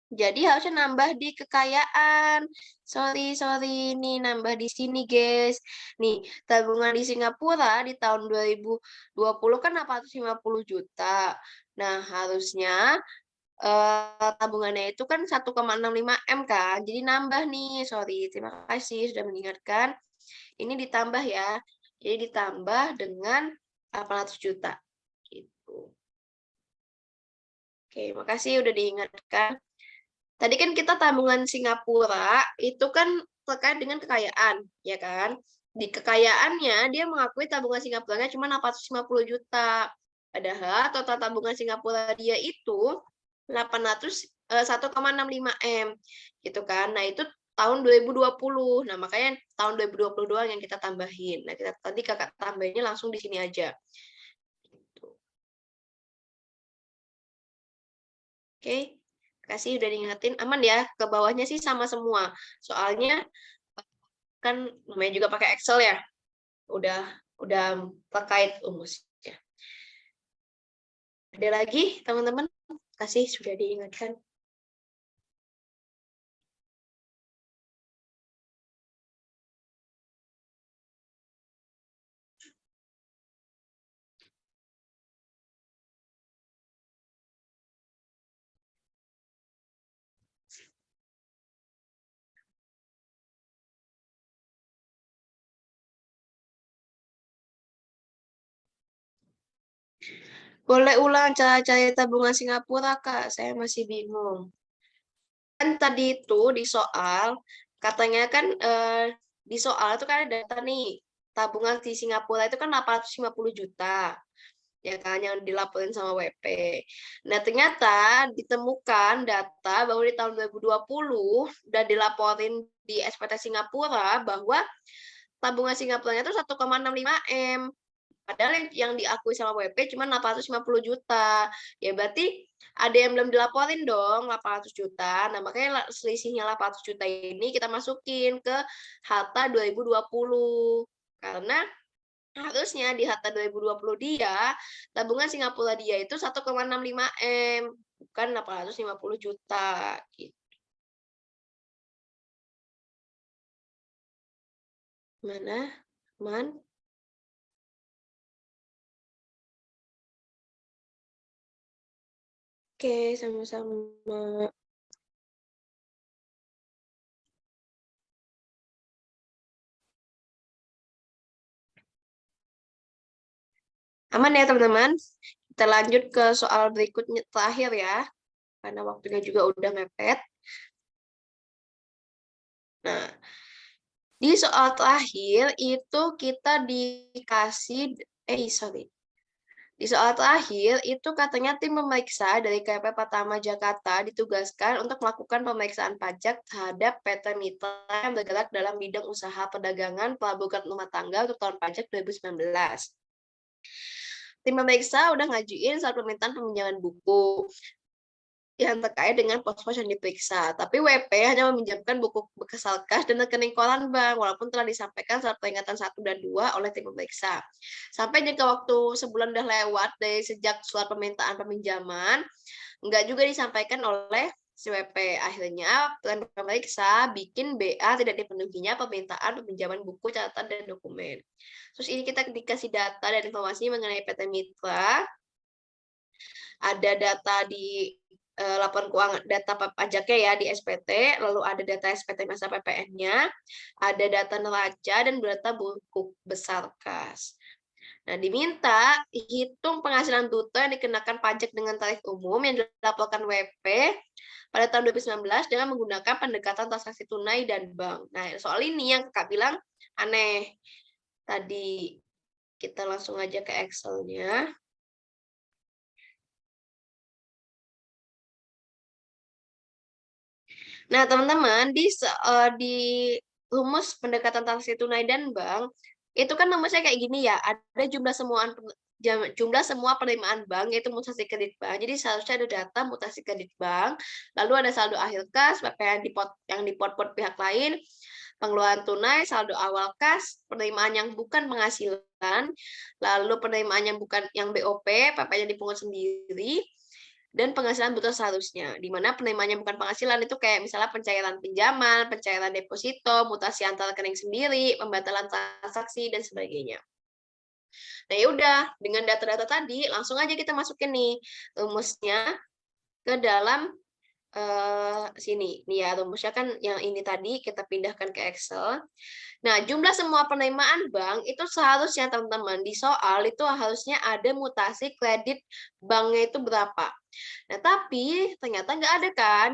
Jadi harusnya nambah di kekayaan. Sorry. Nih nambah di sini, guys. Nih, tabungan di Singapura di tahun 2020 kan 450 juta. Nah, harusnya tabungannya itu kan 1,65 M kan. Jadi nambah nih. Sorry, terima kasih sudah mengingatkan. Ini ditambah ya. Jadi ditambah dengan 800 juta. Gitu. Oke, makasih udah diingatkan. Tadi kan kita tabungan Singapura itu kan terkait dengan kekayaan, ya kan? Di kekayaannya dia mengakui tabungan Singapuranya cuma 450 juta. Padahal total tabungan Singapura dia itu 1,65 M gitu kan. Nah, itu tahun 2020. Nah, makanya tahun 2020 doang yang kita tambahin. Nah, kita tadi Kakak tambahinnya langsung di sini aja. Gitu. Oke. Kasih udah diingetin, aman ya, ke bawahnya sih sama semua. Soalnya kan namanya juga pakai Excel ya. Udah terkait rumusnya. Ada lagi teman-teman? Kasih sudah diingatkan. Boleh ulang cara-cara tabungan Singapura, Kak? Saya masih bingung. Kan tadi itu di soal, katanya kan di soal itu kan ada data nih, tabungan di Singapura itu kan 850 juta. ya kan, yang dilaporin sama WP. Nah, ternyata ditemukan data bahwa di tahun 2020 udah dilaporin di SPT Singapura bahwa tabungan Singapuranya itu 1,65 M. Padahal yang diakui sama WP cuma 850 juta. Ya berarti ada yang belum dilaporin dong, 800 juta. Nah, makanya selisihnya 800 juta ini kita masukin ke harta 2020. Karena harusnya di harta 2020 dia, tabungan Singapura dia itu 1,65 M, bukan 850 juta. Gitu. Mana? Man? Oke, sama-sama. Aman ya, teman-teman? Kita lanjut ke soal berikutnya terakhir ya, karena waktunya juga udah mepet. Nah, di soal terakhir itu kita dikasih, di soal terakhir itu katanya tim pemeriksa dari KP Pratama Jakarta ditugaskan untuk melakukan pemeriksaan pajak terhadap PT Mitra yang bergerak dalam bidang usaha perdagangan pelabuhan rumah tangga untuk tahun pajak 2019. Tim pemeriksa udah ngajuin surat permintaan peminjaman buku yang terkait dengan pos-pos yang diperiksa. Tapi WP hanya meminjamkan buku bekas kas dan rekening koran bank, walaupun telah disampaikan surat peringatan 1 dan 2 oleh tim pemeriksa. Sampai jangka waktu sebulan udah lewat dari sejak surat permintaan peminjaman, enggak juga disampaikan oleh si WP. Akhirnya tim pemeriksa bikin BA tidak dipenuhinya permintaan peminjaman buku, catatan, dan dokumen. Terus ini kita dikasih data dan informasi mengenai PT Mitra, ada data di laporan keuangan data pajaknya ya di SPT, lalu ada data SPT masa PPN-nya, ada data neraca dan data buku besar kas. Nah, diminta hitung penghasilan bruto yang dikenakan pajak dengan tarif umum yang dilaporkan WP pada tahun 2019 dengan menggunakan pendekatan transaksi tunai dan bank. Nah, soal ini yang Kak bilang aneh. Tadi kita langsung aja ke Excel-nya. Nah, teman-teman, di rumus pendekatan transaksi tunai dan bank, itu kan rumusnya kayak gini ya, ada jumlah semua penerimaan bank, yaitu mutasi kredit bank. Jadi seharusnya ada data mutasi kredit bank, lalu ada saldo akhir kas, PPN yang diport-port pihak lain, pengeluaran tunai, saldo awal kas, penerimaan yang bukan penghasilan, lalu penerimaan yang bukan yang BOP, PPN yang dipungut sendiri, dan penghasilan bruto seharusnya, di mana penerimaannya bukan penghasilan itu kayak misalnya pencairan pinjaman, pencairan deposito, mutasi antar rekening sendiri, pembatalan transaksi, dan sebagainya. Nah, ya udah, dengan data-data tadi langsung aja kita masukin nih rumusnya ke dalam sini. Nih ya, rumusnya kan yang ini tadi kita pindahkan ke Excel. Nah, jumlah semua penerimaan bank itu seharusnya teman-teman di soal itu harusnya ada mutasi kredit banknya itu berapa. Nah, tapi ternyata nggak ada kan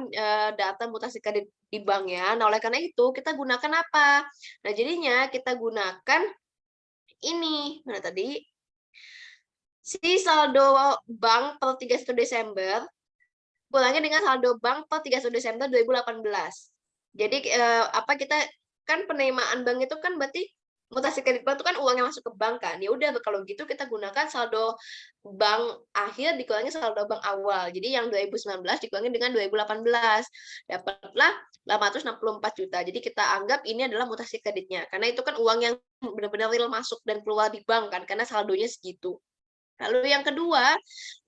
data mutasi kredit di banknya. Nah, oleh karena itu kita gunakan apa? Nah, jadinya kita gunakan ini. Mana tadi? Si saldo bank per 31 Desember kurangi dengan saldo bank per 31 Desember 2018. Jadi apa kita kan penerimaan bank itu kan berarti mutasi kredit bank itu kan uang yang masuk ke bank kan. Ya udah kalau gitu kita gunakan saldo bank akhir dikurangi saldo bank awal. Jadi yang 2019 dikurangi dengan 2018. Dapatlah 864 juta. Jadi kita anggap ini adalah mutasi kreditnya. Karena itu kan uang yang benar-benar real masuk dan keluar di bank kan karena saldonya segitu. Lalu yang kedua,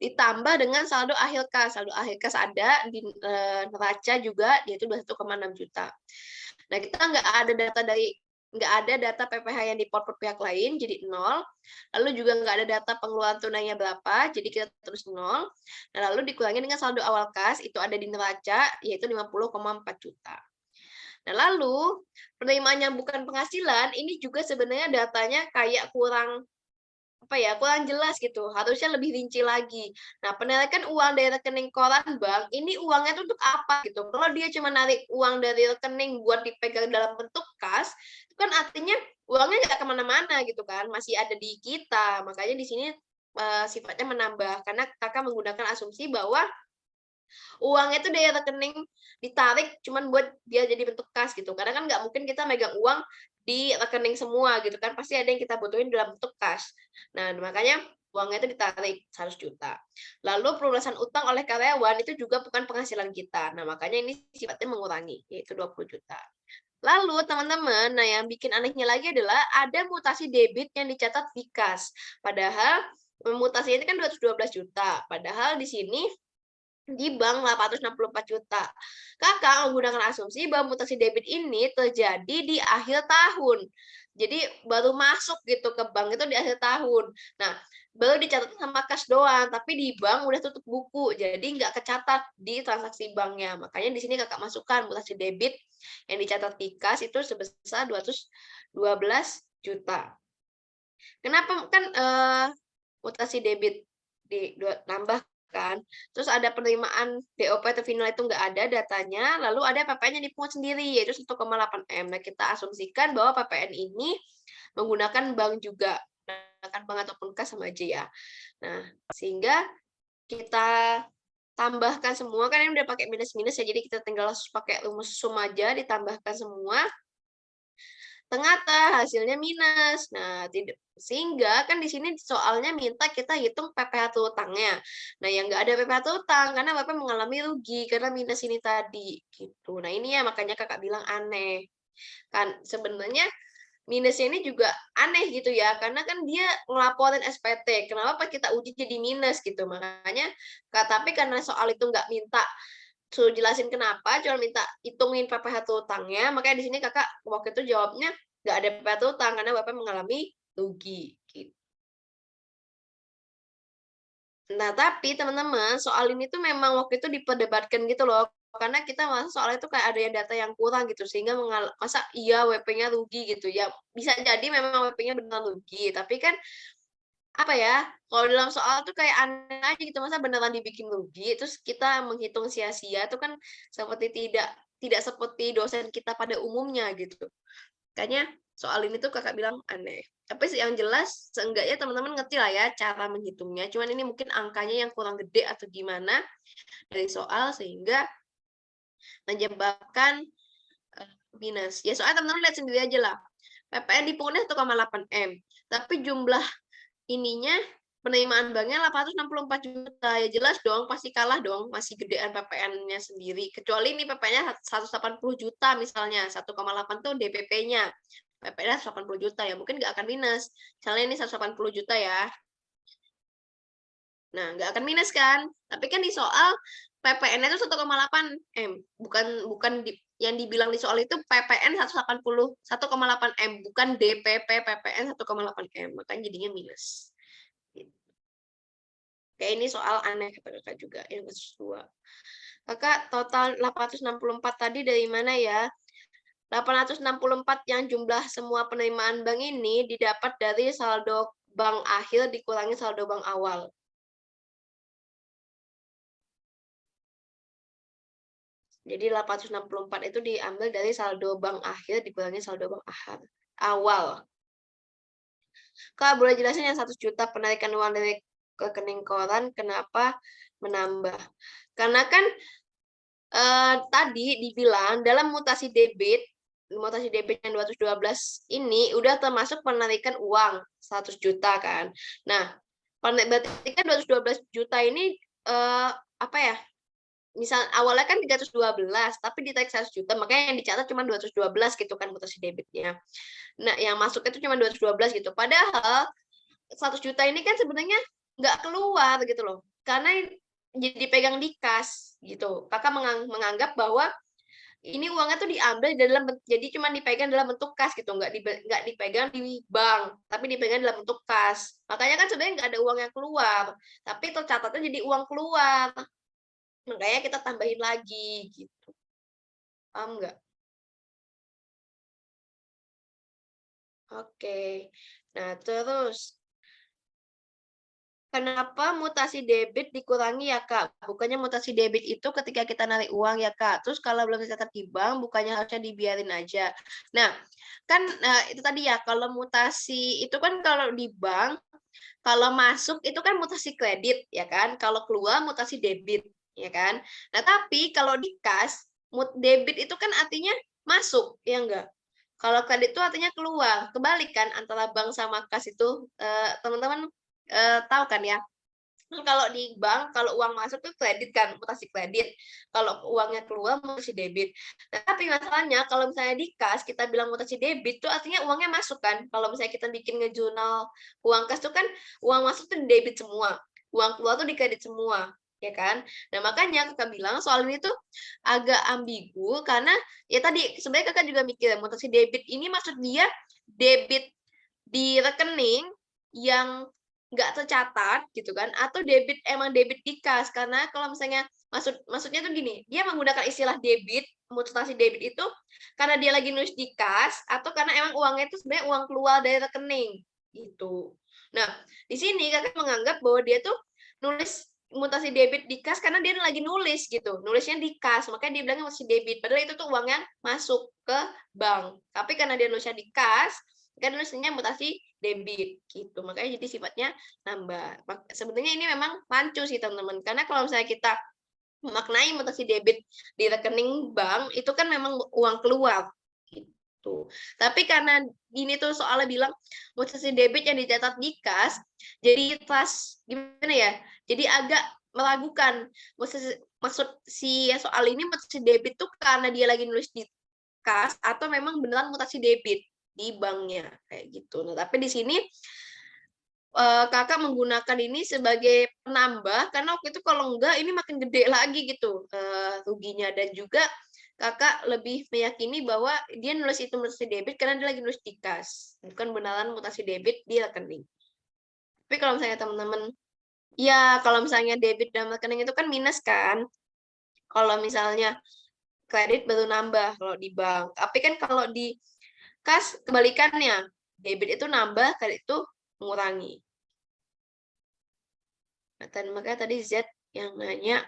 ditambah dengan saldo akhir kas. Saldo akhir kas ada di neraca juga, yaitu 21,6 juta. Nah, kita nggak ada data PPh yang diport pihak lain, jadi 0. Lalu juga nggak ada data pengeluaran tunainya berapa, jadi kita terus 0. Nah, lalu dikurangi dengan saldo awal kas, itu ada di neraca, yaitu 50,4 juta. Nah, lalu penerimaan yang bukan penghasilan, ini juga sebenarnya datanya kayak kurang jelas gitu, harusnya lebih rinci lagi. Nah, penarikan uang dari rekening koran bank, ini uangnya itu untuk apa gitu. Kalau dia cuma narik uang dari rekening buat dipegang dalam bentuk kas, itu kan artinya uangnya nggak kemana-mana gitu kan, masih ada di kita. Makanya di sini sifatnya menambah, karena Kakak menggunakan asumsi bahwa uangnya itu dari rekening ditarik cuman buat dia jadi bentuk kas gitu, karena kan nggak mungkin kita megang uang di rekening semua gitu kan, pasti ada yang kita butuhin dalam bentuk kas. Nah, makanya uangnya itu ditarik 100 juta. Lalu pelunasan utang oleh karyawan itu juga bukan penghasilan kita. Nah, makanya ini sifatnya mengurangi, yaitu 20 juta. Lalu teman-teman, nah yang bikin anehnya lagi adalah ada mutasi debit yang dicatat di kas. Padahal mutasi ini kan 212 juta. Padahal di sini di bank 864 juta. Kakak menggunakan asumsi bahwa mutasi debit ini terjadi di akhir tahun. Jadi baru masuk gitu ke bank itu di akhir tahun. Nah, baru dicatat sama kas doang, tapi di bank udah tutup buku, jadi nggak kecatat di transaksi banknya. Makanya di sini kakak masukkan mutasi debit yang dicatat di kas itu sebesar 212 juta. Kenapa kan mutasi debit nambah kan, terus ada penerimaan DOP atau final itu nggak ada datanya, lalu ada PPN yang dipungut sendiri, yaitu 1,8 M. Nah, kita asumsikan bahwa PPN ini menggunakan bank juga, menggunakan bank ataupun kas sama aja ya. Nah, sehingga kita tambahkan semua, kan ini udah pakai minus-minus ya, jadi kita tinggal pakai rumus sum aja, ditambahkan semua, ternyata hasilnya minus. Nah, sehingga kan di sini soalnya minta kita hitung PPh utangnya. Nah, yang nggak ada PPh utang karena Bapak mengalami rugi karena minus ini tadi gitu. Nah, ini ya makanya Kakak bilang aneh. Kan sebenarnya minusnya ini juga aneh gitu ya, karena kan dia ngelaporin SPT. Kenapa pas kita uji jadi minus gitu. Makanya tapi karena soal itu nggak minta suruh jelasin kenapa, cuma minta hitungin PPh utangnya, makanya di sini Kakak waktu itu jawabnya nggak ada PPh utang karena Bapak mengalami rugi, gitu. Nah, tapi teman-teman, soal ini tuh memang waktu itu diperdebatkan gitu loh, karena kita merasa soal itu kayak ada yang data yang kurang gitu, sehingga masa iya WP-nya rugi gitu, ya bisa jadi memang WP-nya beneran rugi, tapi kan apa ya, kalau dalam soal tuh kayak aneh aja gitu, masa beneran dibikin rugi, terus kita menghitung sia-sia itu kan seperti tidak seperti dosen kita pada umumnya gitu. Makanya soal ini tuh Kakak bilang aneh. Tapi yang jelas seenggaknya teman-teman ngerti lah ya cara menghitungnya, cuman ini mungkin angkanya yang kurang gede atau gimana dari soal sehingga menyebabkan, minus. Ya soalnya teman-teman lihat sendiri aja lah, PPN dipungutnya 1,8 M, tapi jumlah ininya penerimaan banknya 864 juta, ya jelas dong pasti kalah dong, masih gedean PPN-nya sendiri. Kecuali ini PPN-nya 180 juta misalnya, 1,8 tuh DPP-nya. PPN-nya 180 juta ya, mungkin nggak akan minus. Misalnya ini 180 juta ya. Nah, nggak akan minus kan? Tapi kan di soal PPN-nya itu 1,8 M, bukan yang dibilang di soal itu PPN 1,8 M, bukan DPP PPN 1,8 M, makanya jadinya minus. Kayak ini soal aneh kata Kakak juga yang kasus 2. Kakak total 864 tadi dari mana ya? 864 yang jumlah semua penerimaan bank ini didapat dari saldo bank akhir dikurangi saldo bank awal. Jadi 864 itu diambil dari saldo bank akhir dikurangi saldo bank awal. Kak, boleh jelasin yang 100 juta penarikan uang dari rekening koran kenapa menambah? Karena kan tadi dibilang dalam mutasi debit yang 212 ini udah termasuk penarikan uang 100 juta kan. Nah, berarti kan 212 juta ini apa ya? Misal awalnya kan 312, tapi ditarik 100 juta, makanya yang dicatat cuma 212 gitu kan mutasi debitnya. Nah, yang masuk itu cuma 212 gitu. Padahal 100 juta ini kan sebenarnya nggak keluar gitu loh. Karena jadi dipegang di kas gitu. Kakak menganggap bahwa ini uangnya tuh diambil dalam jadi cuma dipegang dalam bentuk kas gitu, nggak dipegang di bank, tapi dipegang dalam bentuk kas. Makanya kan sebenarnya nggak ada uang yang keluar, tapi tercatatnya jadi uang keluar. Makanya kita tambahin lagi gitu. Paham nggak? Oke. Nah, terus kenapa mutasi debit dikurangi ya, Kak? Bukannya mutasi debit itu ketika kita narik uang ya, Kak. Terus kalau belum tercatat di bank, bukannya harusnya dibiarin aja. Nah, kan itu tadi ya, kalau mutasi itu kan kalau di bank kalau masuk itu kan mutasi kredit, ya kan? Kalau keluar mutasi debit, ya kan? Nah, tapi kalau di kas, debit itu kan artinya masuk, ya enggak? Kalau kredit itu artinya keluar. Kebalik kan antara bank sama kas itu, teman-teman, tahu kan ya? Kan kalau di bank, kalau uang masuk tuh kredit kan, mutasi kredit. Kalau uangnya keluar, mutasi debit. Nah, tapi masalahnya kalau misalnya di kas, kita bilang mutasi debit tuh artinya uangnya masuk kan. Kalau misalnya kita bikin ngejurnal uang kas tuh kan uang masuk tuh debit semua, uang keluar tuh di kredit semua, ya kan? Nah, makanya Kakak bilang soal ini tuh agak ambigu karena ya tadi sebenarnya Kakak juga mikir mutasi debit ini maksud dia debit di rekening yang nggak tercatat gitu kan, atau debit emang debit di kas. Karena kalau misalnya maksudnya tuh gini, dia menggunakan istilah debit, mutasi debit itu karena dia lagi nulis di kas atau karena emang uangnya itu sebenarnya uang keluar dari rekening, gitu. Nah, di sini Kakak menganggap bahwa dia tuh nulis mutasi debit di kas karena dia lagi nulis gitu, nulisnya di kas, makanya dia bilangnya mutasi debit, padahal itu tuh uang yang masuk ke bank. Tapi karena dia nulisnya di kas, kan nulisnya mutasi debit gitu, makanya jadi sifatnya nambah. Sebenarnya ini memang rancu sih teman-teman, karena kalau misalnya kita memaknai mutasi debit di rekening bank, itu kan memang uang keluar, gitu. Tapi karena ini tuh soalnya bilang mutasi debit yang dicatat di kas, jadi gimana ya, jadi agak meragukan. Maksud si soal ini mutasi debit tuh karena dia lagi nulis di kas atau memang beneran mutasi debit di banknya kayak gitu. Nah, tapi di sini Kakak menggunakan ini sebagai penambah karena waktu itu kalau enggak ini makin gede lagi gitu, ruginya dan juga Kakak lebih meyakini bahwa dia nulis itu mutasi debit karena dia lagi nulis di kas, bukan beneran mutasi debit di rekening. Tapi kalau misalnya teman-teman ya kalau misalnya debit dalam rekening itu kan minus kan, kalau misalnya kredit baru nambah kalau di bank. Tapi kan kalau di kas kebalikannya, debit itu nambah, kredit itu mengurangi. Nah, makanya tadi Z yang nanya,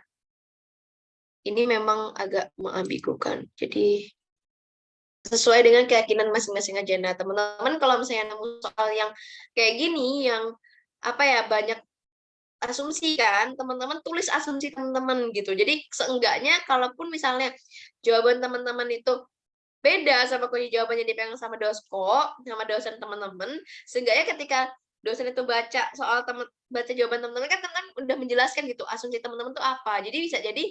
ini memang agak mengambigukan. Jadi sesuai dengan keyakinan masing-masing aja. Nah, teman-teman kalau misalnya nemu soal yang kayak gini, yang apa ya banyak asumsi kan, teman-teman tulis asumsi teman-teman gitu. Jadi seenggaknya kalaupun misalnya jawaban teman-teman itu beda sama kunci jawabannya dipegang sama dosko, sama dosen teman-teman, seenggaknya ketika dosen itu baca jawaban teman-teman kan teman-teman udah menjelaskan gitu asumsi teman-teman tuh apa. Jadi bisa jadi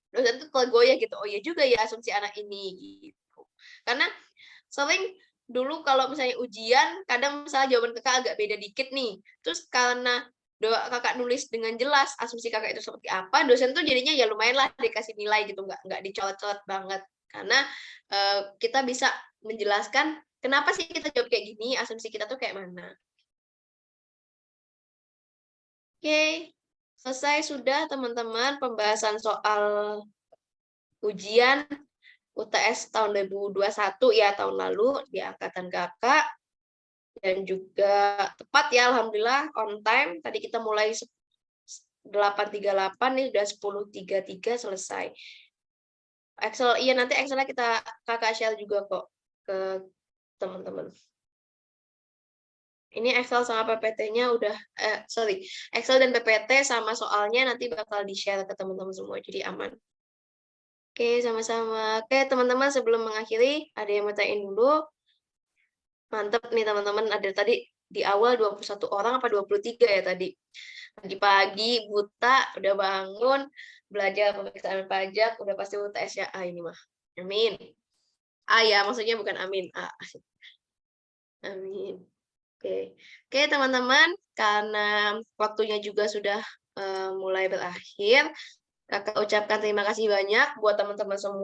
dosen tuh tergoyah gitu, oh iya juga ya asumsi anak ini gitu. Karena sering dulu kalau misalnya ujian, kadang misalnya jawaban kakak agak beda dikit nih, terus karena kakak nulis dengan jelas asumsi kakak itu seperti apa, dosen tuh jadinya ya lumayan lah dikasih nilai gitu, nggak dicoret-coret banget. Karena kita bisa menjelaskan kenapa sih kita jawab kayak gini, asumsi kita tuh kayak mana. Oke, selesai sudah teman-teman pembahasan soal ujian UTS tahun 2021 ya, tahun lalu di angkatan Kakak. Dan juga tepat ya, alhamdulillah on time. Tadi kita mulai 8.38 nih udah 10.33 selesai. Excel, iya nanti Excelnya Kakak share juga kok ke teman-teman. Ini Excel sama PPT-nya udah, Excel dan PPT sama soalnya nanti bakal di-share ke teman-teman semua, jadi aman. Oke, sama-sama. Oke, teman-teman sebelum mengakhiri, ada yang mau tanyain dulu? Mantap nih teman-teman, ada tadi di awal 21 orang apa 23 ya tadi. Pagi-pagi buta, udah bangun, belajar pemeriksaan pajak, udah pasti UTS-nya A ini mah. Amin. A ya, maksudnya bukan amin, A. Amin. Oke. Oke teman-teman, karena waktunya juga sudah mulai berakhir, Kakak ucapkan terima kasih banyak buat teman-teman semua.